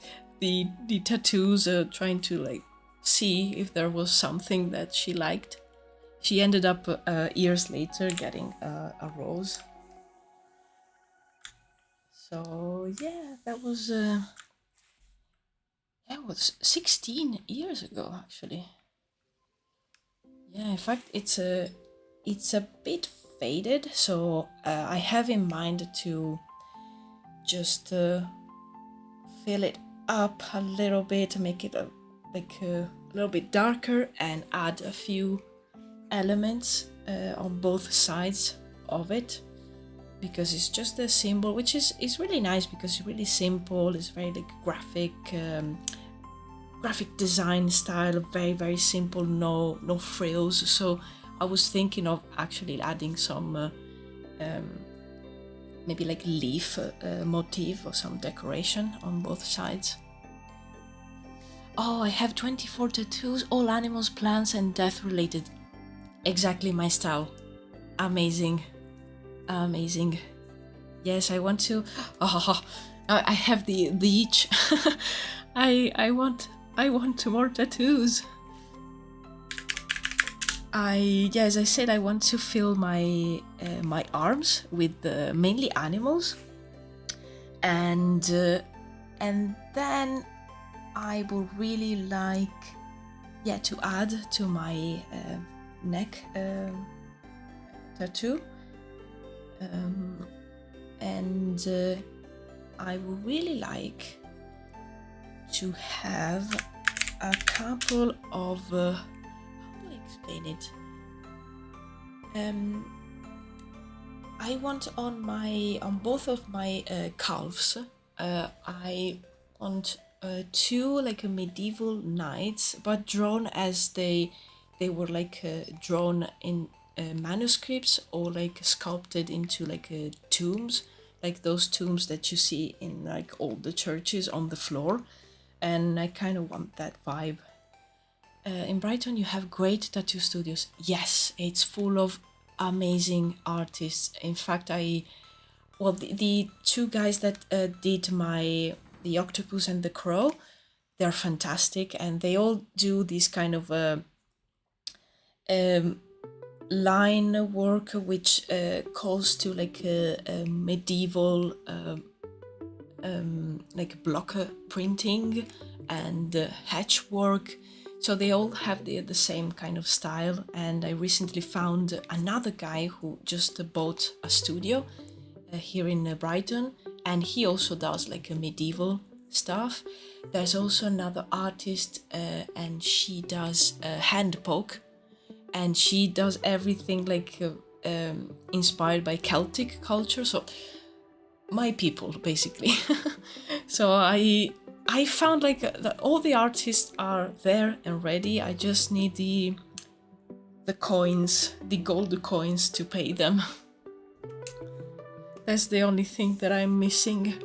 tattoos, trying to like see if there was something that she liked. She ended up years later getting a rose. So that was 16 years ago actually. Yeah, in fact, it's a bit faded, so I have in mind to just fill it up a little bit, make it a little bit darker, and add a few elements on both sides of it, because it's just a symbol, which is really nice because it's really simple. It's very like graphic design style, very simple, no frills. So I was thinking of actually adding some maybe like leaf motif or some decoration on both sides. Oh, I have 24 tattoos, all animals, plants, and death related. Exactly my style. Amazing. Yes, I want to. I have the itch. I want more tattoos. as I said, I want to fill my my arms with mainly animals, and then I would really like, to add to my neck tattoo, and I would really like to have a couple of how do I explain it? I want on both of my calves. I want two like a medieval knights, but drawn as they were like drawn in manuscripts, or like sculpted into like tombs, like those tombs that you see in like all the churches on the floor. And I kind of want that vibe. In Brighton, you have great tattoo studios. Yes, it's full of amazing artists. In fact, the two guys that did the octopus and the crow, they're fantastic, and they all do this kind of line work, which calls to like a medieval like block printing and hatch work. So they all have the same kind of style. And I recently found another guy who just bought a studio here in Brighton, and he also does like a medieval stuff. There's also another artist, and she does hand poke, and she does everything like inspired by Celtic culture. So my people, basically. So I found like that all the artists are there and ready. I just need the coins, the gold coins to pay them. That's the only thing that I'm missing.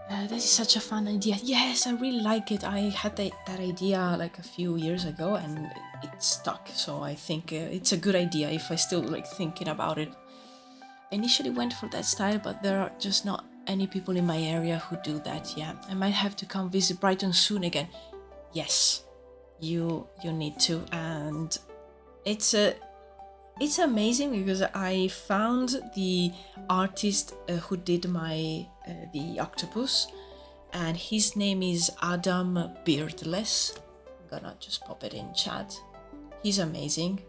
That is such a fun idea. Yes, I really like it. I had that idea like a few years ago, and it stuck. So I think it's a good idea if I still like thinking about it. I initially went for that style, but there are just not any people in my area who do that. Yeah, I might have to come visit Brighton soon again. Yes, you need to. And it's amazing because I found the artist who did my the octopus, and his name is Adam Beardless. I'm gonna just pop it in chat. He's amazing.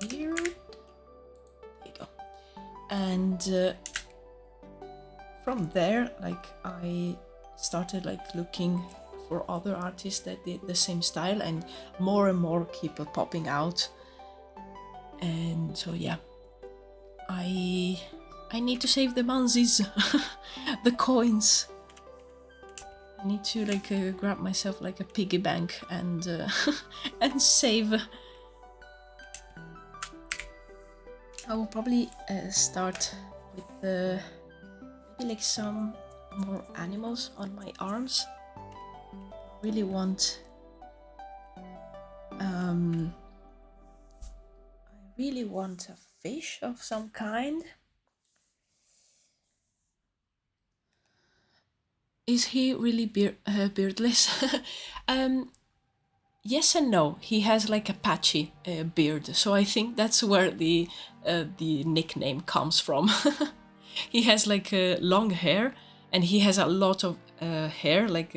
Beard. There you go. And from there, like I started like looking for other artists that did the same style, and more keep popping out. And so yeah, I need to save the manzis, the coins. I need to like grab myself like a piggy bank and and save. I will probably start with maybe like some more animals on my arms. I really want a fish of some kind. Is he really beardless? Yes and no. He has like a patchy beard, so I think that's where the nickname comes from. He has like long hair, and he has a lot of hair, like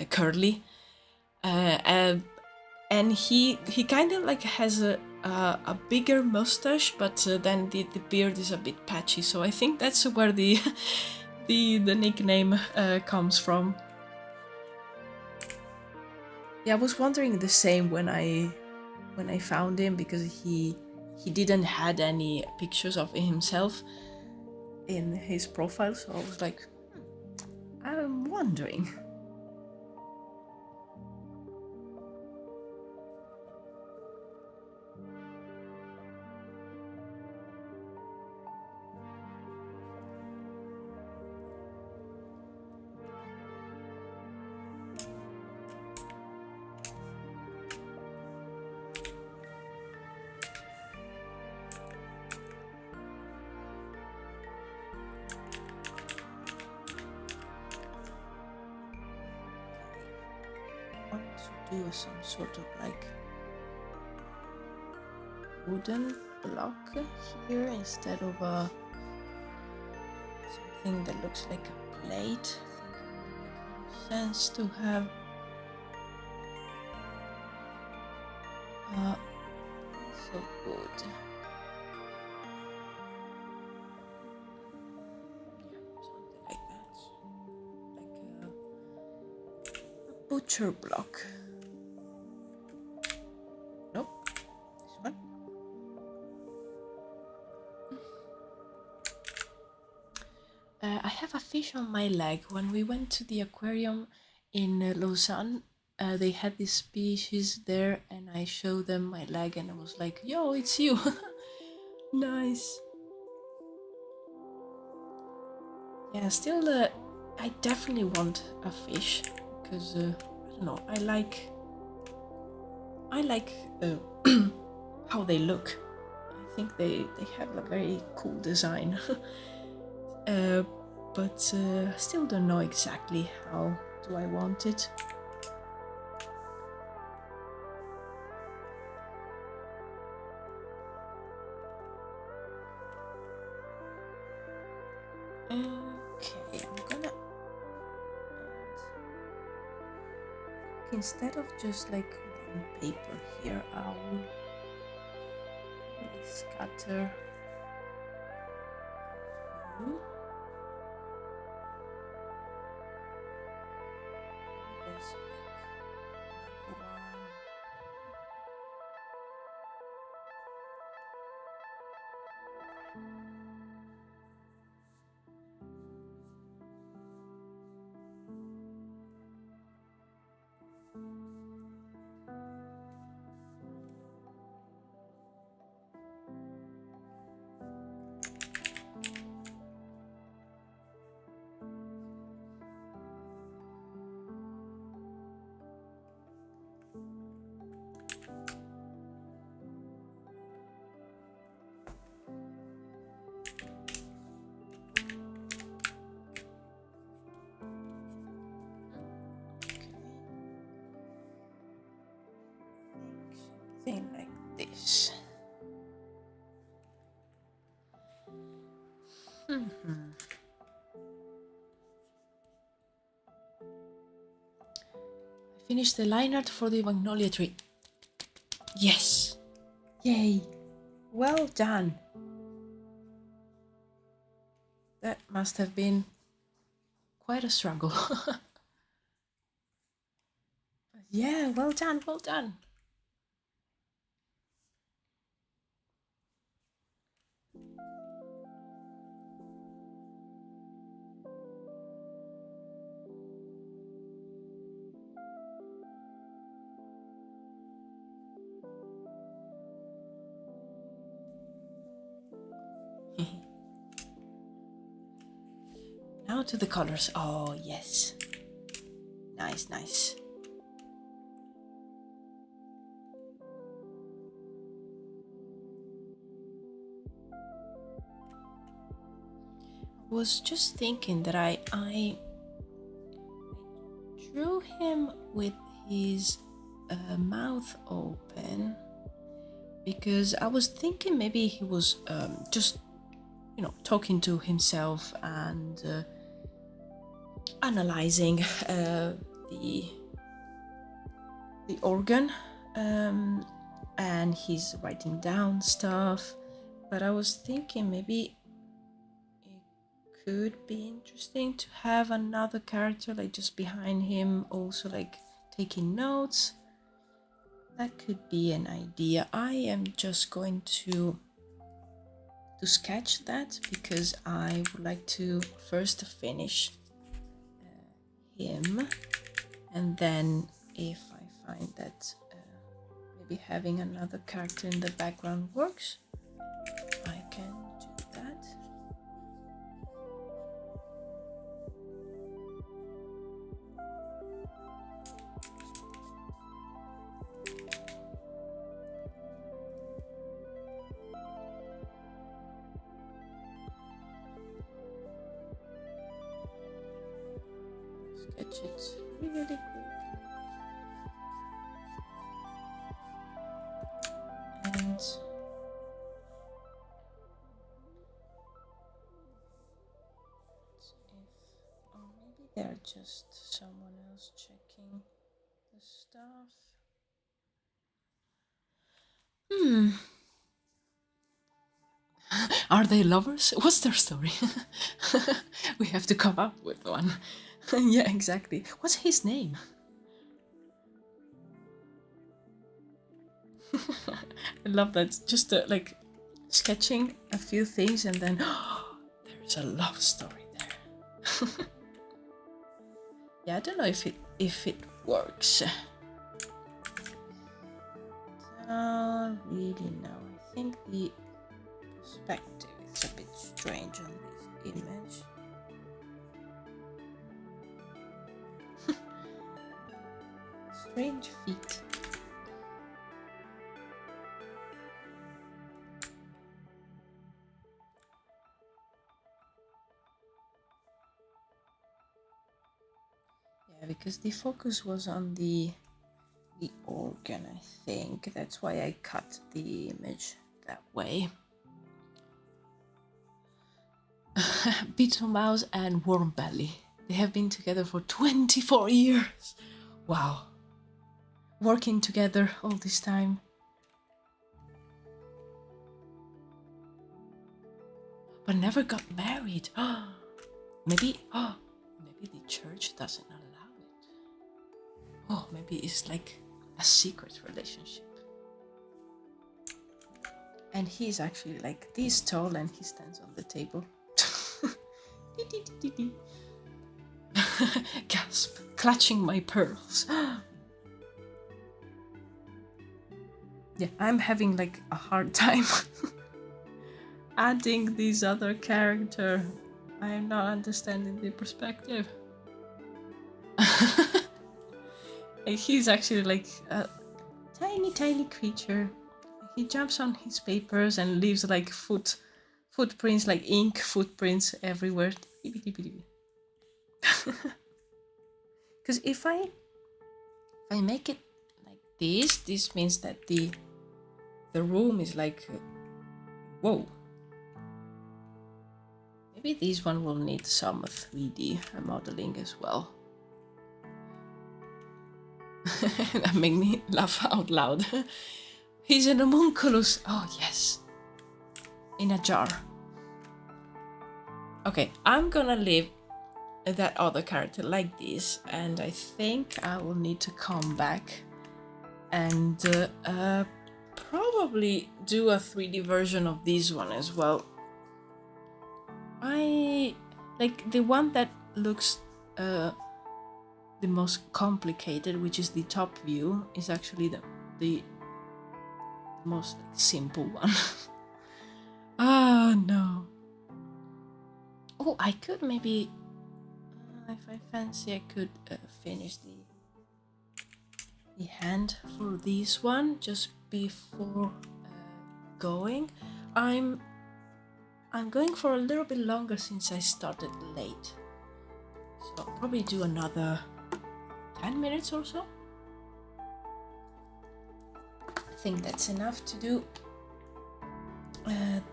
curly, and he kind of like has a bigger mustache, but then the beard is a bit patchy. So I think that's where the the nickname comes from. Yeah, I was wondering the same when I found him, because he didn't had any pictures of himself in his profile, so I was like, I'm wondering. do some sort of like wooden block here instead of something that looks like a plate. I think it would make more sense to have so good. Yeah, something like that, like a butcher block. Nope, this one. I have a fish on my leg. When we went to the aquarium in Lausanne, they had this species there, and I showed them my leg, and I was like, "Yo, it's you!" Nice. Yeah, still, I definitely want a fish because I don't know. I like how they look. I think they have a very cool design. But still don't know exactly how do I want it. Okay, I'm gonna instead of just like one paper here, I will really scatter through. There's like another one. Something like this. I finished the line art for the magnolia tree. Yes! Yay! Well done! That must have been quite a struggle. Yeah, well done, well done. Now to the colors. Oh, yes. Nice, nice. Was just thinking that I drew him with his mouth open because I was thinking maybe he was just, you know, talking to himself and analyzing the organ, and he's writing down stuff. But I was thinking maybe it could be interesting to have another character like just behind him, also like taking notes. That could be an idea. I am just going to sketch that because I would like to first finish him, and then if I find that maybe having another character in the background works, I can do that. Sketch it really quick. they're just someone else checking the stuff. Are they lovers? What's their story? We have to come up with one. Yeah, exactly. What's his name? I love that. Just like sketching a few things and then there's a love story there. Yeah, I don't know if it works. Don't really know. I think the perspective is a bit strange on this image. Strange feet. Yeah, because the focus was on the organ, I think. That's why I cut the image that way. Beetle Mouse and Warm Belly. They have been together for 24 years. Wow. Working together all this time. But never got married. Maybe the church doesn't allow it. Oh, maybe it's like a secret relationship. And he's actually like this tall and he stands on the table. Gasp, clutching my pearls. Yeah, I'm having like a hard time adding this other character. I am not understanding the perspective. He's actually like a tiny creature. He jumps on his papers and leaves like footprints, like ink footprints everywhere. Because if I make it like this means that the room is like, whoa. Maybe this one will need some 3D modeling as well. That made me laugh out loud. He's an homunculus. Oh, yes. In a jar. Okay, I'm gonna leave that other character like this, and I think I will need to come back and probably do a 3D version of this one as well. I like the one that looks the most complicated, which is the top view, is actually the most like, simple one. Oh no. Oh, I could maybe, if I fancy, I could finish the hand for this one just before going. I'm going for a little bit longer since I started late, so I'll probably do another 10 minutes or so. I think that's enough to do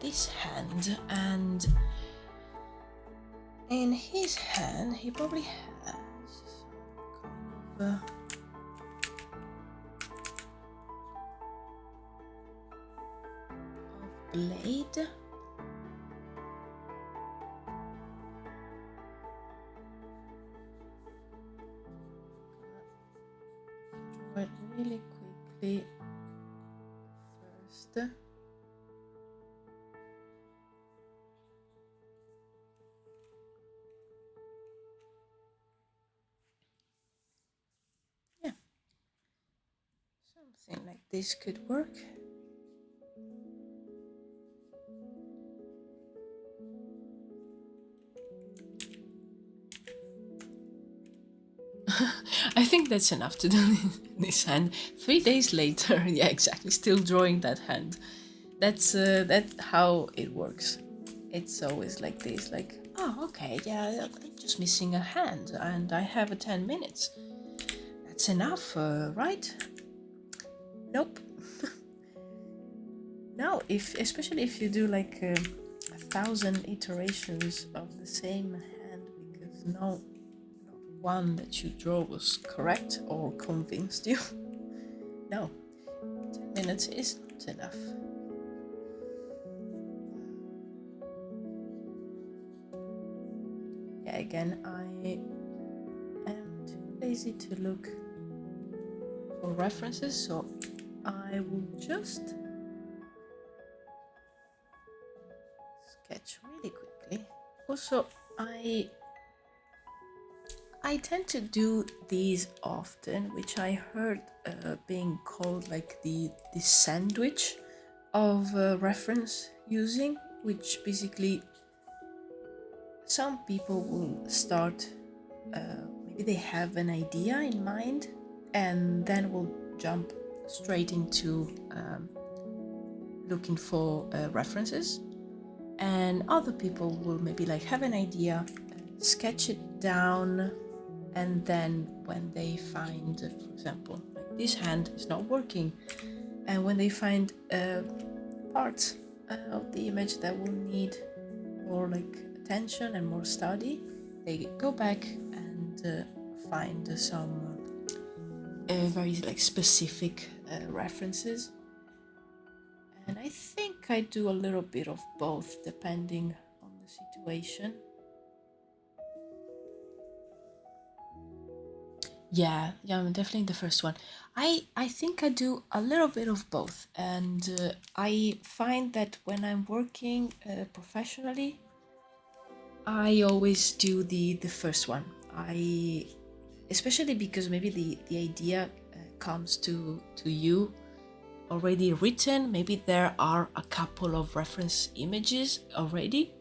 this hand, and in his hand he probably has some kind of blade. Draw it really quickly first. Yeah, something like this could work. I think that's enough to do this hand. 3 days later, yeah, exactly, still drawing that hand. That's how it works. It's always like this, like, oh, okay, yeah, I'm just missing a hand, and I have 10 minutes. That's enough, right? Nope. No, especially if you do like 1,000 iterations of the same hand, because no one that you draw was correct or convinced you. No, 10 minutes is not enough. Yeah, again, I am too lazy to look for references, so I will just sketch really quickly. Also, I tend to do these often, which I heard being called like the sandwich of reference using, which basically some people will start, maybe they have an idea in mind and then will jump straight into looking for references, and other people will maybe like have an idea, sketch it down, and then when they find, for example, like this hand is not working, and when they find parts of the image that will need more like attention and more study, they go back and find some very like specific references. And I think I do a little bit of both depending on the situation. Yeah, I'm definitely the first one. I think I do a little bit of both, and I find that when I'm working professionally, I always do the first one. Especially because maybe the idea comes to you already written. Maybe there are a couple of reference images already,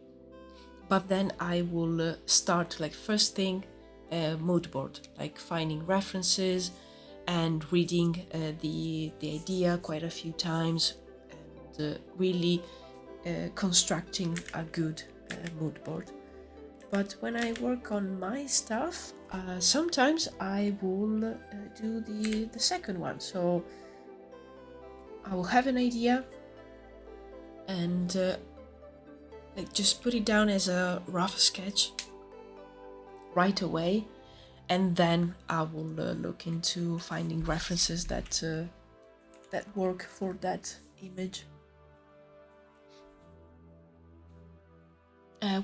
but then I will start like first thing, mood board, like finding references and reading the idea quite a few times, and really constructing a good mood board. But when I work on my stuff, sometimes I will do the second one. So I will have an idea and like just put it down as a rough sketch right away, and then I will look into finding references that work for that image.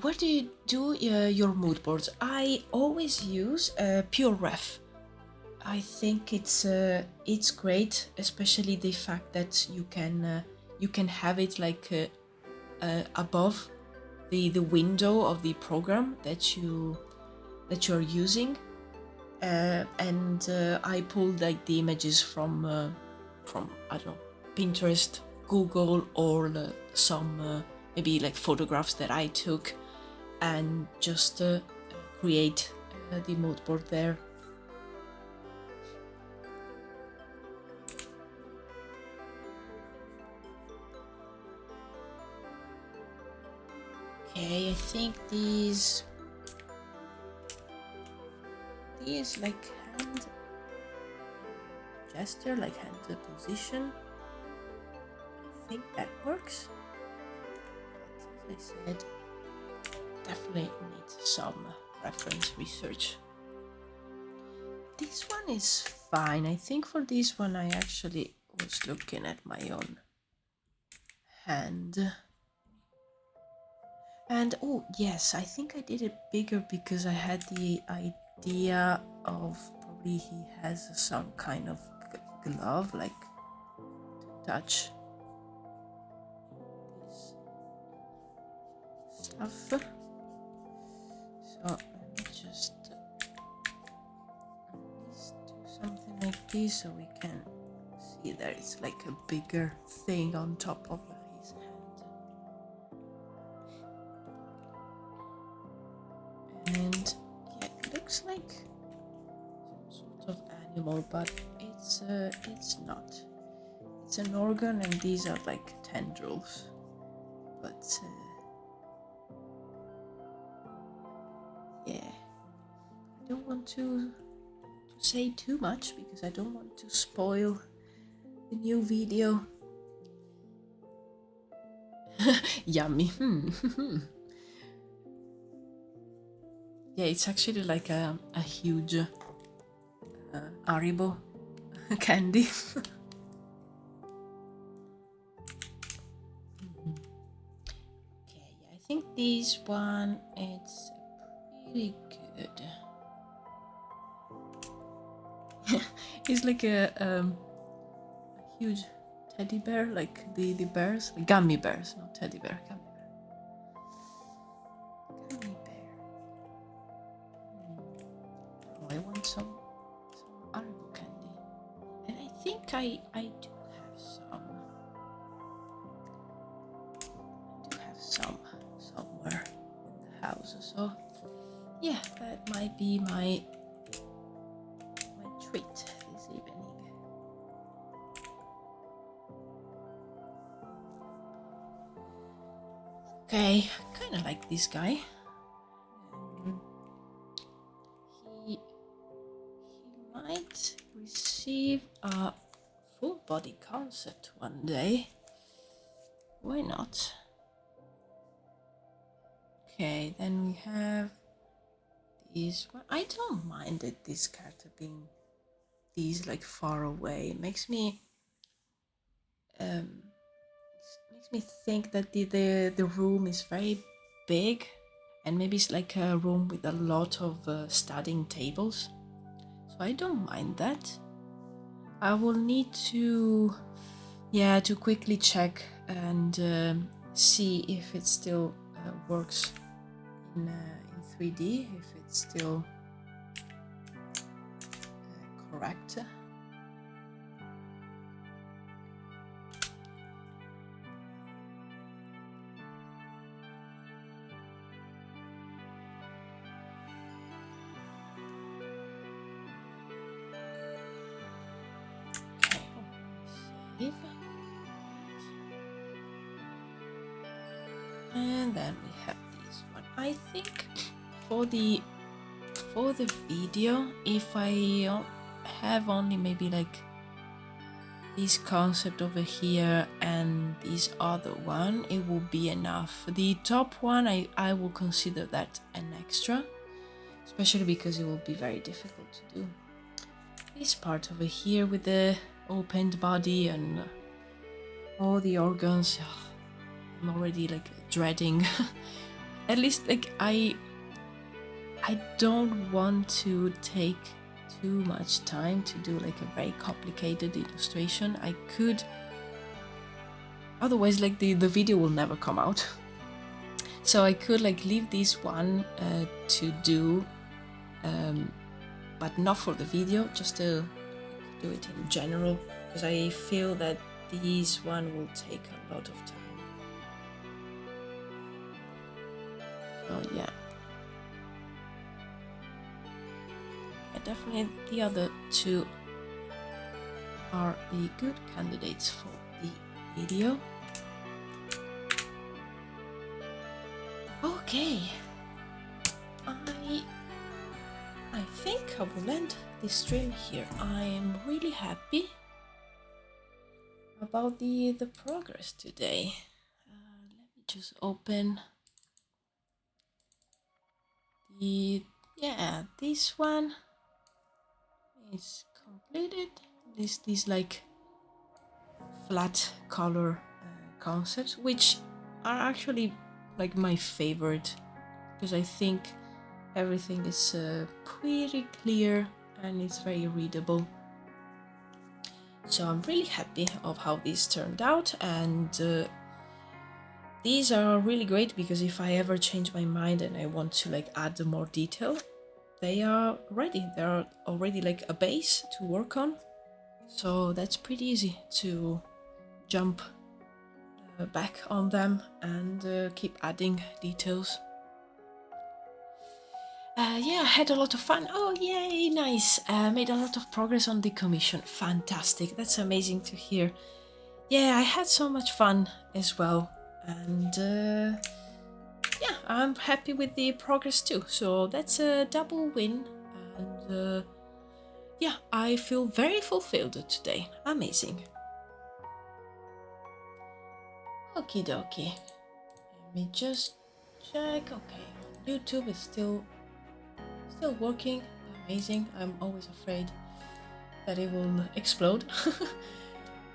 Where do you do your mood boards? I always use Pure Ref. I think it's great, especially the fact that you can have it like above the window of the program that you're using, and I pulled like the images from I don't know, Pinterest, Google, or some maybe like photographs that I took, and just create the mood board there. Okay, I think these like hand gesture, like hand position, I think that works. But as I said, definitely needs some reference research. This one is fine. I think for this one I actually was looking at my own hand. And oh yes, I think I did it bigger because I had the idea of probably he has some kind of glove, like to touch this stuff. So let me just do something like this so we can see that it's like a bigger thing on top of his hand. And yeah, it looks like some sort of animal, but it's not. It's an organ, and these are like tendrils. But yeah, I don't want to say too much because I don't want to spoil the new video. Yummy. yeah, it's actually like a huge Haribo candy. Okay, yeah, I think this one it's pretty good. It's like a huge teddy bear, like the bears, like gummy bears, not teddy bear, gummy bear. Gummy bear. Oh, I want some Haribo candy, and I think I do have some. I do have some somewhere in the house, so yeah, that might be my treat this evening. Okay, kind of like this guy. He might receive a full body concept one day. Why not? Okay, then we have this one. I don't mind it, this character being these like far away. It makes me think that the room is very big, and maybe it's like a room with a lot of studying tables. So I don't mind that. I will need to quickly check and see if it still works in 3D, if it's still correct. Okay, and then we have this one. I think for the video, if I have only maybe like this concept over here and this other one, it will be enough. The top one, I will consider that an extra, especially because it will be very difficult to do. This part over here with the opened body and all the organs, I'm already like dreading. At least like I don't want to take too much time to do like a very complicated illustration. I could, otherwise like the video will never come out. So I could like leave this one to do, but not for the video, just to do it in general, because I feel that this one will take a lot of time. So yeah. Definitely the other two are the good candidates for the video. Okay, I think I will end this stream here. I am really happy about the progress today. Let me just open this one is completed. These like flat color concepts, which are actually like my favorite, because I think everything is pretty clear and it's very readable. So I'm really happy of how this turned out, and these are really great because if I ever change my mind and I want to like add more detail, they are ready. They're already like a base to work on. So that's pretty easy to jump back on them and keep adding details. Yeah, I had a lot of fun. Oh, yay, nice. Made a lot of progress on the commission. Fantastic. That's amazing to hear. Yeah, I had so much fun as well. And yeah, I'm happy with the progress too. So that's a double win. And yeah, I feel very fulfilled today. Amazing. Okie dokie. Let me just check. Okay, YouTube is still Still working, amazing. I'm always afraid that it will explode.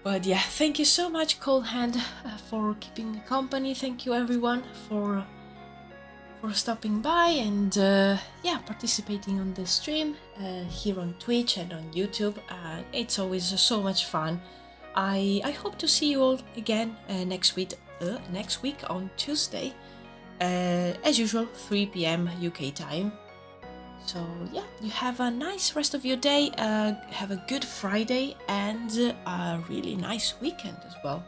But yeah, thank you so much, Cold Hand, for keeping me company. Thank you everyone for stopping by and yeah, participating on the stream here on Twitch and on YouTube. It's always so much fun. I hope to see you all again next week on Tuesday, as usual, 3 p.m. UK time. So yeah, you have a nice rest of your day, have a good Friday and a really nice weekend as well.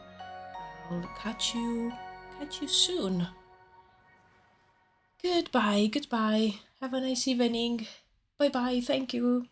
I'll catch you soon. Goodbye. Have a nice evening. Bye bye, thank you.